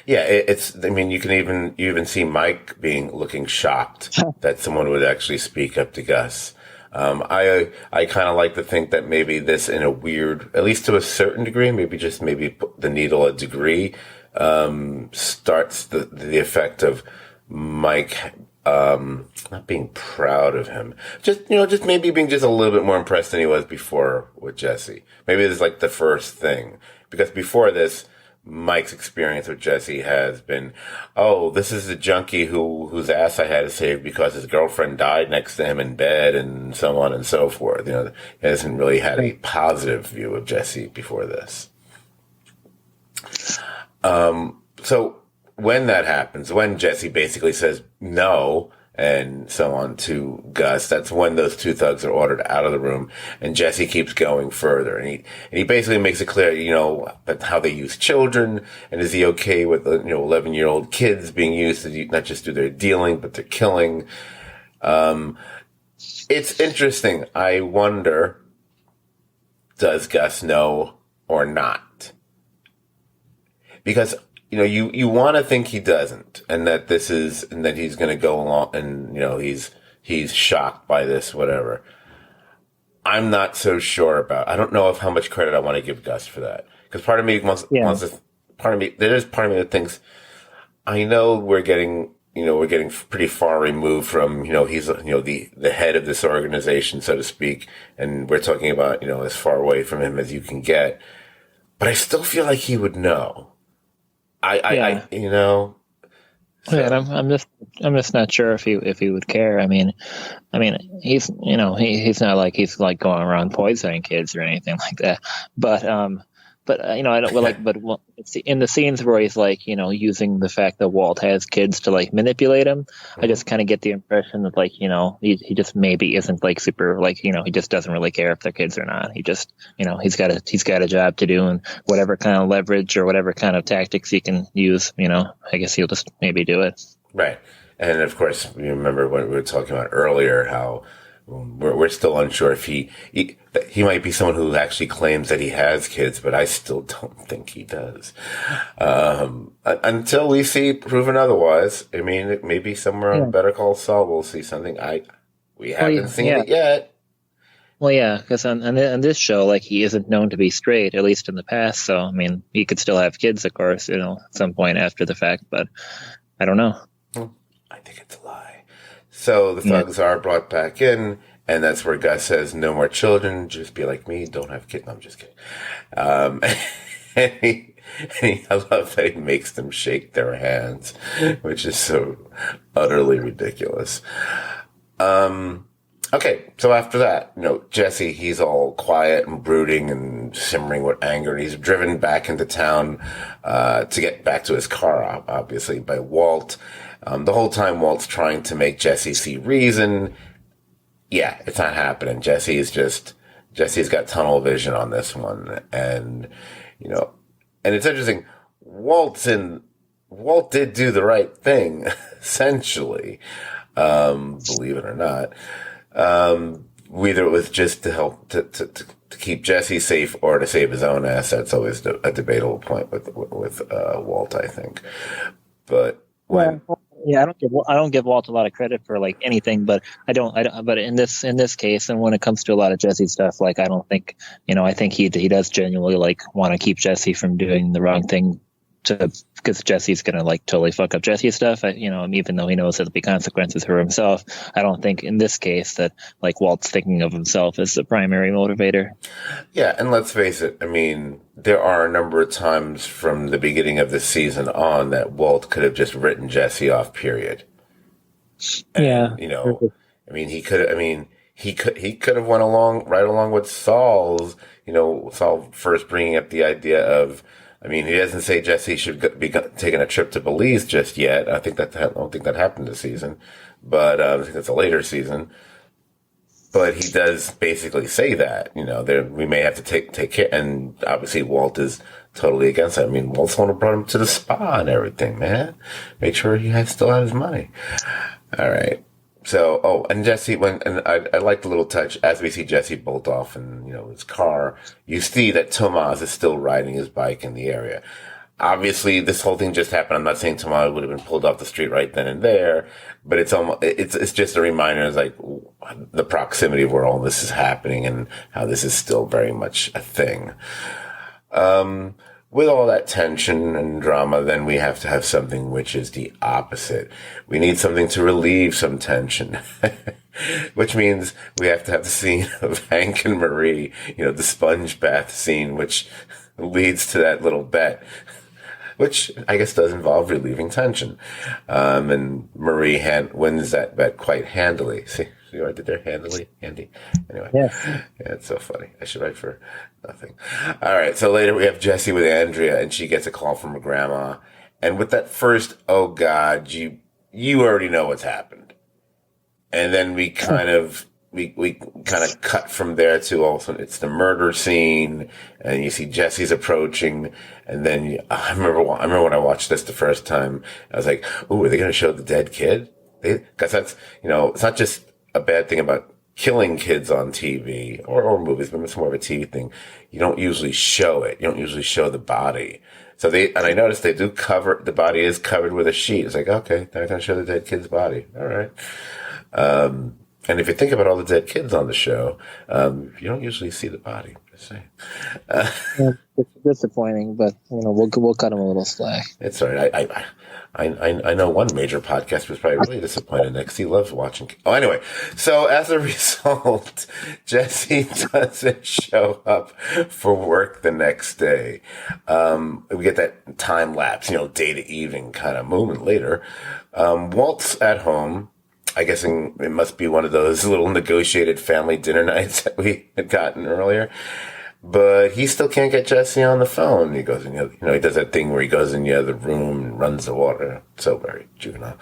Yeah, you even see Mike looking shocked that someone would actually speak up to Gus. I kind of like to think that maybe this in a weird, at least to a certain degree, maybe the needle a degree, starts the effect of Mike, not being proud of him. Just maybe being just a little bit more impressed than he was before with Jesse. Maybe this is like the first thing, because before this, Mike's experience with Jesse has been, oh, this is the junkie whose ass I had to save because his girlfriend died next to him in bed, and so on and so forth. He hasn't really had a positive view of Jesse before this. So when that happens, when Jesse basically says no and so on to Gus, that's when those two thugs are ordered out of the room, and Jesse keeps going further, and he basically makes it clear, that how they use children, and is he okay with 11-year-old kids being used to not just do their dealing but their killing. It's interesting. I wonder, does Gus know or not? Because you want to think he doesn't, and that he's going to go along, and he's shocked by this, whatever. I'm not so sure about. I don't know how much credit I want to give Gus for that, because part of me there is part of me that thinks, I know we're getting pretty far removed from he's the head of this organization, so to speak, and we're talking about as far away from him as you can get, but I still feel like he would know. So. I'm just not sure if he would care. I mean, he's he's not like he's like going around poisoning kids or anything like that. But I don't it's in the scenes where he's like using the fact that Walt has kids to like manipulate him. I just kind of get the impression that like he just maybe isn't like super like he just doesn't really care if they're kids or not. He just he's got a job to do, and whatever kind of leverage or whatever kind of tactics he can use, I guess he'll just maybe do it. Right, and of course you remember what we were talking about earlier, how we're still unsure if he might be someone who actually claims that he has kids, but I still don't think he does. Until we see proven otherwise. I mean, maybe somewhere on Better Call Saul we'll see something. We haven't seen it yet. Well, yeah, because on this show, like, he isn't known to be straight, at least in the past. So, I mean, he could still have kids, of course, at some point after the fact, but I don't know. I think it's a lie. So the thugs are brought back in, and that's where Gus says, no more children, just be like me, don't have kids. No, I'm just kidding. I love that he makes them shake their hands, which is so utterly ridiculous. Okay, so after that, Jesse, he's all quiet and brooding and simmering with anger, and he's driven back into town to get back to his car, obviously, by Walt. The whole time, Walt's trying to make Jesse see reason. Yeah, it's not happening. Jesse's got tunnel vision on this one, and it's interesting. Walt did do the right thing, essentially, believe it or not. Whether it was just to help to keep Jesse safe or to save his own ass, that's always a debatable point with Walt, I think. But I don't give Walt a lot of credit for like anything, but but in this case, and when it comes to a lot of Jesse stuff, like I don't think I think he does genuinely like want to keep Jesse from doing the wrong thing, because Jesse's gonna like totally fuck up Jesse stuff. Even though he knows there'll be consequences for himself, I don't think in this case that like Walt's thinking of himself as the primary motivator. Yeah, and let's face it. I mean, there are a number of times from the beginning of the season on that Walt could have just written Jesse off. Period. And, I mean, he could. I mean, he could have went right along with Saul's. Saul first bringing up the idea of. I mean, he doesn't say Jesse should be taking a trip to Belize just yet. I don't think that happened this season, but I think that's a later season. But he does basically say that, we may have to take care. And obviously Walt is totally against that. I mean, Walt's the one who brought him to the spa and everything, man. Make sure he still had his money. All right. So, and Jesse, I like the little touch as we see Jesse bolt off in, his car, you see that Tomas is still riding his bike in the area. Obviously, this whole thing just happened. I'm not saying Tomas would have been pulled off the street right then and there, but it's just a reminder. It's like the proximity of where all this is happening and how this is still very much a thing. With all that tension and drama, then we have to have something which is the opposite. We need something to relieve some tension, which means we have to have the scene of Hank and Marie, the sponge bath scene, which leads to that little bet, which I guess does involve relieving tension. And Marie wins that bet quite handily. See what I did there? Handy. Anyway. Yeah, it's so funny. I should write for nothing. All right. So later we have Jesse with Andrea, and she gets a call from her grandma. And with that first, oh God, you already know what's happened. And then we kind of cut from there to also it's the murder scene, and you see Jesse's approaching. And then I remember when I watched this the first time, I was like, "Ooh, are they going to show the dead kid?" Because that's it's not just a bad thing about killing kids on TV or movies, but it's more of a TV thing. You don't usually show it. You don't usually show the body. So I noticed they do cover, the body is covered with a sheet. It's like, okay, they're going to show the dead kid's body. All right. And if you think about all the dead kids on the show, you don't usually see the body. Just saying. It's disappointing, but we'll cut him a little slack. It's all right. I know one major podcast was probably really disappointed next. He loves watching. Oh, anyway. So as a result, Jesse doesn't show up for work the next day. We get that time lapse, day to evening kind of moment later. Walt's at home. I'm guessing it must be one of those little negotiated family dinner nights that we had gotten earlier. But he still can't get Jesse on the phone. He goes in, he does that thing where he goes in the other room and runs the water. So very juvenile.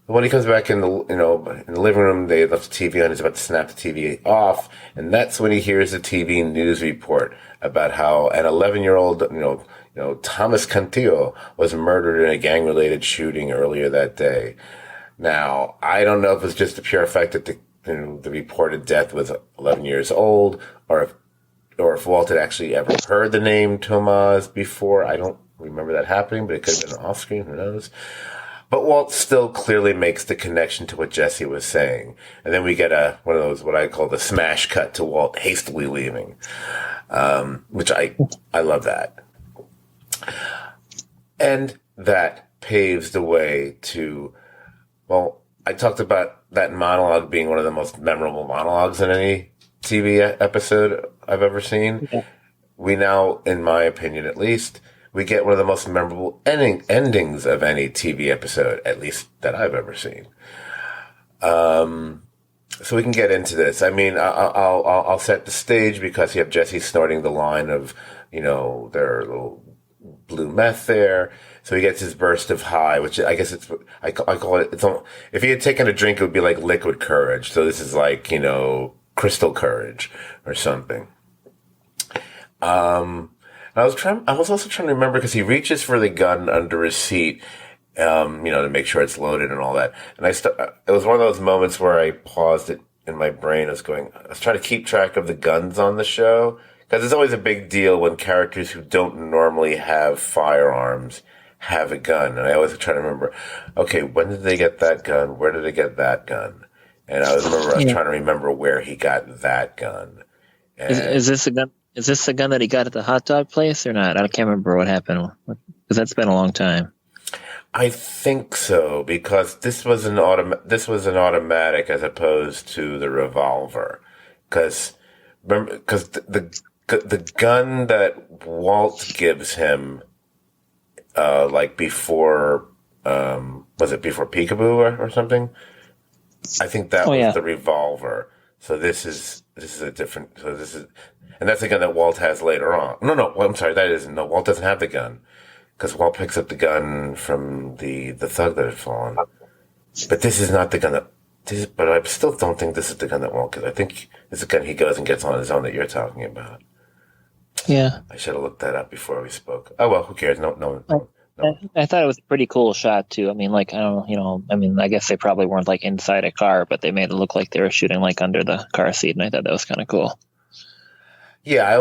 But when he comes back in the living room, they left the TV on. He's about to snap the TV off. And that's when he hears the TV news report about how an 11-year-old, Thomas Cantillo was murdered in a gang-related shooting earlier that day. Now, I don't know if it's just the pure fact that the reported death was 11 years old, or if Walt had actually ever heard the name Tomas before. I don't remember that happening, but it could have been off screen. Who knows? But Walt still clearly makes the connection to what Jesse was saying. And then we get one of those, what I call the smash cut to Walt hastily leaving, which I love that. And that paves the way to, well, I talked about that monologue being one of the most memorable monologues in any TV episode I've ever seen. Yeah. We now, in my opinion at least, we get one of the most memorable endings of any TV episode, at least that I've ever seen. So we can get into this. I mean, I'll set the stage because you have Jesse snorting the line of, their little blue meth there. So he gets his burst of high, which I guess I call it, if he had taken a drink, it would be like liquid courage. So this is like, crystal courage or something. I was also trying to remember because he reaches for the gun under his seat, to make sure it's loaded and all that. And it was one of those moments where I paused it in my brain. I was trying to keep track of the guns on the show because it's always a big deal when characters who don't normally have firearms have a gun. And I always try to remember, okay, when did they get that gun? Where did they get that gun? And I was trying to remember where he got that gun. Is this a gun? Is this the gun that he got at the hot dog place or not? I can't remember what happened because that's been a long time. I think so because this was an automatic as opposed to the revolver. Because the gun that Walt gives him, before was it before Peekaboo or something? I think that was the revolver. So this is a different. So this is. And that's the gun that Walt has later on. No, I'm sorry, that isn't. No, Walt doesn't have the gun. Because Walt picks up the gun from the thug that had fallen. But this is not the gun but I still don't think this is the gun that Walt gets. I think it's the gun he goes and gets on his own that you're talking about. Yeah. I should have looked that up before we spoke. Oh, well, who cares? No. I thought it was a pretty cool shot, too. I mean, I guess they probably weren't, inside a car, but they made it look like they were shooting, under the car seat, and I thought that was kind of cool. Yeah,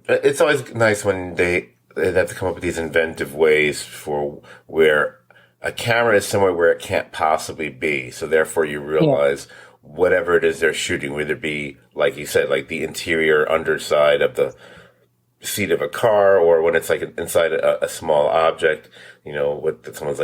it's always nice when they have to come up with these inventive ways for where a camera is somewhere where it can't possibly be. So therefore you realize whatever it is they're shooting, whether it be, like you said, like the interior underside of the seat of a car, or when it's inside a small object, someone's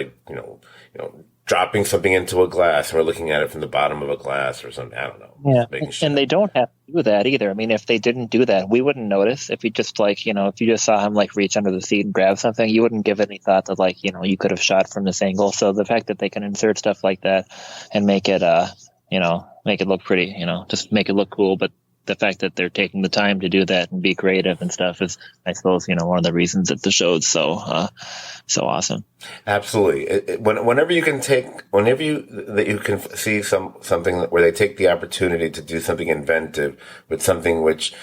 dropping something into a glass and we're looking at it from the bottom of a glass or something. I don't know. Yeah. And they don't have to do that either. I mean, if they didn't do that, we wouldn't notice. If you just if you just saw him reach under the seat and grab something, you wouldn't give any thought that you could have shot from this angle. So the fact that they can insert stuff like that and make it, make it look pretty, just make it look cool. But the fact that they're taking the time to do that and be creative and stuff is, I suppose, one of the reasons that the show is so awesome. Absolutely. Whenever you can see something where they take the opportunity to do something inventive with something which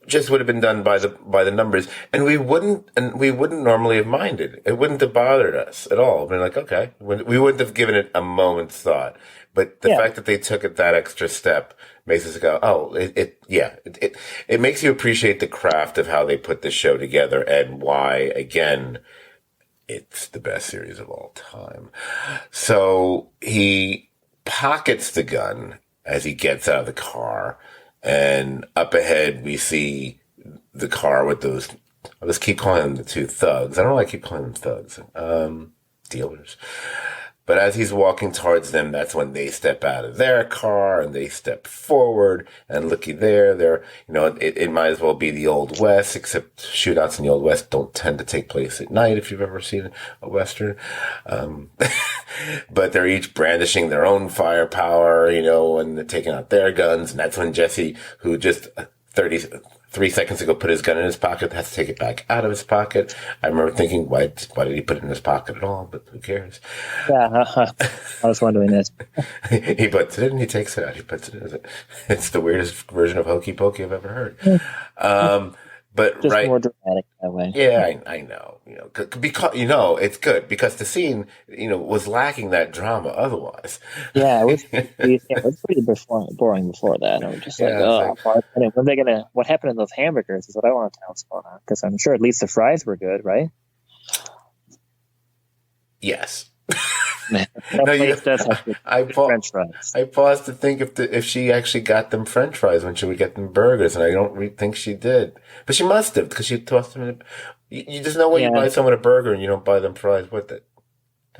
just would have been done by the numbers, and we wouldn't normally have minded. It wouldn't have bothered us at all. We're like, okay, we wouldn't have given it a moment's thought. But the fact that they took it that extra step makes us go, oh, it makes you appreciate the craft of how they put this show together and why, again, it's the best series of all time. So he pockets the gun as he gets out of the car, and up ahead we see the car with those, I'll just keep calling them the two thugs. I don't know why I keep calling them thugs. Dealers. But as he's walking towards them, that's when they step out of their car and they step forward. And looky there, it might as well be the Old West, except shootouts in the Old West don't tend to take place at night if you've ever seen a Western. But they're each brandishing their own firepower, and they're taking out their guns. And that's when Jesse, who just 3 seconds ago put his gun in his pocket, has to take it back out of his pocket. I remember thinking, why did he put it in his pocket at all? But who cares? Yeah, I was wondering this. He puts it in, he takes it out, he puts it in. It's the weirdest version of hokey pokey I've ever heard. But just more dramatic that way. Yeah, I know. Because it's good because the scene, was lacking that drama otherwise. Yeah, it was pretty boring before that. I was just what happened in those hamburgers is what I want to know what's going on, because I'm sure at least the fries were good, right? Yes. I French fries. I paused to think if she actually got them French fries when she would get them burgers, and I don't think she did. But she must have, because she tossed them in. You just know when you buy someone a burger and you don't buy them fries with it.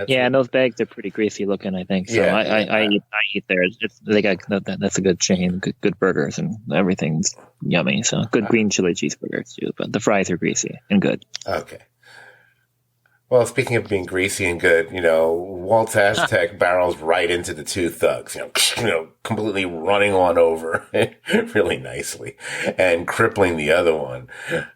Yeah, and those bags are pretty greasy looking, I think. So Yeah, I eat there. They got that's a good chain, good burgers, and everything's yummy. So good green chili cheeseburgers too. But the fries are greasy and good. Okay. Well, speaking of being greasy and good, Walt's Aztec barrels right into the two thugs, completely running one over really nicely and crippling the other one.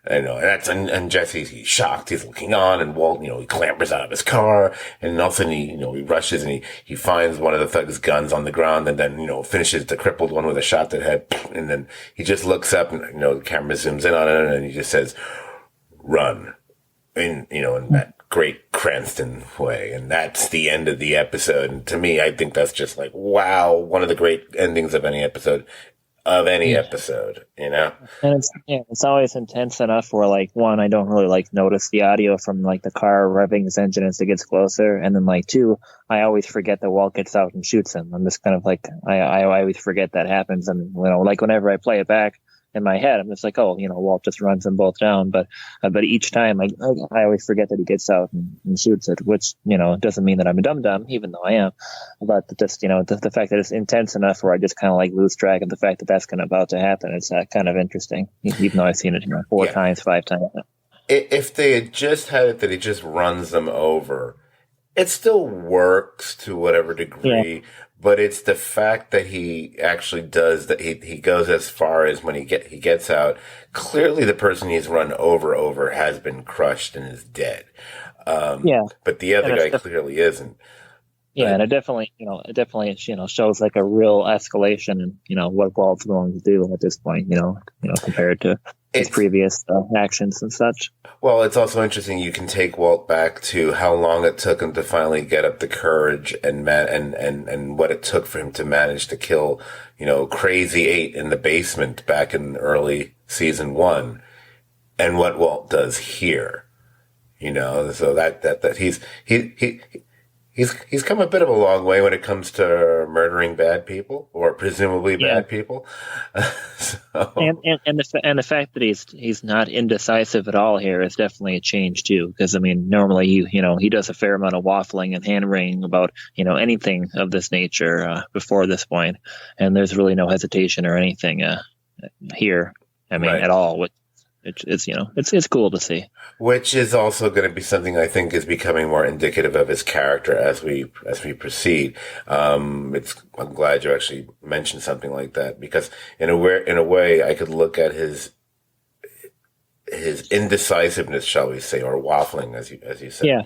And Jesse's, he's shocked. He's looking on, and Walt, he clambers out of his car, and all of a sudden he rushes and he finds one of the thugs' guns on the ground, and then, finishes the crippled one with a shot to the head. And then he just looks up and, the camera zooms in on it, and he just says, "Run." In that great Cranston way. And that's the end of the episode. And to me, I think that's just like, wow, one of the great endings of any episode. And it's always intense enough where, like, one, I don't really notice the audio from the car revving its engine as it gets closer, and then two, I always forget that Walt gets out and shoots him. I'm just kind of I always forget that happens, and whenever I play it back in my head, I'm just Walt just runs them both down, but each time I always forget that he gets out and shoots it, which doesn't mean that I'm a dum-dum, even though I am, but just the fact that it's intense enough where I just kind of lose track of the fact that that's about to happen. It's kind of interesting, even though I've seen it 4 times, 5 times. If they had just had it that he just runs them over, it still works to whatever degree. Yeah. But it's the fact that he actually does that. He goes as far as when he gets out. Clearly, the person he's run over has been crushed and is dead. But the other guy clearly isn't. Yeah, and it definitely shows a real escalation in what Walt's going to do at this point. Compared to his previous actions and such. Well, it's also interesting. You can take Walt back to how long it took him to finally get up the courage and what it took for him to manage to kill, Crazy 8 in the basement back in early season 1, and what Walt does here. So that he's come a bit of a long way when it comes to murdering bad people, or presumably bad people. And the fact that he's not indecisive at all here is definitely a change too. Because normally he does a fair amount of waffling and hand wringing about anything of this nature before this point, and there's really no hesitation or anything here. Right. At all. It's cool to see. Which is also going to be something I think is becoming more indicative of his character as we proceed. I'm glad you actually mentioned something like that, because in a way I could look at his indecisiveness, shall we say, or waffling, as you said. Yeah.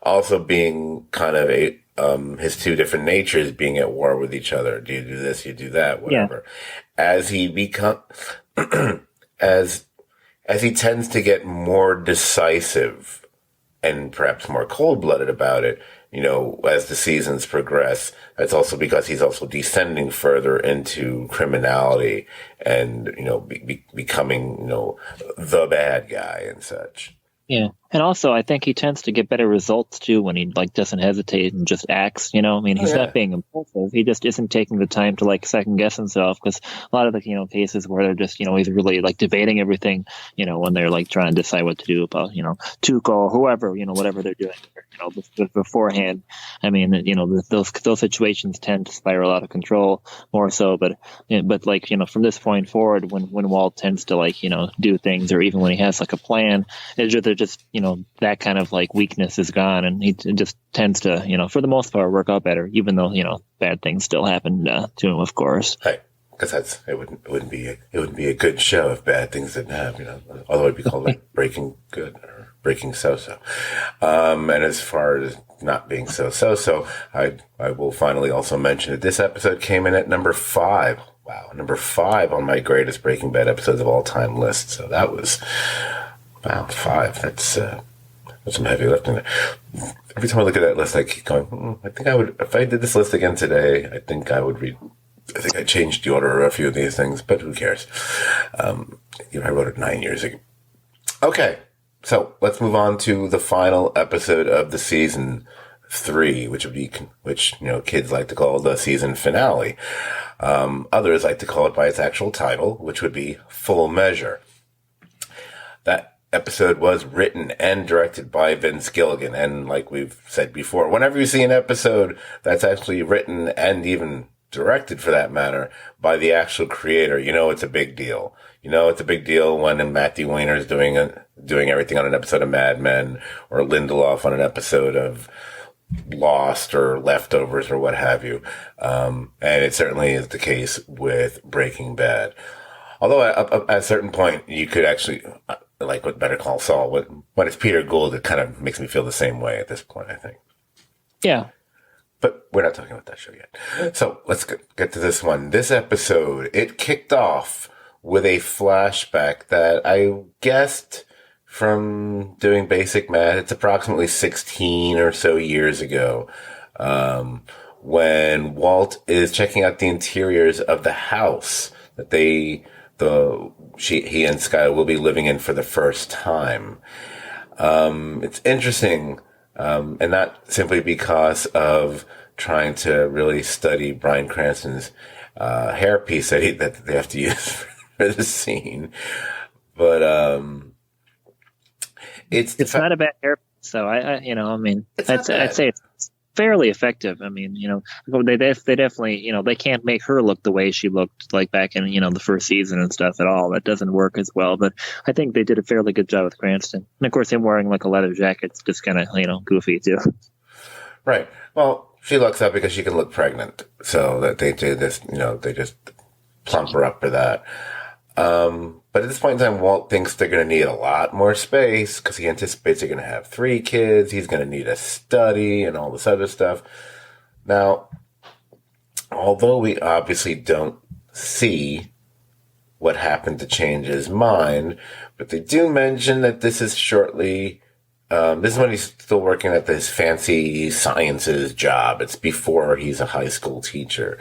Also being kind of his two different natures being at war with each other. Do you do this? You do that? Whatever. Yeah. As he as he tends to get more decisive and perhaps more cold-blooded about it, as the seasons progress, that's also because he's also descending further into criminality and, becoming, the bad guy and such. Yeah. And also, I think he tends to get better results too when he doesn't hesitate and just acts. He's not being impulsive. He just isn't taking the time to second guess himself. Because a lot of the cases where they're just he's really debating everything. When they're trying to decide what to do about Tuco or whoever whatever they're doing. Beforehand, those situations tend to spiral out of control more so. But from this point forward, when Walt tends to do things, or even when he has a plan, it's just that kind of weakness is gone, and he just tends to for the most part work out better, even though bad things still happen to him, of course. Right, because it wouldn't be a good show if bad things didn't happen. Although it'd be called Breaking Good or Breaking So-So. And as far as not being so, I will finally also mention that this episode came in at number 5. Wow, number 5 on my greatest Breaking Bad episodes of all time list. So that was. Wow, 5. That's some heavy lifting there. Every time I look at that list, I keep going, I think I would, if I did this list again today, I think I changed the order of a few of these things, but who cares? I wrote it 9 years ago. Okay, so let's move on to the final episode of the season 3, which kids like to call the season finale. Others like to call it by its actual title, which would be Full Measure. episode was written and directed by Vince Gilligan. And like we've said before, whenever you see an episode that's actually written and even directed, for that matter, by the actual creator, you know it's a big deal. You know it's a big deal when Matthew Weiner is doing everything on an episode of Mad Men, or Lindelof on an episode of Lost or Leftovers or what have you. And it certainly is the case with Breaking Bad. Although at a certain point, you could actually, like with Better Call Saul, when it's Peter Gould, it kind of makes me feel the same way at this point, I think. Yeah. But we're not talking about that show yet. So let's get to this one. This episode, it kicked off with a flashback that I guessed from doing basic math. It's approximately 16 or so years ago, when Walt is checking out the interiors of the house that he and Sky will be living in for the first time. It's interesting, and not simply because of trying to really study Bryan Cranston's hairpiece that they have to use for the scene, but it's not a bad hair. So I'd say it's fairly effective. I mean, they definitely, they can't make her look the way she looked like back in, the first season and stuff at all. That doesn't work as well, but I think they did a fairly good job with Cranston. And of course, him wearing like a leather jacket's just kind of, goofy too. Right. Well, she looks up because she can look pregnant. So that they do this, they just plump her up for that. But at this point in time, Walt thinks they're going to need a lot more space because he anticipates they're going to have 3 kids. He's going to need a study and all this other stuff. Now, although we obviously don't see what happened to change his mind, but they do mention that this is shortly, this is when he's still working at this fancy sciences job. It's before he's a high school teacher.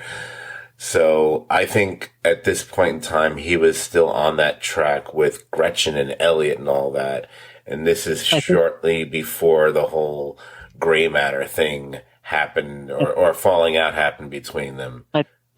So I think at this point in time, he was still on that track with Gretchen and Elliot and all that. And this is shortly before the whole gray matter thing happened or falling out happened between them.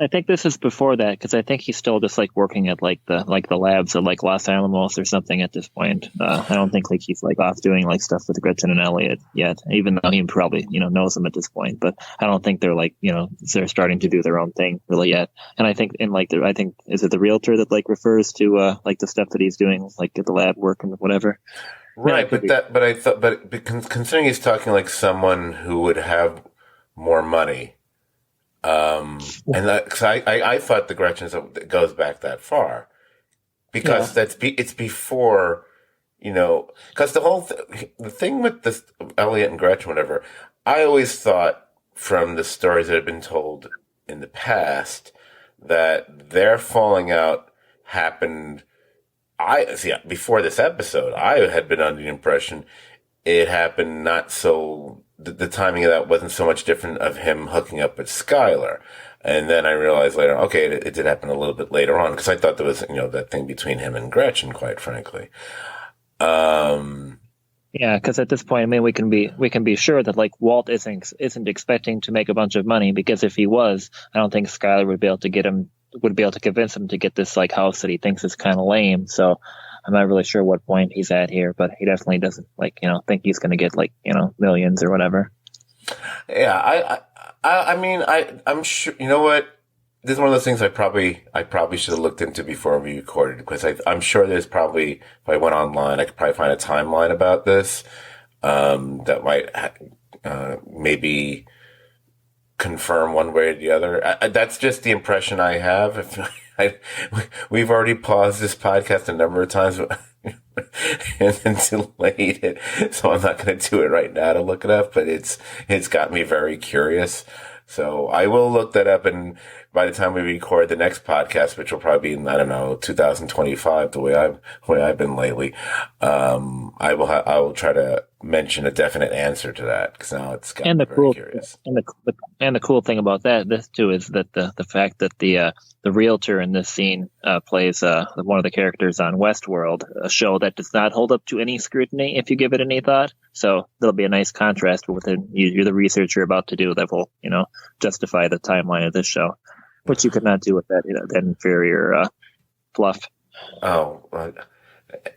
I think this is before that, because I think he's still just like working at like the labs at like Los Alamos or something at this point. I don't think like he's like off doing like stuff with Gretchen and Elliot yet, even though he probably knows them at this point. But I don't think they're like they're starting to do their own thing really yet. And I think I think is it the realtor that like refers to like the stuff that he's doing like at the lab work and whatever. Right, but considering he's talking like someone who would have more money. And cause I thought the Gretchen's goes back that far because it's before, cause the thing with this Elliot and Gretchen, whatever, I always thought from the stories that have been told in the past that their falling out happened. Before this episode, I had been under the impression it happened not so. The timing of that wasn't so much different of him hooking up with Skylar. And then I realized later, okay, it did happen a little bit later on because I thought there was, that thing between him and Gretchen, quite frankly. Yeah, because at this point, I mean, we can be sure that like Walt isn't expecting to make a bunch of money, because if he was, I don't think Skylar would be able to convince him to get this like house that he thinks is kind of lame. So I'm not really sure what point he's at here, but he definitely doesn't think he's going to get like, millions or whatever. Yeah. I'm sure, you know what? This is one of those things I probably should have looked into before we recorded, because I'm sure there's probably, if I went online, I could probably find a timeline about this, that might, maybe confirm one way or the other. That's just the impression I have. We've already paused this podcast a number of times and then delayed it, so I'm not going to do it right now to look it up, but it's got me very curious. So I will look that up, and by the time we record the next podcast, which will probably be, 2025, the way I've been lately, I will try to mention a definite answer to that, because now it's got me very curious. And the cool thing about this too is that the fact that the realtor in this scene plays one of the characters on Westworld, a show that does not hold up to any scrutiny if you give it any thought. So there'll be a nice contrast with it. You're the research you're about to do that will justify the timeline of this show, which you could not do with that inferior fluff. Oh,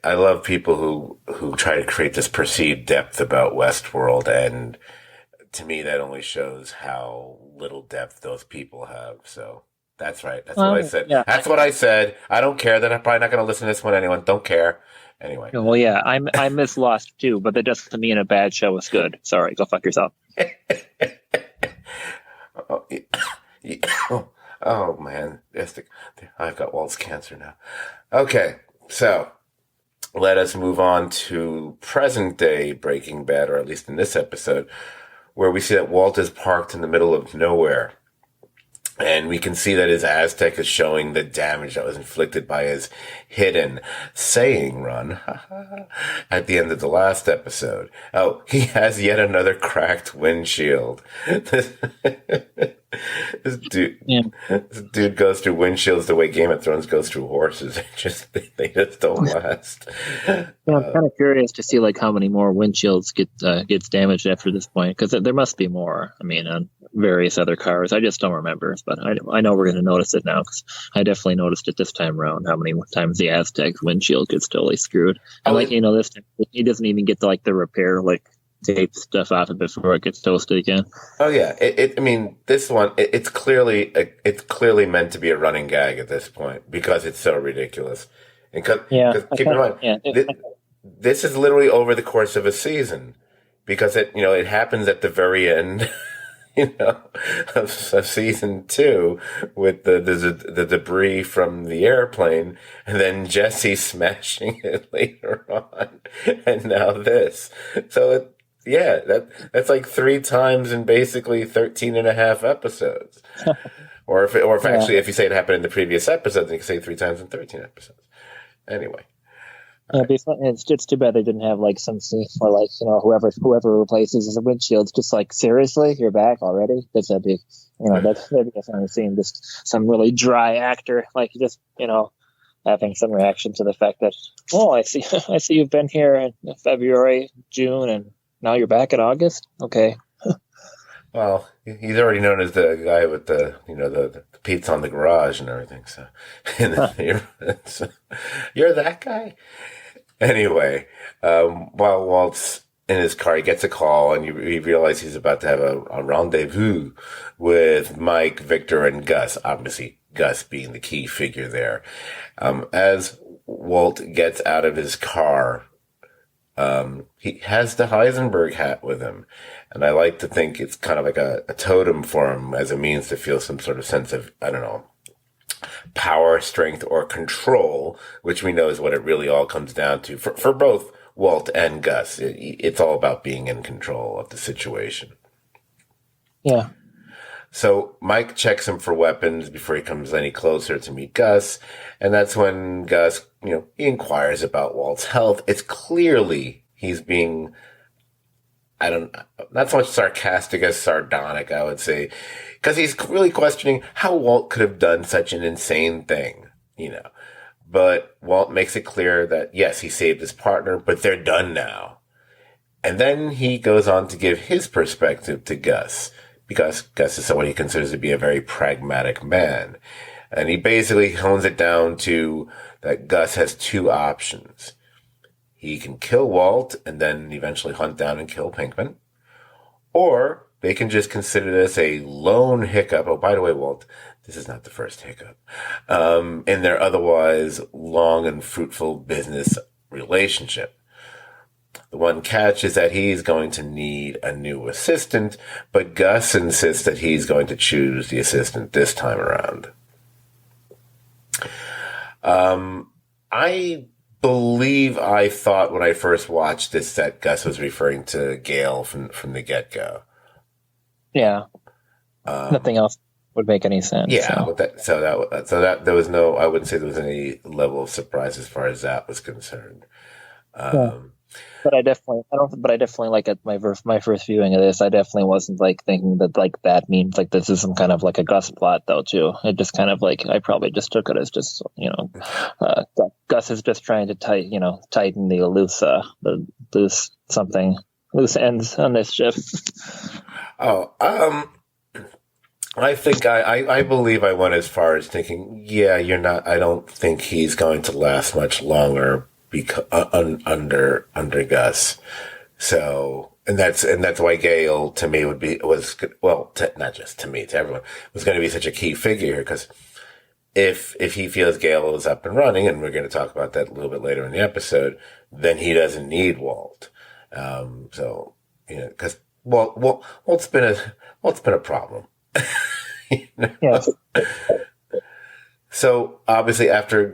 I love people who try to create this perceived depth about Westworld, and to me, that only shows how little depth those people have. So that's right. That's what I said. Yeah. That's what I said. I don't care that I'm probably not going to listen to this one. Anyone, don't care. Anyway. Well, yeah, I miss Lost too, but that doesn't mean a bad show is good. Sorry, go fuck yourself. Oh man, I've got Walt's cancer now. Okay, so let us move on to present day Breaking Bad, or at least in this episode, where we see that Walt is parked in the middle of nowhere. And we can see that his Aztec is showing the damage that was inflicted by his hidden saying run at the end of the last episode. Oh, he has yet another cracked windshield. This dude goes through windshields the way Game of Thrones goes through horses. They just don't last. Yeah, I'm kind of curious to see like how many more windshields gets damaged after this point, because there must be more. I mean, on various other cars, I just don't remember. But I know we're going to notice it now, because I definitely noticed it this time around how many times the Aztec's windshield gets totally screwed. And this time he doesn't even get to like the repair tape stuff off it before it gets toasted again. Oh yeah, I mean, this one it's clearly meant to be a running gag at this point because it's so ridiculous. And cause keep in mind, this is literally over the course of a season, because it happens at the very end, of season 2 with the debris from the airplane, and then Jesse smashing it later on, and now this. So that's like 3 times in basically 13 and a half episodes. or if you say it happened in the previous episode, then you can say 3 times in 13 episodes. Anyway. It's too bad they didn't have like some scene where whoever replaces the windshields just like, seriously, you're back already? That'd be a funny scene. Just some really dry actor like just having some reaction to the fact that, oh, I see you've been here in February, June, and now you're back in August. Okay. Well, he's already known as the guy with the pizza on the garage and everything. So, you're that guy. Anyway, while Walt's in his car, he gets a call, and he realizes he's about to have a rendezvous with Mike, Victor, and Gus. Obviously, Gus being the key figure there. As Walt gets out of his car, he has the Heisenberg hat with him. And I like to think it's kind of like a totem for him as a means to feel some sort of sense of, I don't know, power, strength, or control, which we know is what it really all comes down to for both Walt and Gus. It's all about being in control of the situation. Yeah. So Mike checks him for weapons before he comes any closer to meet Gus. And that's when Gus, he inquires about Walt's health. It's clearly he's being, not so much sarcastic as sardonic, I would say, because he's really questioning how Walt could have done such an insane thing, But Walt makes it clear that, yes, he saved his partner, but they're done now. And then he goes on to give his perspective to Gus, because Gus is someone he considers to be a very pragmatic man. And he basically hones it down to that Gus has 2 options. He can kill Walt and then eventually hunt down and kill Pinkman. Or they can just consider this a lone hiccup. Oh, by the way, Walt, this is not the first hiccup in their otherwise long and fruitful business relationship. The one catch is that he's going to need a new assistant, but Gus insists that he's going to choose the assistant this time around. I believe I thought when I first watched this that Gus was referring to Gale from the get-go. Yeah. Nothing else would make any sense. Yeah, so that there was no, I wouldn't say there was any level of surprise as far as that was concerned. But I definitely like at my first viewing of this, I definitely wasn't like thinking that like that means like this is some kind of like a Gus plot though too. It just kind of like I probably just took it as just Gus is just trying to tighten the loose ends on this ship. I think I believe I went as far as thinking, I don't think he's going to last much longer under Gus. So, and that's why Gale to me not just to me, to everyone, was going to be such a key figure here, because if he feels Gale is up and running, and we're going to talk about that a little bit later in the episode, then he doesn't need Walt. So, because Walt's been a problem. Yes. So obviously after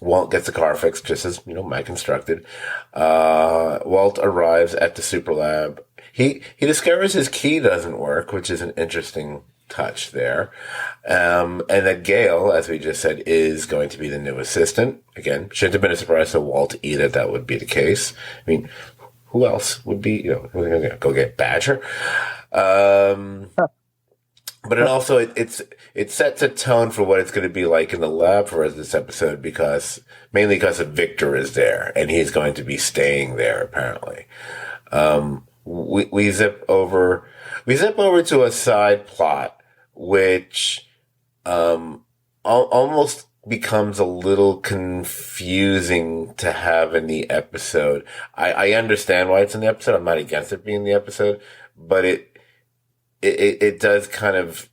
Walt gets the car fixed, just as, Mike instructed. Walt arrives at the super lab. He discovers his key doesn't work, which is an interesting touch there. And that Gale, as we just said, is going to be the new assistant. Again, shouldn't have been a surprise to Walt either that would be the case. I mean, who else would be, go get Badger? But it also, it sets a tone for what it's going to be like in the lab for this episode, mainly because Victor is there and he's going to be staying there apparently. We zip over to a side plot, which, almost becomes a little confusing to have in the episode. I understand why it's in the episode. I'm not against it being in the episode, but it does kind of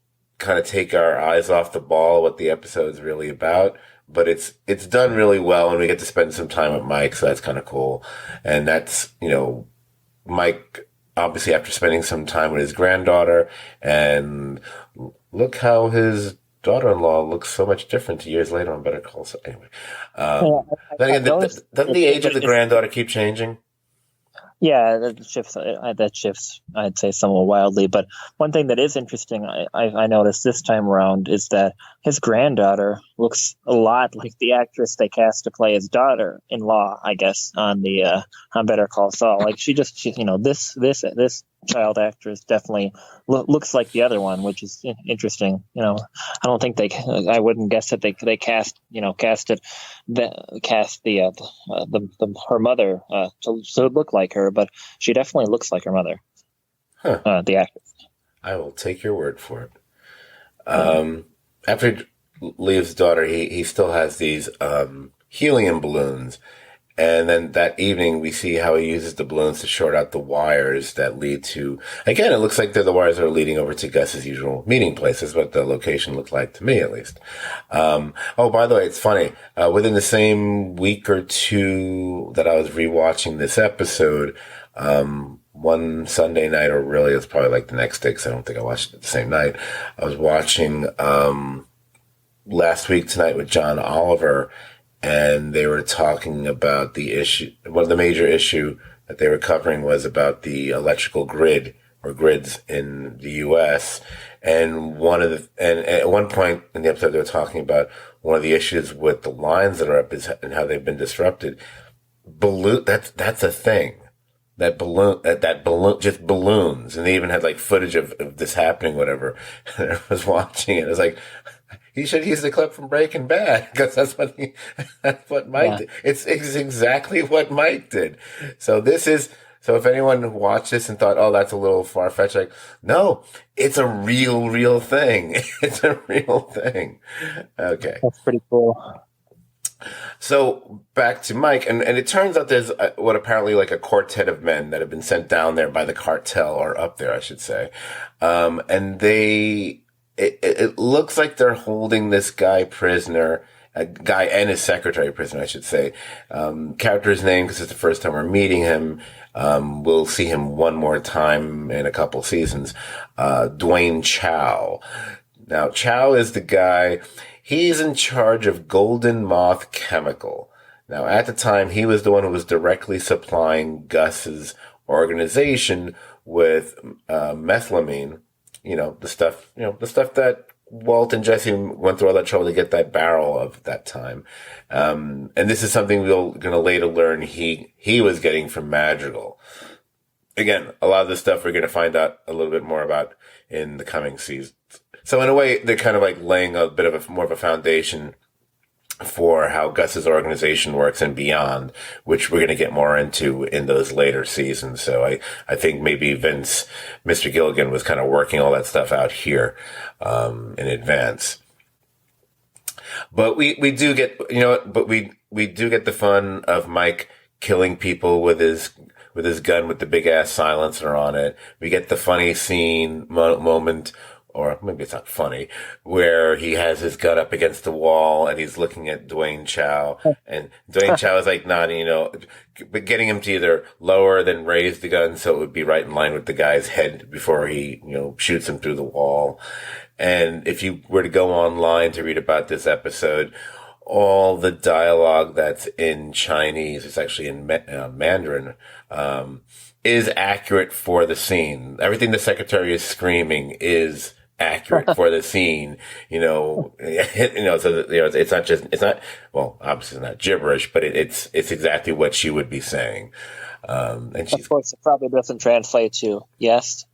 take our eyes off the ball, what the episode's really about. But it's done really well, and we get to spend some time with Mike, so that's kind of cool. And that's, Mike, obviously after spending some time with his granddaughter, and look how his daughter-in-law looks so much different years later on Better Call Saul. Anyway, then again, doesn't the age of the granddaughter keep changing? Yeah, that shifts, I'd say, somewhat wildly. But one thing that is interesting, I noticed this time around, is that his granddaughter looks a lot like the actress they cast to play his daughter-in-law, I guess, on Better Call Saul. Like this child actress definitely looks like the other one, which is interesting. I don't think I wouldn't guess that they cast her mother to look like her, but she definitely looks like her mother. Huh. The actress. I will take your word for it. After he leaves his daughter, he still has these helium balloons. And then that evening, we see how he uses the balloons to short out the wires that lead to, again, it looks like they're the wires that are leading over to Gus's usual meeting place. Is what the location looked like to me, at least. By the way, it's funny. Within the same week or two that I was rewatching this episode, one Sunday night, or really it's probably like the next day, because I don't think I watched it the same night. I was watching Last Week Tonight with John Oliver, and they were talking about the issue. Well, the major issue that they were covering was about the electrical grid or grids in the U.S. And at one point in the episode, they were talking about one of the issues with the lines that are up and how they've been disrupted. That's a thing. That balloon, just balloons. And they even had like footage of this happening, whatever. And I was watching it. I was like, he should use the clip from Breaking Bad, because that's what Mike did. It's exactly what Mike did. So if anyone watched this and thought, oh, that's a little far-fetched, like, no, it's a real thing. It's a real thing. Okay. That's pretty cool. So back to Mike, and it turns out there's what apparently like a quartet of men that have been sent down there by the cartel, or up there, I should say. And it looks like they're holding this guy prisoner, a guy and his secretary prisoner, I should say. Character's name, because it's the first time we're meeting him. We'll see him one more time in a couple seasons. Dwayne Chow. Now, Chow is the guy, he's in charge of Golden Moth Chemical. Now, at the time, he was the one who was directly supplying Gus's organization with methylamine. The stuff that Walt and Jesse went through all that trouble to get that barrel of that time. And this is something we're going to later learn he was getting from Madrigal. Again, a lot of this stuff we're going to find out a little bit more about in the coming seasons. So in a way, they're kind of like laying a bit of more of a foundation for how Gus's organization works and beyond, which we're going to get more into in those later seasons. So I think maybe Mr. Gilligan was kind of working all that stuff out here, in advance. But we do get, but we do get the fun of Mike killing people with his gun with the big ass silencer on it. We get the funny scene moment, or maybe it's not funny, where he has his gun up against the wall and he's looking at Dwayne Chow, and Dwayne Chow is like nodding, but getting him to either lower than raise the gun so it would be right in line with the guy's head before he, shoots him through the wall. And if you were to go online to read about this episode, all the dialogue that's in Chinese, it's actually in Mandarin, is accurate for the scene. Everything the secretary is screaming is accurate for the scene, so it's not, well, obviously not gibberish, but it's exactly what she would be saying. And she's, of course, it probably doesn't translate to yes.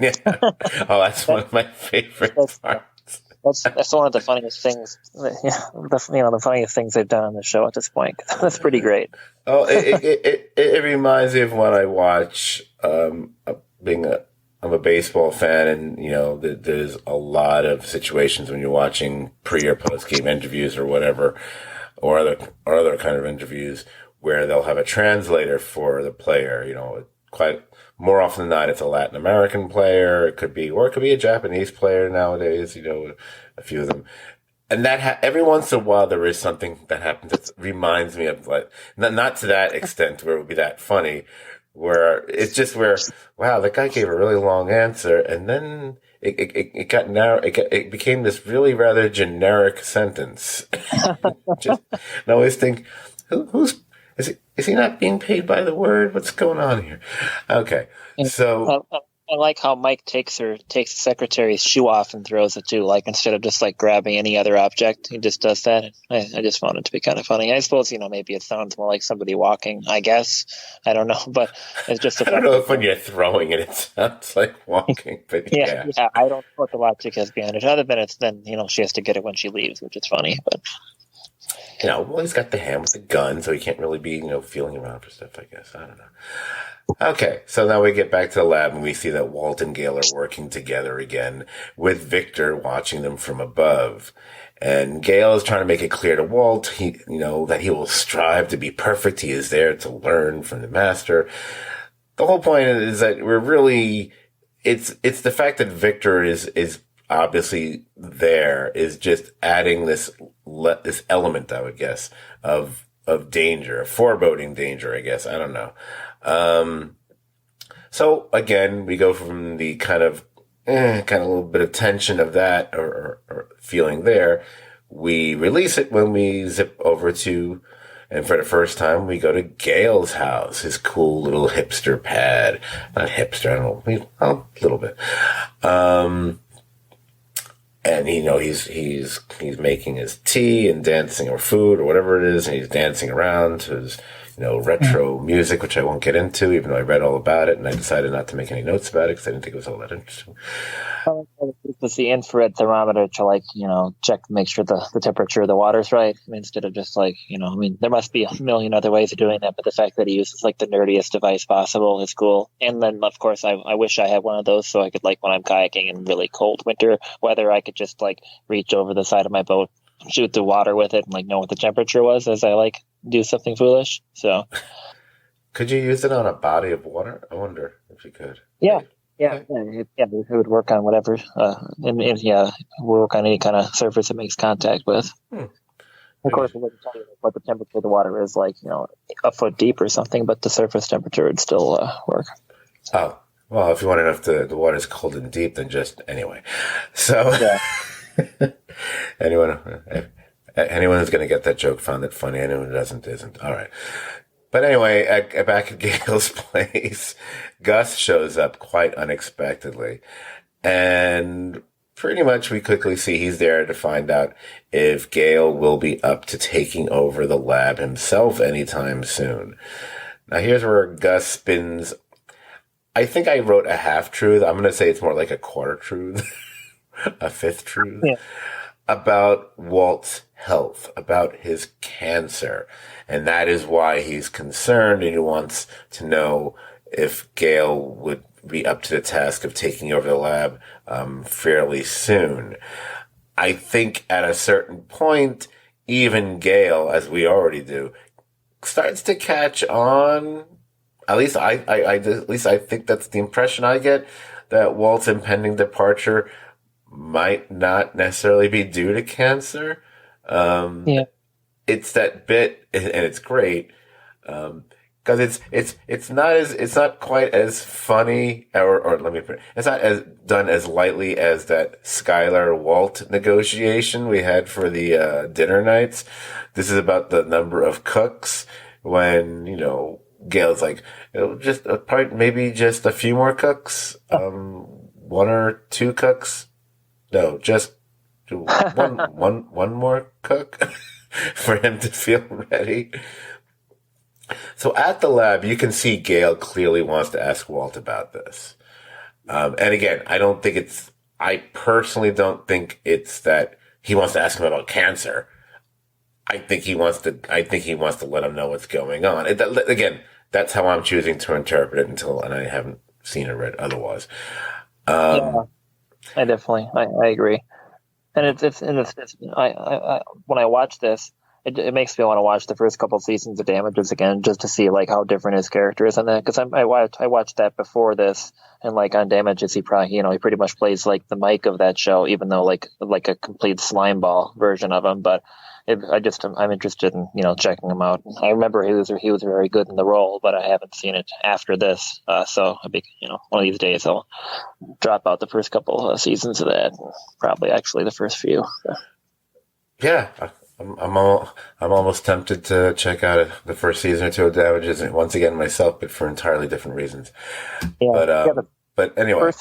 yeah. Oh, that's one of my favorite parts. That's one of the funniest things. Yeah, the funniest things they've done on the show at this point. That's pretty great. Oh, it reminds me of when I watch. I'm a baseball fan, and there's a lot of situations when you're watching pre or post game interviews or whatever, or other kind of interviews where they'll have a translator for the player. Quite more often than not, it's a Latin American player. It could be a Japanese player nowadays. A few of them. And that every once in a while there is something that happens that reminds me of, like, not to that extent where it would be that funny, where it's just where, wow, that guy gave a really long answer, and then it got narrow. It became this really rather generic sentence. And I always think, is he not being paid by the word? What's going on here? Okay, so. I like how Mike takes the secretary's shoe off and throws it too. Like, instead of just like grabbing any other object, he just does that. I just found it to be kind of funny. I suppose maybe it sounds more like somebody walking. I guess, I don't know, but it's just. I don't know if when you're throwing it sounds like walking, but yeah. I don't know what the logic is behind it. Other than she has to get it when she leaves, which is funny. But well, he's got the hand with the gun, so he can't really be feeling around for stuff. I guess, I don't know. Okay, so now we get back to the lab and we see that Walt and Gail are working together again, with Victor watching them from above. And Gail is trying to make it clear to Walt, that he will strive to be perfect. He is there to learn from the master. The whole point is that it's the fact that Victor is obviously there is just adding this element, I would guess, of danger, foreboding danger, I guess. I don't know. So again, we go from the kind of a little bit of tension of that or feeling there. We release it when we zip over to, and for the first time, we go to Gail's house, his cool little hipster pad. Not hipster, I don't know, a little bit. And he's making his tea and dancing or food or whatever it is, and he's dancing around to his retro music, which I won't get into, even though I read all about it, and I decided not to make any notes about it because I didn't think it was all that interesting. It's the infrared thermometer to check, make sure the temperature of the water's right, instead of just there must be a million other ways of doing that, but the fact that he uses the nerdiest device possible is cool. And then of course I wish I had one of those so I could, when I'm kayaking in really cold winter weather, I could just reach over the side of my boat, shoot the water with it, and know what the temperature was as I do something foolish. So could you use it on a body of water? I wonder if you could. Yeah, it would work on whatever, and work on any kind of surface it makes contact with. Of course, it wouldn't tell you what the temperature of the water is, a foot deep or something, but the surface temperature would still work. Oh, well, if you want to know if the water's cold and deep, then just anyway. So, yeah. anyone who's going to get that joke found it funny. Anyone who doesn't isn't. All right. But anyway, back at Gail's place, Gus shows up quite unexpectedly. And pretty much we quickly see he's there to find out if Gail will be up to taking over the lab himself anytime soon. Now here's where Gus spins. I think I wrote a half truth. I'm going to say it's more like a quarter truth, a fifth truth. Yeah. About Walt's health, about his cancer. And that is why he's concerned and he wants to know if Gail would be up to the task of taking over the lab fairly soon. I think at a certain point, even Gale, as we already do, starts to catch on. At least I think that's the impression I get, that Walt's impending departure might not necessarily be due to cancer. Yeah. It's that bit, and it's great, because it's not quite as funny, or let me put it, it's not as done as lightly as that Skylar Walt negotiation we had for the dinner nights. This is about the number of cooks, when, Gail's like, just probably maybe just a few more cooks, one or two cooks. No, just one more cook for him to feel ready. So at the lab, you can see Gale clearly wants to ask Walt about this. And again, I personally don't think it's that he wants to ask him about cancer. I think he wants to let him know what's going on. Again, that's how I'm choosing to interpret it and I haven't seen or read otherwise. I definitely, I agree. And it's when I watch this, it makes me want to watch the first couple seasons of Damages again, just to see like how different his character is in that. Because I watched that before this, and like on Damages, he pretty much plays like the Mike of that show, even though like a complete slimeball version of him. But I'm interested in checking him out. I remember he was very good in the role, but I haven't seen it after this. So I think one of these days I'll drop out the first couple of seasons of that, probably actually the first few. Yeah, I'm almost tempted to check out the first season or two of Damages once again myself, but for entirely different reasons. Yeah, but anyway.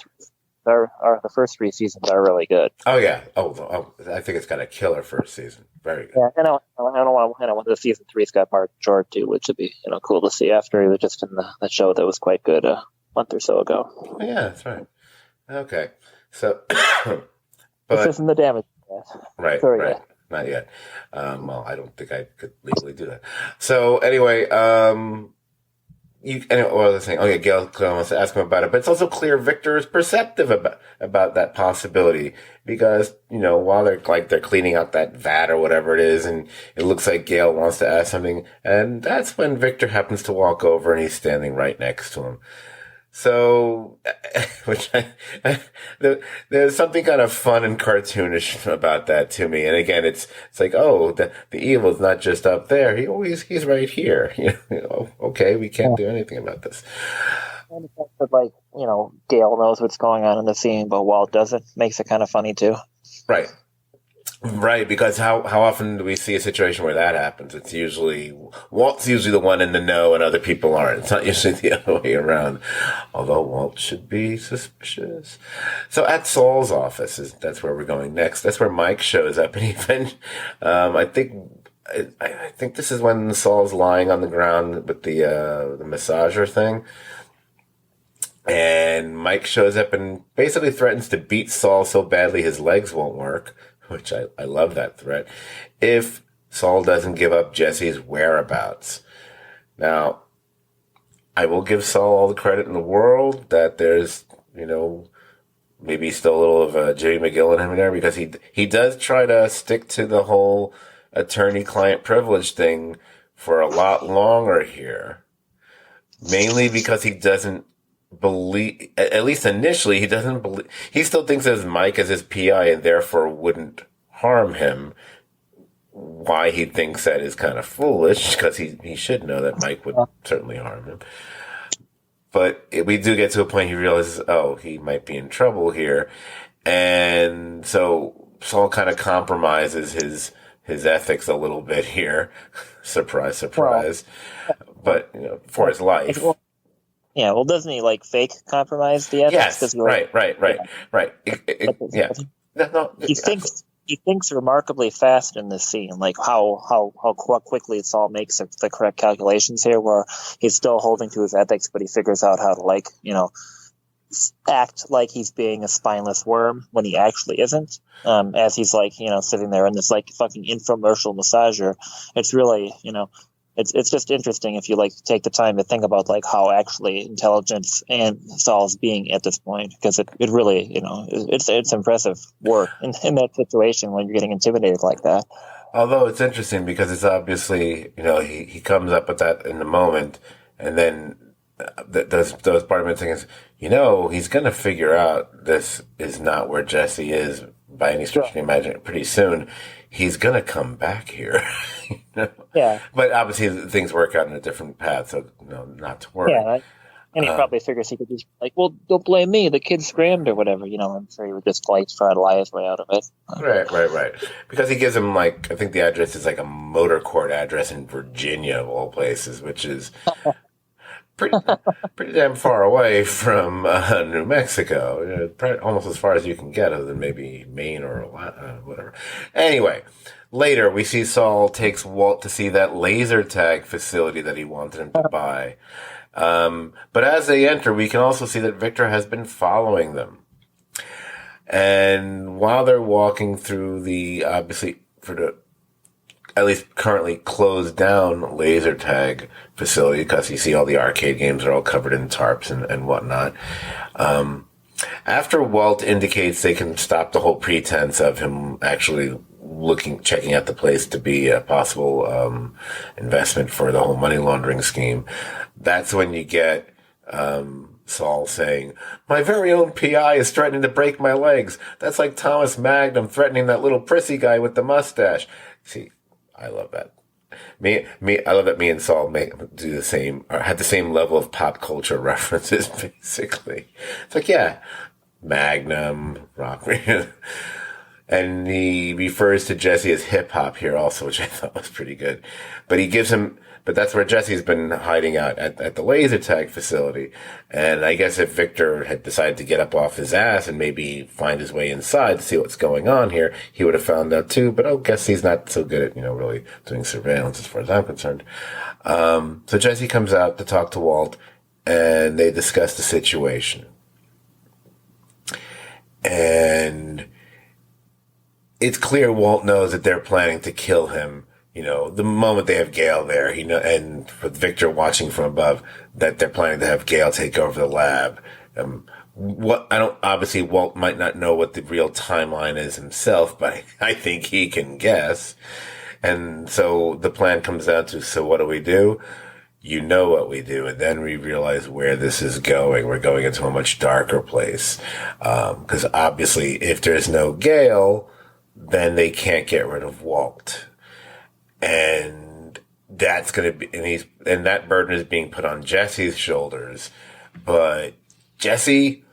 The first three seasons are really good. Oh yeah. Oh, I think it's got a killer first season. Very good. Yeah, and I want the season 3's got Mark Short too, which would be cool to see after he was just in the show that was quite good a month or so ago. Oh, yeah, that's right. Okay, so but this isn't the Damage. Right. Sorry, right. Yeah. Not yet. Well, I don't think I could legally do that. So anyway, Gail wants to ask him about it, but it's also clear Victor is perceptive about that possibility, because, while they're cleaning out that vat or whatever it is, and it looks like Gail wants to ask something, and that's when Victor happens to walk over and he's standing right next to him. So, there's something kind of fun and cartoonish about that to me. And again, it's like, oh, the evil is not just up there. He's right here. Okay, we can't do anything about this. And the fact that, Gail knows what's going on in the scene, but Walt doesn't, makes it kind of funny too. Right. Right, because how often do we see a situation where that happens? Walt's usually the one in the know and other people aren't. It's not usually the other way around, although Walt should be suspicious. So at Saul's office, that's where we're going next. That's where Mike shows up, and I think this is when Saul's lying on the ground with the massager thing. And Mike shows up and basically threatens to beat Saul so badly his legs won't work, which I love that threat, if Saul doesn't give up Jesse's whereabouts. Now, I will give Saul all the credit in the world that there's, maybe still a little of Jimmy McGill in him there, because he does try to stick to the whole attorney-client privilege thing for a lot longer here, mainly because he doesn't believe, at least initially, he doesn't believe, he still thinks of Mike as his PI and therefore wouldn't harm him. Why he thinks that is kind of foolish, because he should know that Mike would certainly harm him. But we do get to a point he realizes, he might be in trouble here. And so Saul kind of compromises his ethics a little bit here. Surprise, surprise. But, for his life. Yeah, well, doesn't he fake compromise the ethics? Yes, right. He thinks remarkably fast in this scene, how quickly Saul makes the correct calculations here, where he's still holding to his ethics, but he figures out how to act like he's being a spineless worm when he actually isn't. As he's sitting there in this fucking infomercial massager, it's really it's just interesting if you like take the time to think about like how actually intelligent and Saul's being at this point, because it really, it's impressive work in that situation when you're getting intimidated like that. Although it's interesting because it's obviously, he comes up with that in the moment, and then those part of me thinking is, he's going to figure out this is not where Jesse is by any stretch of the imagination. Pretty soon, he's going to come back here. Yeah. But obviously, things work out in a different path, so not to worry. Yeah. And he probably figures he could just like, well, don't blame me. The kid scrammed or whatever. I'm sure he would just like try to lie his way out of it. Right. Because he gives him I think the address is like a motor court address in Virginia of all places, which is pretty damn far away from New Mexico. Almost as far as you can get, other than maybe Maine or whatever. Anyway, later we see Saul takes Walt to see that laser tag facility that he wanted him to buy. But as they enter, we can also see that Victor has been following them. And while they're walking through the, obviously, at least currently closed down laser tag facility, because you see all the arcade games are all covered in tarps and whatnot. After Walt indicates they can stop the whole pretense of him actually checking out the place to be a possible investment for the whole money laundering scheme, that's when you get Saul saying, "My very own PI is threatening to break my legs. That's like Thomas Magnum threatening that little prissy guy with the mustache." See, I love that. I love that me and Saul do the same, or had the same level of pop culture references, basically. It's like, yeah, Magnum, rock. And he refers to Jesse as hip hop here also, which I thought was pretty good. But that's where Jesse's been hiding out at the laser tag facility. And I guess if Victor had decided to get up off his ass and maybe find his way inside to see what's going on here, he would have found out too. But I guess he's not so good at, really doing surveillance as far as I'm concerned. So Jesse comes out to talk to Walt, and they discuss the situation. And it's clear Walt knows that they're planning to kill him. The moment they have Gale there, and with Victor watching from above, that they're planning to have Gale take over the lab. Obviously Walt might not know what the real timeline is himself, but I think he can guess. And so the plan comes down to, so what do we do? You know what we do. And then we realize where this is going. We're going into a much darker place. 'Cause obviously if there's no Gale, then they can't get rid of Walt. And that's going to be, and that burden is being put on Jesse's shoulders. But Jesse,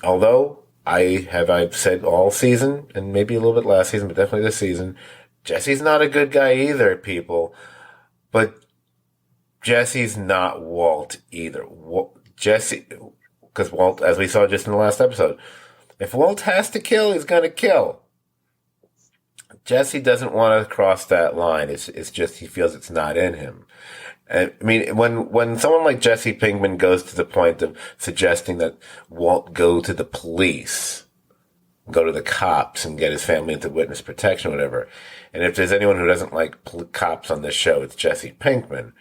although I've said all season, and maybe a little bit last season, but definitely this season, Jesse's not a good guy either, people. But Jesse's not Walt either. Because Walt, as we saw just in the last episode, if Walt has to kill, he's going to kill. Jesse doesn't want to cross that line. It's just he feels it's not in him. And I mean, when someone like Jesse Pinkman goes to the point of suggesting that Walt go to the police, go to the cops and get his family into witness protection, or whatever. And if there's anyone who doesn't like cops on this show, it's Jesse Pinkman.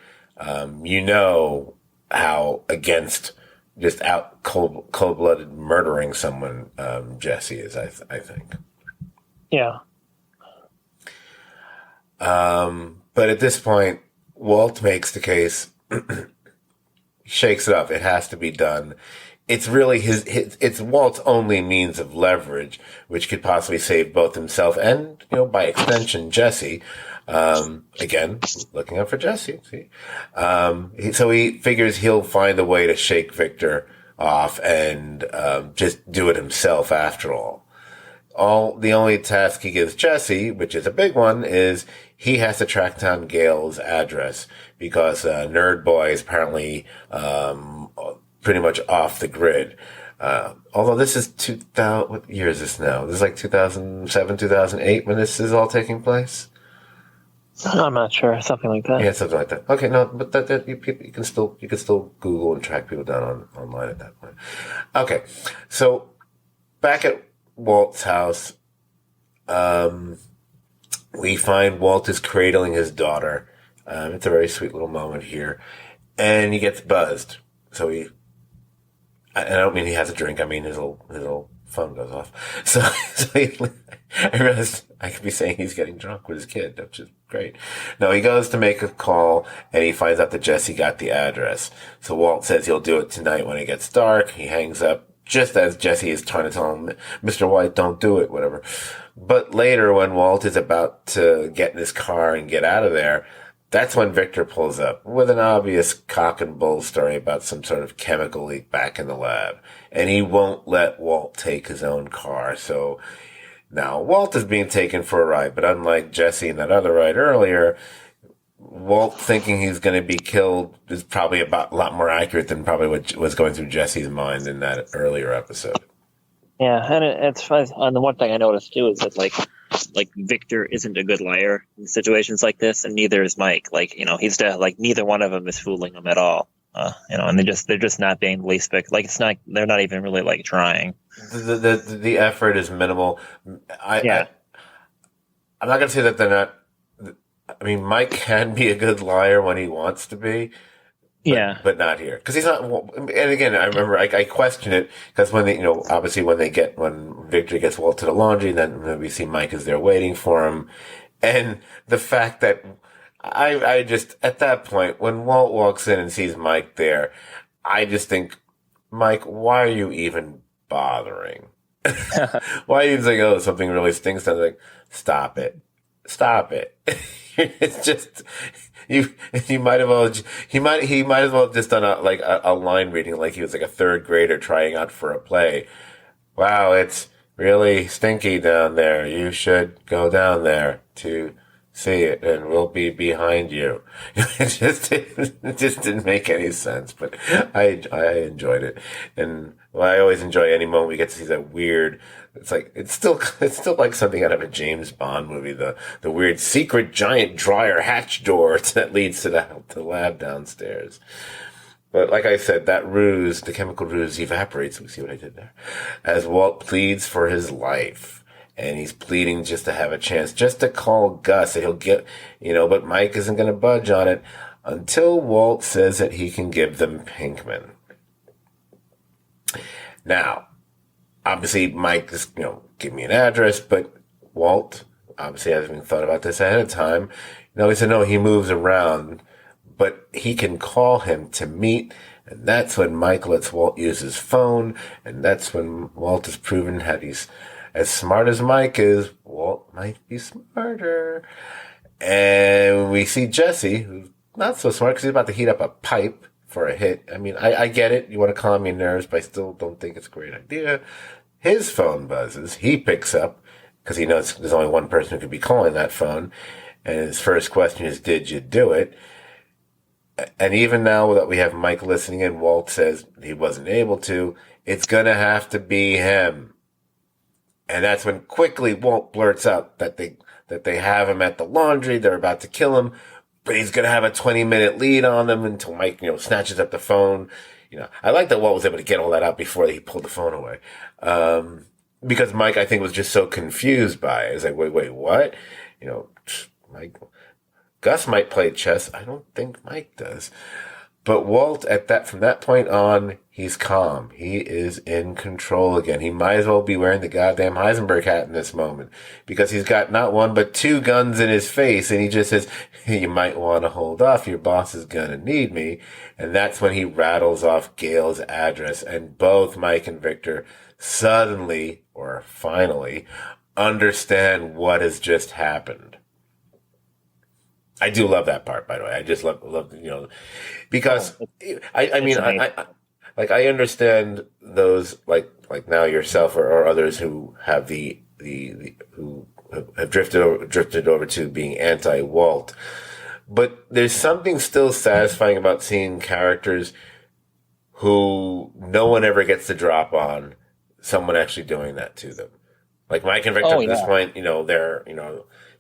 How against just out cold-blooded murdering someone Jesse is, I think. Yeah. But at this point, Walt makes the case, shakes it off. It has to be done. It's really it's Walt's only means of leverage, which could possibly save both himself and, by extension, Jesse. Again, looking out for Jesse. See? So he figures he'll find a way to shake Victor off and, just do it himself after all. The only task he gives Jesse, which is a big one, is he has to track down Gale's address because Nerd Boy is apparently pretty much off the grid. Although this is 2000, what year is this now? This is like 2007, 2008 when this is all taking place. I'm not sure, something like that. Yeah, something like that. Okay, no, but that you can still Google and track people down online at that point. Okay, so back at Walt's house, we find Walt is cradling his daughter. It's a very sweet little moment here. And he gets buzzed. So I don't mean he has a drink. I mean his little phone goes off. So I realized I could be saying he's getting drunk with his kid, which is great. No, he goes to make a call and he finds out that Jesse got the address. So Walt says he'll do it tonight when it gets dark. He hangs up just as Jesse is trying to tell him, Mr. White, don't do it, whatever. But later when Walt is about to get in his car and get out of there, that's when Victor pulls up with an obvious cock and bull story about some sort of chemical leak back in the lab. And he won't let Walt take his own car. So now Walt is being taken for a ride, but unlike Jesse and that other ride earlier, Walt thinking he's going to be killed is probably a lot more accurate than probably what was going through Jesse's mind in that earlier episode. Yeah, and it's fun. And the one thing I noticed too is that like Victor isn't a good liar in situations like this, and neither is Mike. Like, you know, neither one of them is fooling him at all. You know, and they're just not being the least bit. Like, they're not even really like trying. The effort is minimal. I'm not going to say that they're not. I mean, Mike can be a good liar when he wants to be. But not here. Cause he's not, and again, I remember I question it because when obviously when Victor gets Walt to the laundry, then we see Mike is there waiting for him. And the fact that I just, at that point, when Walt walks in and sees Mike there, I just think, Mike, why are you even bothering? Why are you saying, oh, something really stinks? I'm like, stop it. It's just, he might as well have just done a line reading like he was like a third grader trying out for a play. Wow, it's really stinky down there. You should go down there to see it, and we'll be behind you. It just didn't make any sense, but I enjoyed it, and I always enjoy any moment we get to see that weird. It's still like something out of a James Bond movie. The weird secret giant dryer hatch door that leads to the lab downstairs. But like I said, that ruse, the chemical ruse, evaporates. We see what I did there, as Walt pleads for his life, and he's pleading just to have a chance, just to call Gus, that he'll get, But Mike isn't going to budge on it until Walt says that he can give them Pinkman. Now, obviously, Mike is, give me an address, but Walt obviously hasn't thought about this ahead of time. He said, no, he moves around, but he can call him to meet, and that's when Mike lets Walt use his phone, and that's when Walt is proven that he's as smart as Mike is. Walt might be smarter. And we see Jesse, who's not so smart because he's about to heat up a pipe for a hit. I mean, I get it. You want to calm your nerves, but I still don't think it's a great idea. His phone buzzes. He picks up because he knows there's only one person who could be calling that phone. And his first question is, did you do it? And even now that we have Mike listening in, Walt says he wasn't able to. It's going to have to be him. And that's when quickly Walt blurts out that they have him at the laundry. They're about to kill him. But he's going to have a 20-minute lead on them until Mike, snatches up the phone. I like that Walt was able to get all that out before he pulled the phone away. Because Mike, I think, was just so confused by it. It's like, wait, what? Mike, Gus might play chess. I don't think Mike does. But Walt, from that point on, he's calm. He is in control again. He might as well be wearing the goddamn Heisenberg hat in this moment because he's got not one but two guns in his face, and he just says, you might want to hold off. Your boss is going to need me. And that's when he rattles off Gail's address, and both Mike and Victor suddenly, or finally, understand what has just happened. I do love that part, by the way. I just love, because I understand those, like now yourself or others who have who have drifted over to being anti-Walt. But there's something still satisfying about seeing characters who no one ever gets to drop on someone actually doing that to them. Like Mike and Victor at this point, they're,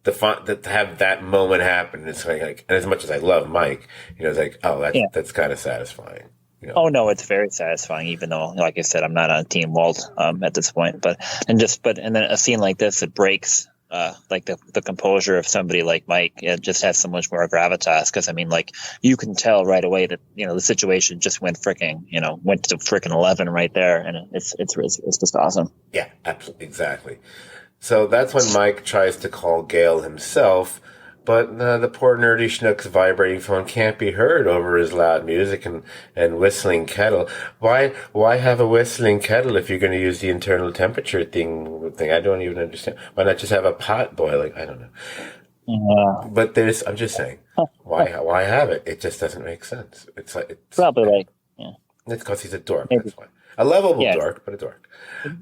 to have that moment happen, it's like, and as much as I love Mike, it's like, that's kind of satisfying. Oh no, it's very satisfying. Even though, like I said, I'm not on Team Walt at this point. But then a scene like this, it breaks like the composure of somebody like Mike. It just has so much more gravitas, because I mean, like, you can tell right away that, you know, the situation just went to freaking 11 right there, and it's just awesome. Yeah, absolutely, exactly. So that's when Mike tries to call Gale himself, but the poor nerdy schnook's vibrating phone can't be heard over his loud music and whistling kettle. Why have a whistling kettle if you're going to use the internal temperature thing? I don't even understand. Why not just have a pot boiling? I don't know. But I'm just saying, why have it? It just doesn't make sense. It's Probably like, yeah. It's because he's a dork. Maybe. That's why. A lovable dork, but a dork.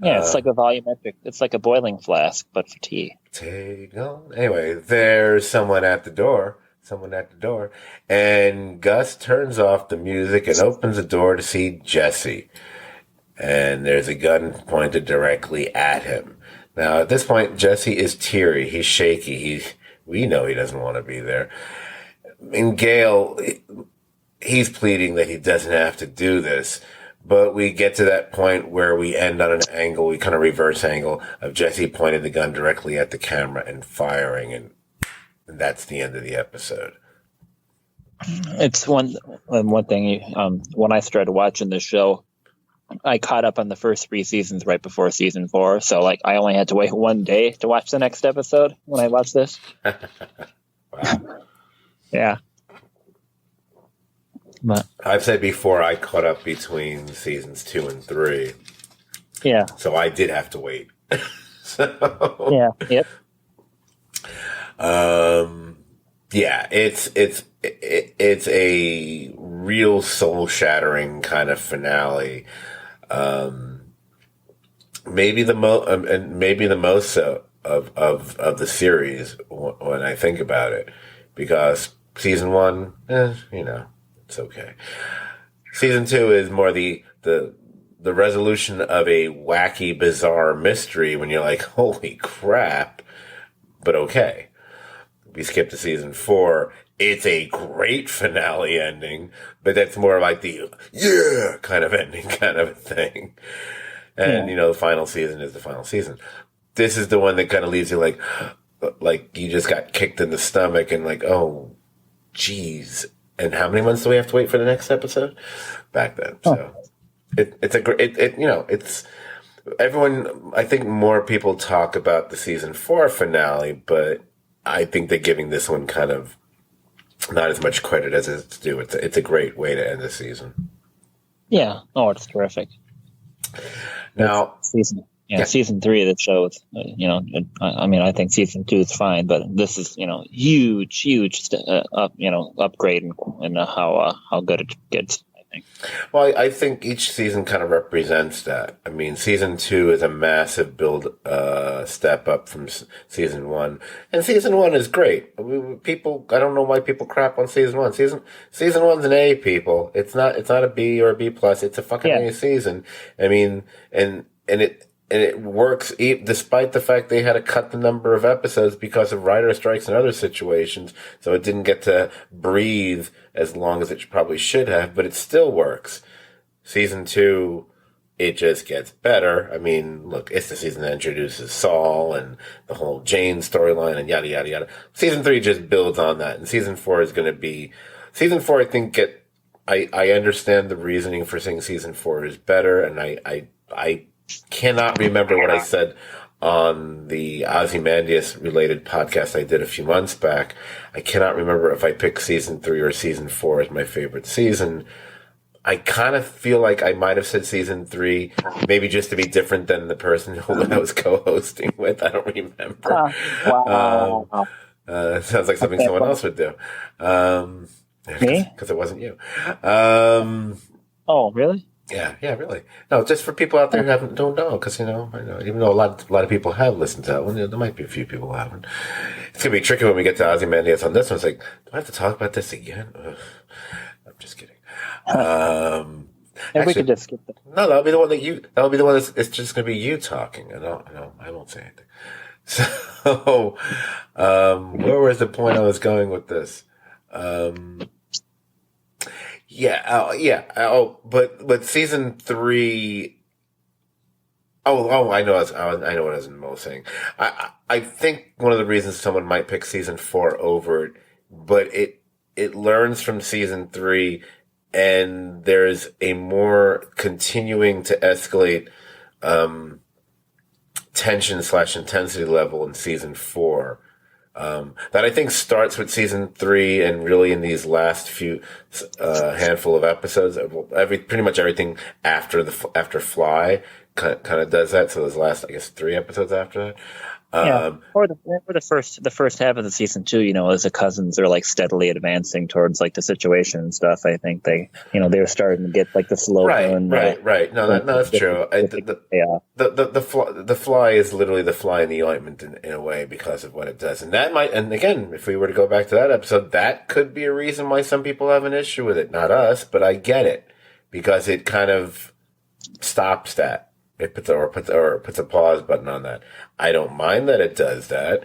Yeah, it's like a volumetric. It's like a boiling flask, but for tea. Take on. Anyway, there's someone at the door, and Gus turns off the music and opens the door to see Jesse. And there's a gun pointed directly at him. Now, at this point, Jesse is teary. He's shaky. We know he doesn't want to be there. And Gale, he's pleading that he doesn't have to do this. But we get to that point where we end on an angle, we kind of reverse angle of Jesse pointing the gun directly at the camera and firing, and that's the end of the episode. It's one thing. When I started watching the show, I caught up on the first 3 seasons right before season 4, so like I only had to wait 1 day to watch the next episode when I watched this. Wow. Yeah. But I've said before I caught up between seasons 2 and 3. Yeah. So I did have to wait. Yeah. Yep. Yeah, it's a real soul shattering kind of finale. Maybe the most so of the series when I think about it, because season 1, it's okay. Season 2 is more the resolution of a wacky, bizarre mystery when you're like, holy crap, but okay. We skip to season 4. It's a great finale ending, but that's more like the yeah kind of ending kind of a thing. And, the final season is the final season. This is the one that kind of leaves you like you just got kicked in the stomach and like, oh, geez. And how many months do we have to wait for the next episode? Back then. So it's a great, it's everyone, I think more people talk about the season 4 finale, but I think they're giving this one kind of not as much credit as it's due. It's a great way to end the season. Yeah. Oh, it's terrific. Now, season 3 of the show, I think season 2 is fine, but this is, huge upgrade in how good it gets, I think. Well, I think each season kind of represents that. I mean, season 2 is a massive step up from season 1, and season 1 is great. I don't know why people crap on season 1. Season 1's an A, people. It's not a B or a B plus. It's a fucking A season. I mean, and it works despite the fact they had to cut the number of episodes because of writer strikes and other situations. So it didn't get to breathe as long as it probably should have, but it still works. Season 2, it just gets better. I mean, look, it's the season that introduces Saul and the whole Jane storyline and yada, yada, yada. Season 3 just builds on that. And season 4 is going to be, season 4, I think I understand the reasoning for saying season 4 is better. And I cannot remember what I said on the Ozymandias related podcast I did a few months back. I cannot remember if I picked season 3 or season 4 as my favorite season. I kind of feel like I might have said season 3, maybe just to be different than the person who I was co-hosting with. I don't remember. Wow. Sounds like something someone else would do. Me? Because it wasn't you. Oh, really? Yeah, really. No, just for people out there who don't know, because I know, even though a lot of people have listened to that one, there might be a few people who haven't. It's gonna be tricky when we get to Ozymandias on this one. It's like, do I have to talk about this again? Ugh. I'm just kidding. If we could just skip that. No, that'll be the one that'll be the one it's just gonna be you talking. I won't say anything. So, where was the point I was going with this? But season 3. I know. I know what I was most saying. I think one of the reasons someone might pick season 4 over it, but it learns from season 3, and there's a more continuing to escalate tension/intensity level in season 4. That I think starts with season 3 and really in these last few handful of episodes. Pretty much everything after Fly kind of does that. So those last, I guess, 3 episodes after that. Or the first half of the season 2, as the cousins are like steadily advancing towards like the situation and stuff. I think they're starting to get like the slow burn. Right. No, that's true. The Fly is literally the fly in the ointment in a way because of what it does, and again, if we were to go back to that episode, that could be a reason why some people have an issue with it. Not us, but I get it because it kind of stops that. It puts a pause button on that. I don't mind that it does that,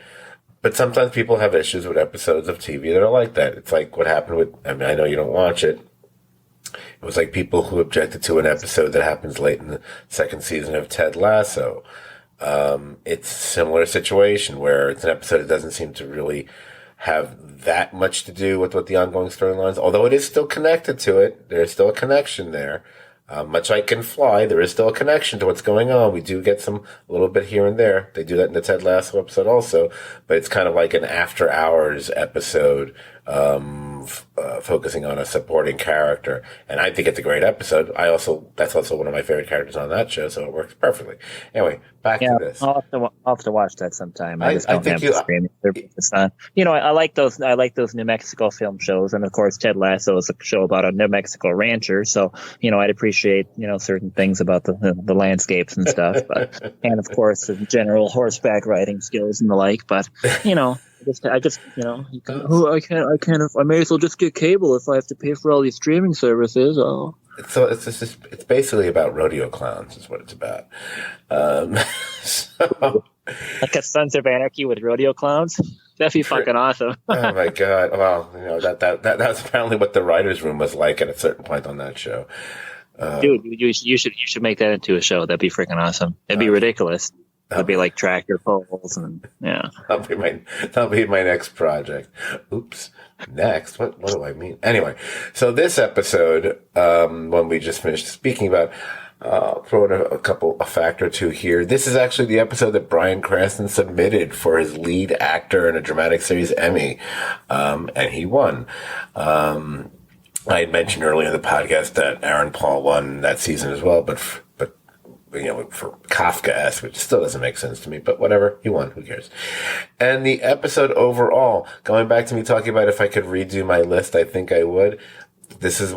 but sometimes people have issues with episodes of TV that are like that. It's like what happened with, I know you don't watch it. It was like people who objected to an episode that happens late in the second season of Ted Lasso. It's a similar situation where it's an episode that doesn't seem to really have that much to do with what the ongoing storylines, although it is still connected to it. There's still a connection there. Much like in Fly, there is still a connection to what's going on. We do get a little bit here and there. They do that in the Ted Lasso episode also, but it's kind of like an after hours episode, focusing on a supporting character. And I think it's a great episode. That's also one of my favorite characters on that show, so it works perfectly. Anyway, back to this. I'll have to watch that sometime. I just don't have the streaming service. It's not, I like those New Mexico film shows, and of course Ted Lasso is a show about a New Mexico rancher, so I'd appreciate certain things about the landscapes and stuff, but and of course the general horseback riding skills and the like, but I may as well just get cable if I have to pay for all these streaming services. Oh. So it's basically about rodeo clowns is what it's about. Like a Sons of Anarchy with rodeo clowns? That'd be fucking awesome. Oh my God. Well, that was apparently what the writer's room was like at a certain point on that show. Dude, you should make that into a show. That'd be freaking awesome. It'd be ridiculous. It'd be like tractor pulls and yeah. That'll be my next project. Oops. Next. What do I mean? Anyway, so this episode, when we just finished speaking about, throw in a factor or two here. This is actually the episode that Bryan Cranston submitted for his lead actor in a dramatic series Emmy, and he won. I had mentioned earlier in the podcast that Aaron Paul won that season as well, but for Kafka-Esque, which still doesn't make sense to me, but whatever, he won, who cares? And the episode overall, going back to me talking about if I could redo my list, I think I would. This is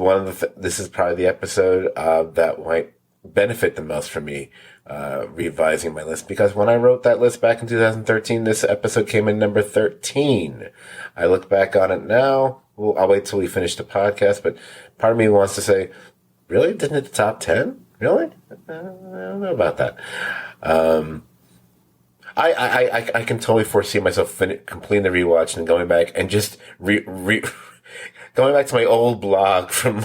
this is probably the episode that might benefit the most for me revising my list, because when I wrote that list back in 2013, this episode came in number 13. I look back on it now. I'll wait till we finish the podcast, but part of me wants to say, really? Didn't hit the top 10? Really? I don't know about that. I can totally foresee myself completing the rewatch and going back and just going back to my old blog from,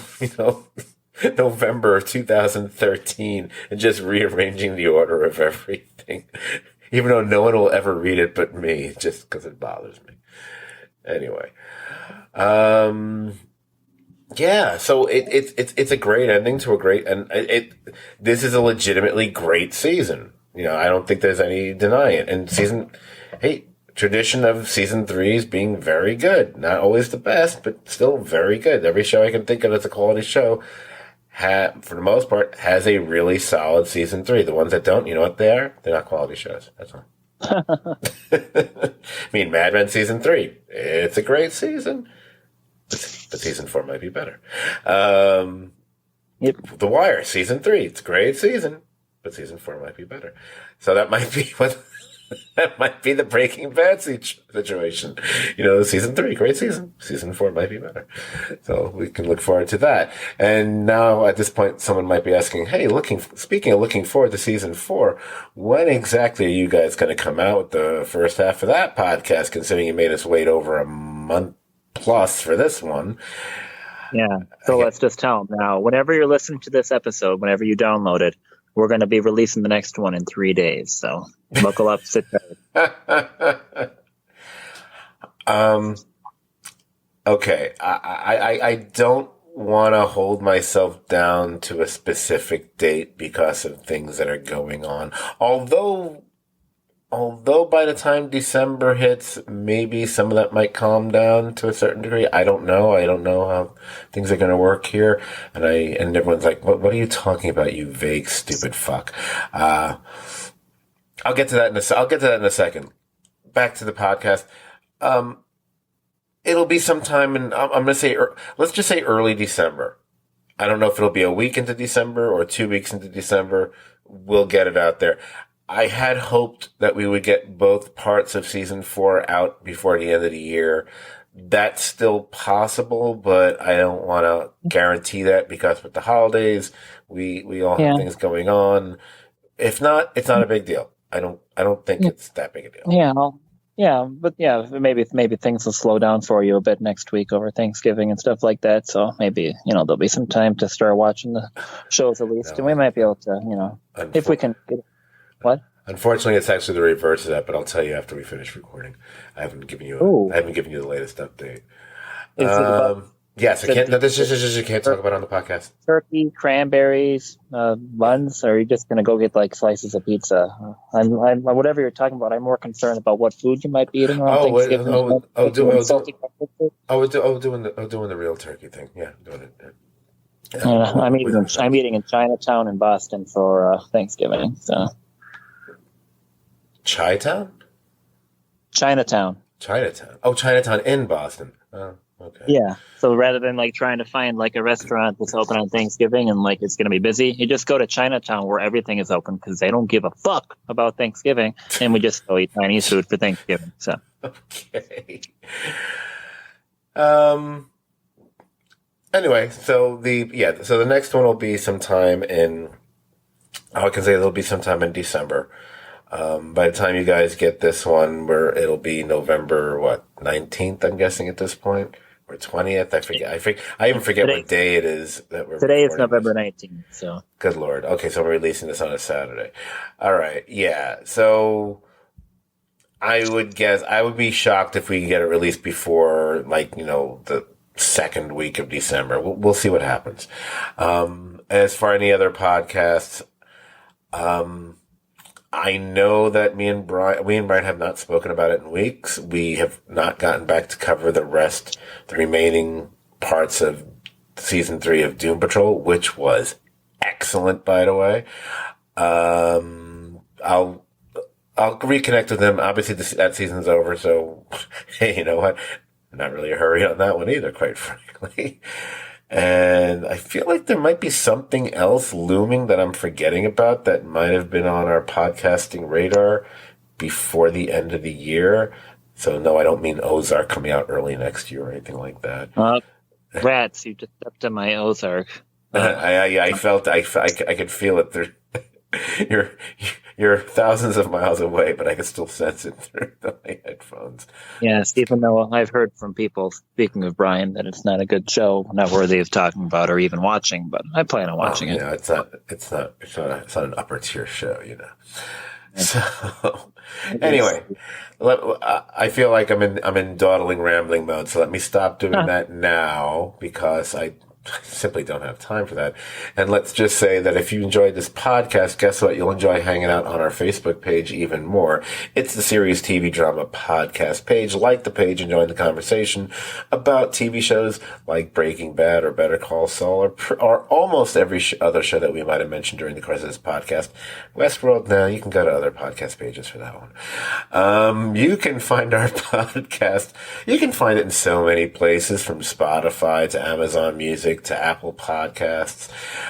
November of 2013 and just rearranging the order of everything, even though no one will ever read it but me, just because it bothers me. Anyway, yeah, so it's a great ending to a great, and this is a legitimately great season. I don't think there's any denying it. And tradition of season 3s being very good. Not always the best, but still very good. Every show I can think of that's a quality show, for the most part, has a really solid season 3. The ones that don't, you know what they are? They're not quality shows. That's all. I mean, Mad Men season 3. It's a great season. But season 4 might be better. Yep. The Wire, season 3. It's a great season, but season 4 might be better. So that might be that might be the Breaking Bad situation. Season 3, great season. Season 4 might be better. So we can look forward to that. And now at this point, someone might be asking, hey, speaking of looking forward to season 4, when exactly are you guys going to come out with the first half of that podcast, considering you made us wait over a month plus for this one? Yeah. So let's just tell them now, whenever you're listening to this episode, whenever you download it, we're going to be releasing the next one in 3 days. So buckle up, sit tight. Okay. I don't want to hold myself down to a specific date because of things that are going on. Although by the time December hits, maybe some of that might calm down to a certain degree. I don't know. I don't know how things are going to work here. And everyone's like, what are you talking about, you vague, stupid fuck? I'll get to that in a second. Back to the podcast. It'll be sometime in, I'm going to say, let's just say early December. I don't know if it'll be a week into December or 2 weeks into December. We'll get it out there. I had hoped that we would get both parts of season 4 out before the end of the year. That's still possible, but I don't want to guarantee that because with the holidays, we all have things going on. If not, it's not a big deal. I don't think it's that big a deal. Maybe things will slow down for you a bit next week over Thanksgiving and stuff like that. So maybe, there'll be some time to start watching the shows at least. And we might be able to, if we can get what? Unfortunately, it's actually the reverse of that, but I'll tell you after we finish recording. I haven't given you the latest update. Yes, I can't. No, this is you can't talk about it on the podcast. Turkey, cranberries, buns, or are you just gonna go get like slices of pizza? I'm whatever you're talking about. I'm more concerned about what food you might be eating around Thanksgiving. Doing the real turkey thing. Yeah, doing it. I'm eating in Chinatown in Boston for Thanksgiving. So. Chinatown. Oh, Chinatown in Boston. Oh, okay. Yeah. So rather than like trying to find like a restaurant that's open on Thanksgiving and like it's going to be busy, you just go to Chinatown where everything is open because they don't give a fuck about Thanksgiving, and we just go eat Chinese food for Thanksgiving. So. Okay. Anyway, so the next one will be sometime in. I can say it'll be sometime in December. By the time you guys get this one, it'll be November 19th, I'm guessing at this point, or 20th. I even forget what day it is that we're. Today is November 19th. So. Good Lord. Okay, so we're releasing this on a Saturday. All right. Yeah. So I would be shocked if we can get it released before, the second week of December. We'll see what happens. As for any other podcasts, I know that we and Brian have not spoken about it in weeks. We have not gotten back to cover the remaining parts of season 3 of Doom Patrol, which was excellent, by the way. I'll reconnect with them. Obviously, that season's over, so hey, you know what? Not really a hurry on that one either, quite frankly. And I feel like there might be something else looming that I'm forgetting about that might have been on our podcasting radar before the end of the year. So no, I don't mean Ozark coming out early next year or anything like that. Rats, you just stepped on my Ozark. I could feel it through. You're thousands of miles away, but I can still sense it through my headphones. Yes, even though I've heard from people, speaking of Brian, that it's not a good show, not worthy of talking about or even watching, but I plan on watching it. Yeah, it's not an upper tier show, So anyway, I feel like I'm in dawdling, rambling mode. So let me stop doing that now because I simply don't have time for that. And let's just say that if you enjoyed this podcast, guess what? You'll enjoy hanging out on our Facebook page even more. It's the Serious TV Drama Podcast page. Like the page and join the conversation about TV shows like Breaking Bad or Better Call Saul or almost every other show that we might have mentioned during the course of this podcast. Westworld, now you can go to other podcast pages for that one. You can find our podcast. You can find it in so many places, from Spotify to Amazon Music to Apple Podcasts.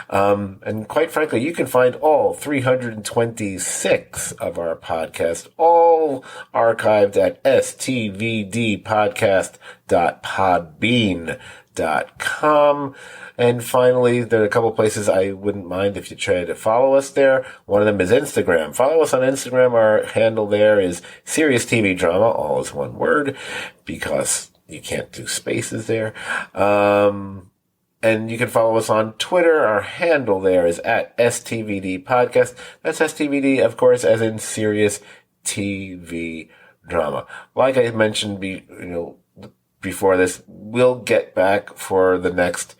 And quite frankly, you can find all 326 of our podcasts, all archived at stvdpodcast.podbean.com. And finally, there are a couple places I wouldn't mind if you try to follow us there. One of them is Instagram. Follow us on Instagram. Our handle there is Serious TV Drama, all is one word, because you can't do spaces there. And you can follow us on Twitter. Our handle there is at STVD Podcast. That's STVD, of course, as in serious TV drama. Like I mentioned, before this, we'll get back for the next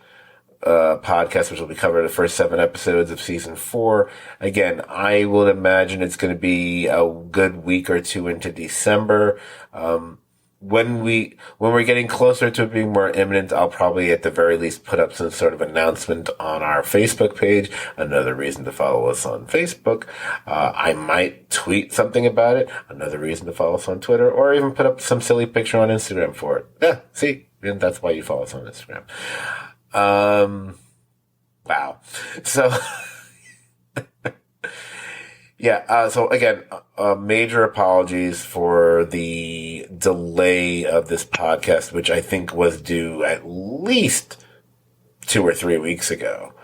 podcast, which will be covering the first 7 episodes of season 4. Again, I would imagine it's going to be a good week or 2 into December. When we're getting closer to it being more imminent, I'll probably at the very least put up some sort of announcement on our Facebook page. Another reason to follow us on Facebook. I might tweet something about it. Another reason to follow us on Twitter, or even put up some silly picture on Instagram for it. Yeah, see, and that's why you follow us on Instagram. Wow. So, yeah, so again, major apologies for the delay of this podcast, which I think was due at least 2 or 3 weeks ago.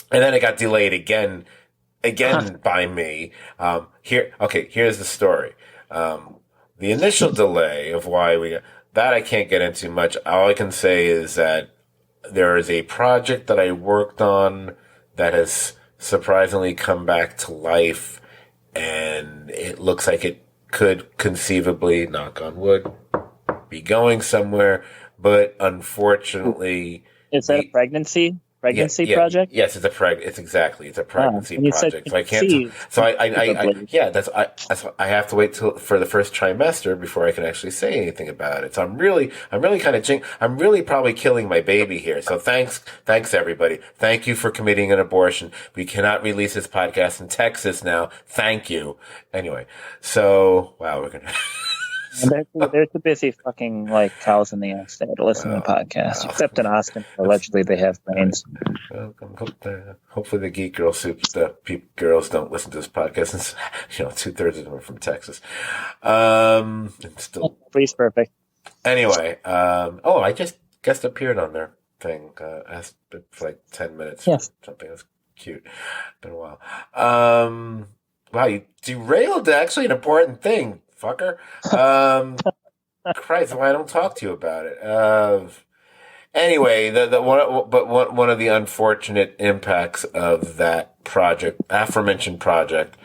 And then it got delayed again by me. Here's the story. The initial delay of why that I can't get into much. All I can say is that there is a project that I worked on that has surprisingly come back to life, and it looks like it could conceivably, knock on wood, be going somewhere, but unfortunately... Is that a pregnancy project? Yes, it's a pregnancy project. So I can't. I have to wait for the first trimester before I can actually say anything about it. So I'm really I'm really probably killing my baby here. So thanks everybody. Thank you for committing an abortion. We cannot release this podcast in Texas now. Thank you. Anyway, so wow, we're gonna. They're too busy fucking like cows in the ass there to listen to podcasts. Except in Austin, allegedly they have brains. Hopefully the geek girl soups, the girls don't listen to this podcast. Since 2/3 of them are from Texas. Please, perfect. Anyway, I just guest appeared on their thing. Asked for like 10 minutes. Yes. Something that's cute. Been a while. Wow, you derailed actually an important thing. Fucker. Christ, why I don't talk to you about it. Anyway, one of the unfortunate impacts of that project, aforementioned project,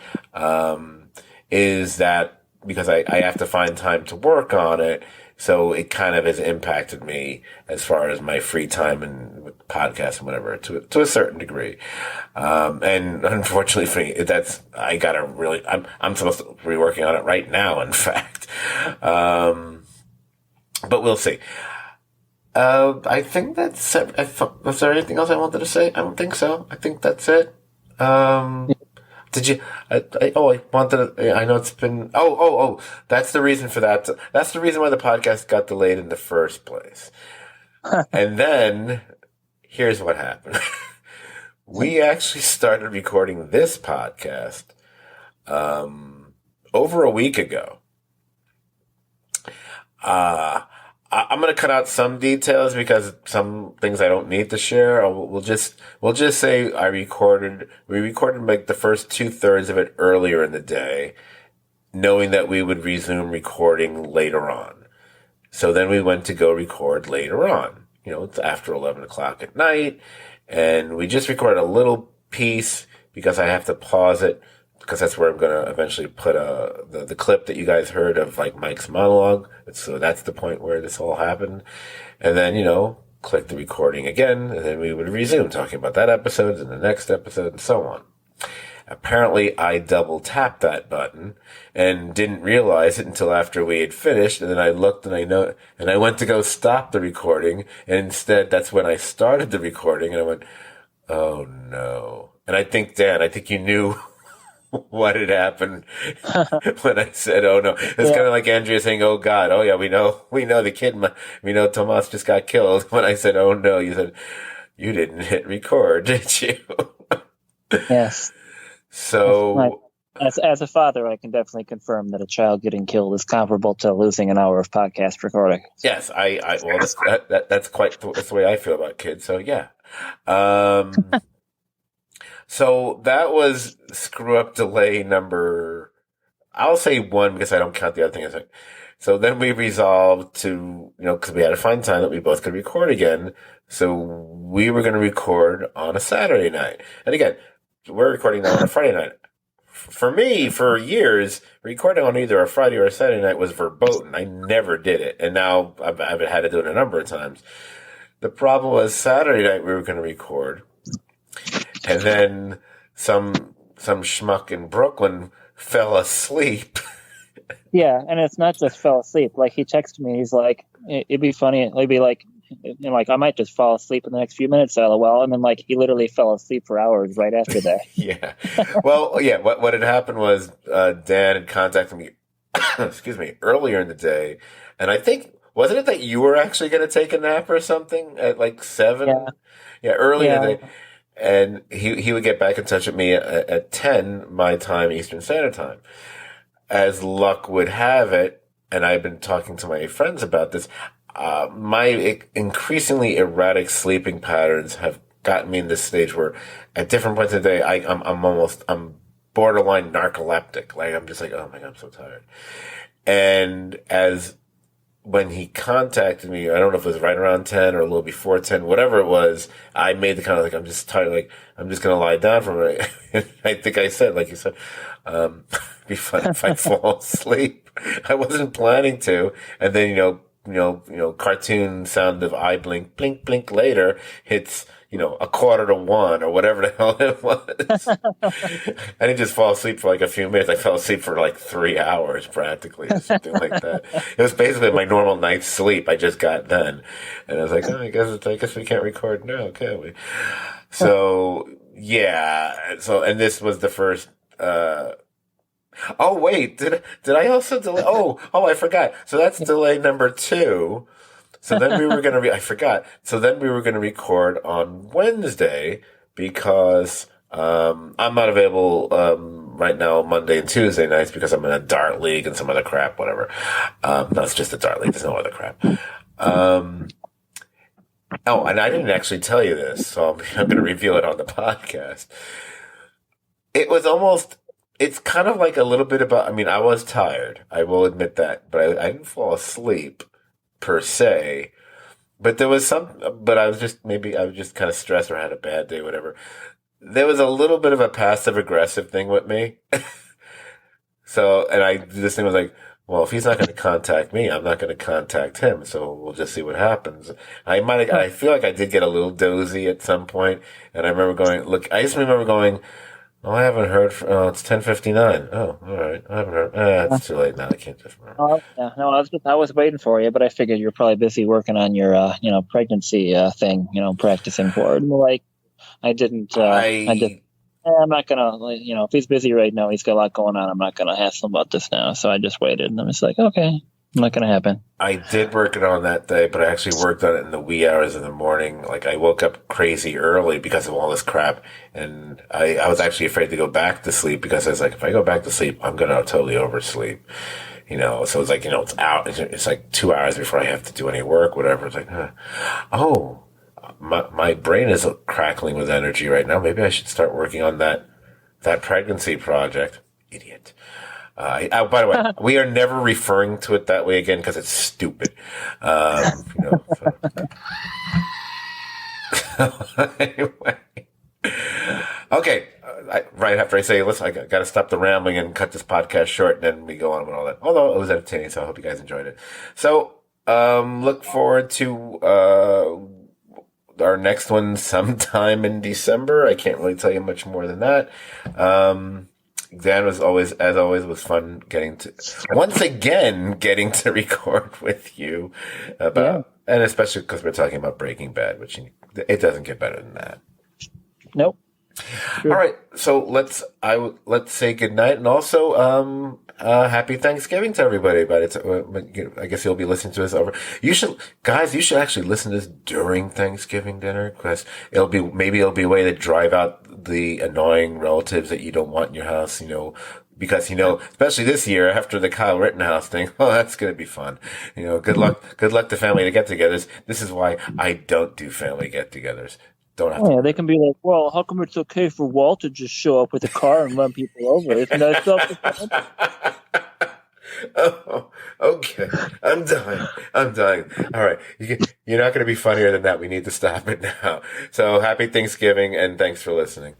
is that because I have to find time to work on it, so it kind of has impacted me as far as my free time and with podcasts and whatever to a certain degree. And unfortunately for me, I'm supposed to be working on it right now, in fact. But we'll see. I think that's it. Was there anything else I wanted to say? I don't think so. I think that's it. Did you? I wanted to. I know it's been. That's the reason for that. That's the reason why the podcast got delayed in the first place. And then here's what happened. We actually started recording this podcast over a week ago. I'm going to cut out some details because some things I don't need to share. We'll just say we recorded like the first 2/3 of it earlier in the day, knowing that we would resume recording later on. So then we went to go record later on. It's after 11 o'clock at night, and we just recorded a little piece because I have to pause it, because that's where I'm going to eventually put the clip that you guys heard of like Mike's monologue. So that's the point where this all happened. And then, click the recording again, and then we would resume talking about that episode and the next episode and so on. Apparently I double tapped that button and didn't realize it until after we had finished. And then I looked and I went to go stop the recording. And instead that's when I started the recording, and I went, oh no. And I think, Dan, you knew what had happened when I said, oh no. It's kind of like Andrea saying, oh God, oh yeah, we know the kid, we know Tomas just got killed. When I said, oh no, you said, you didn't hit record, did you? Yes. So, as a father, I can definitely confirm that a child getting killed is comparable to losing an hour of podcast recording. Yes, that's the way I feel about kids. So yeah. So that was screw up delay number, I'll say 1 because I don't count the other thing. So then we resolved to, because we had to find time that we both could record again. So we were going to record on a Saturday night. And again, we're recording now on a Friday night. For me, for years, recording on either a Friday or a Saturday night was verboten. I never did it. And now I've had to do it a number of times. The problem was Saturday night we were going to record. And then some schmuck in Brooklyn fell asleep. Yeah, and it's not just fell asleep. Like, he texted me, he's like, it'd be funny, it'd be like, I might just fall asleep in the next few minutes, LOL. And then, like, he literally fell asleep for hours right after that. Yeah. Well, yeah, what had happened was Dan had contacted me, excuse me, earlier in the day. And I think, wasn't it that you were actually going to take a nap or something at like 7? Yeah, earlier in the day. And he would get back in touch with me at 10 my time, Eastern Standard Time. As luck would have it, and I've been talking to my friends about this, my increasingly erratic sleeping patterns have gotten me in this stage where at different points of the day, I'm borderline narcoleptic. Like, I'm just like, oh my God, I'm so tired. And when he contacted me, I don't know if it was right around 10 or a little before 10, whatever it was, I made the kind of like, I'm just tired, like, I'm just going to lie down for a minute. I think I said, like you said, it'd be fun if I fall asleep. I wasn't planning to. And then, cartoon sound of eye blink, blink, blink later hits, 1:45 or whatever the hell it was. I didn't just fall asleep for like a few minutes. I fell asleep for like 3 hours practically or something like that. It was basically my normal night's sleep I just got done. And I was like, I guess we can't record now, can we? So, yeah. So, and this was the first, oh wait, did I also delay? Oh, I forgot. So that's delay number 2. So then we were going to, I forgot. So then we were going to record on Wednesday because, I'm not available, right now Monday and Tuesday nights because I'm in a dart league and some other crap, whatever. No, it's just a dart league. There's no other crap. And I didn't actually tell you this, so I'm going to reveal it on the podcast. It's kind of like a little bit about, I was tired. I will admit that, but I didn't fall asleep per se, but there was but I was just kind of stressed or had a bad day, whatever. There was a little bit of a passive aggressive thing with me. So, and this thing was like, well, if he's not going to contact me, I'm not going to contact him. So we'll just see what happens. I feel like I did get a little dozy at some point, and I just remember going, oh, I haven't heard. It's 10:59. Oh, all right. I haven't heard. It's too late now. I can't just remember. I was waiting for you, but I figured you're probably busy working on your, pregnancy thing, practicing for it. Like, I didn't. I'm not gonna, if he's busy right now, he's got a lot going on. I'm not gonna hassle him about this now. So I just waited, and I'm just like, okay. Not going to happen. I did work it on that day, but I actually worked on it in the wee hours of the morning. Like, I woke up crazy early because of all this crap, and I was actually afraid to go back to sleep because I was like, if I go back to sleep, I'm going to totally oversleep. So it's like, it's out. It's like 2 hours before I have to do any work, whatever. It's like, oh, my brain is crackling with energy right now. Maybe I should start working on that pregnancy project. Idiot. By the way, we are never referring to it that way again because it's stupid. Anyway. Okay. Right after I say, listen, I got to stop the rambling and cut this podcast short, and then we go on with all that. Although it was entertaining, so I hope you guys enjoyed it. So, look forward to our next one sometime in December. I can't really tell you much more than that. Dan was was fun getting to record with you and especially because we're talking about Breaking Bad, which it doesn't get better than that. Nope. Sure. All right. So let's say goodnight and also, happy Thanksgiving to everybody. But I guess you'll be listening to this over. You should actually listen to this during Thanksgiving dinner because maybe it'll be a way to drive out the annoying relatives that you don't want in your house, because, especially this year after the Kyle Rittenhouse thing, that's going to be fun. Good luck to family get-togethers. This is why I don't do family get-togethers. They can be like, well, how come it's okay for Walt to just show up with a car and run people over? Isn't that self-defense? Oh, okay. I'm dying. All right. You're not going to be funnier than that. We need to stop it now. So happy Thanksgiving and thanks for listening.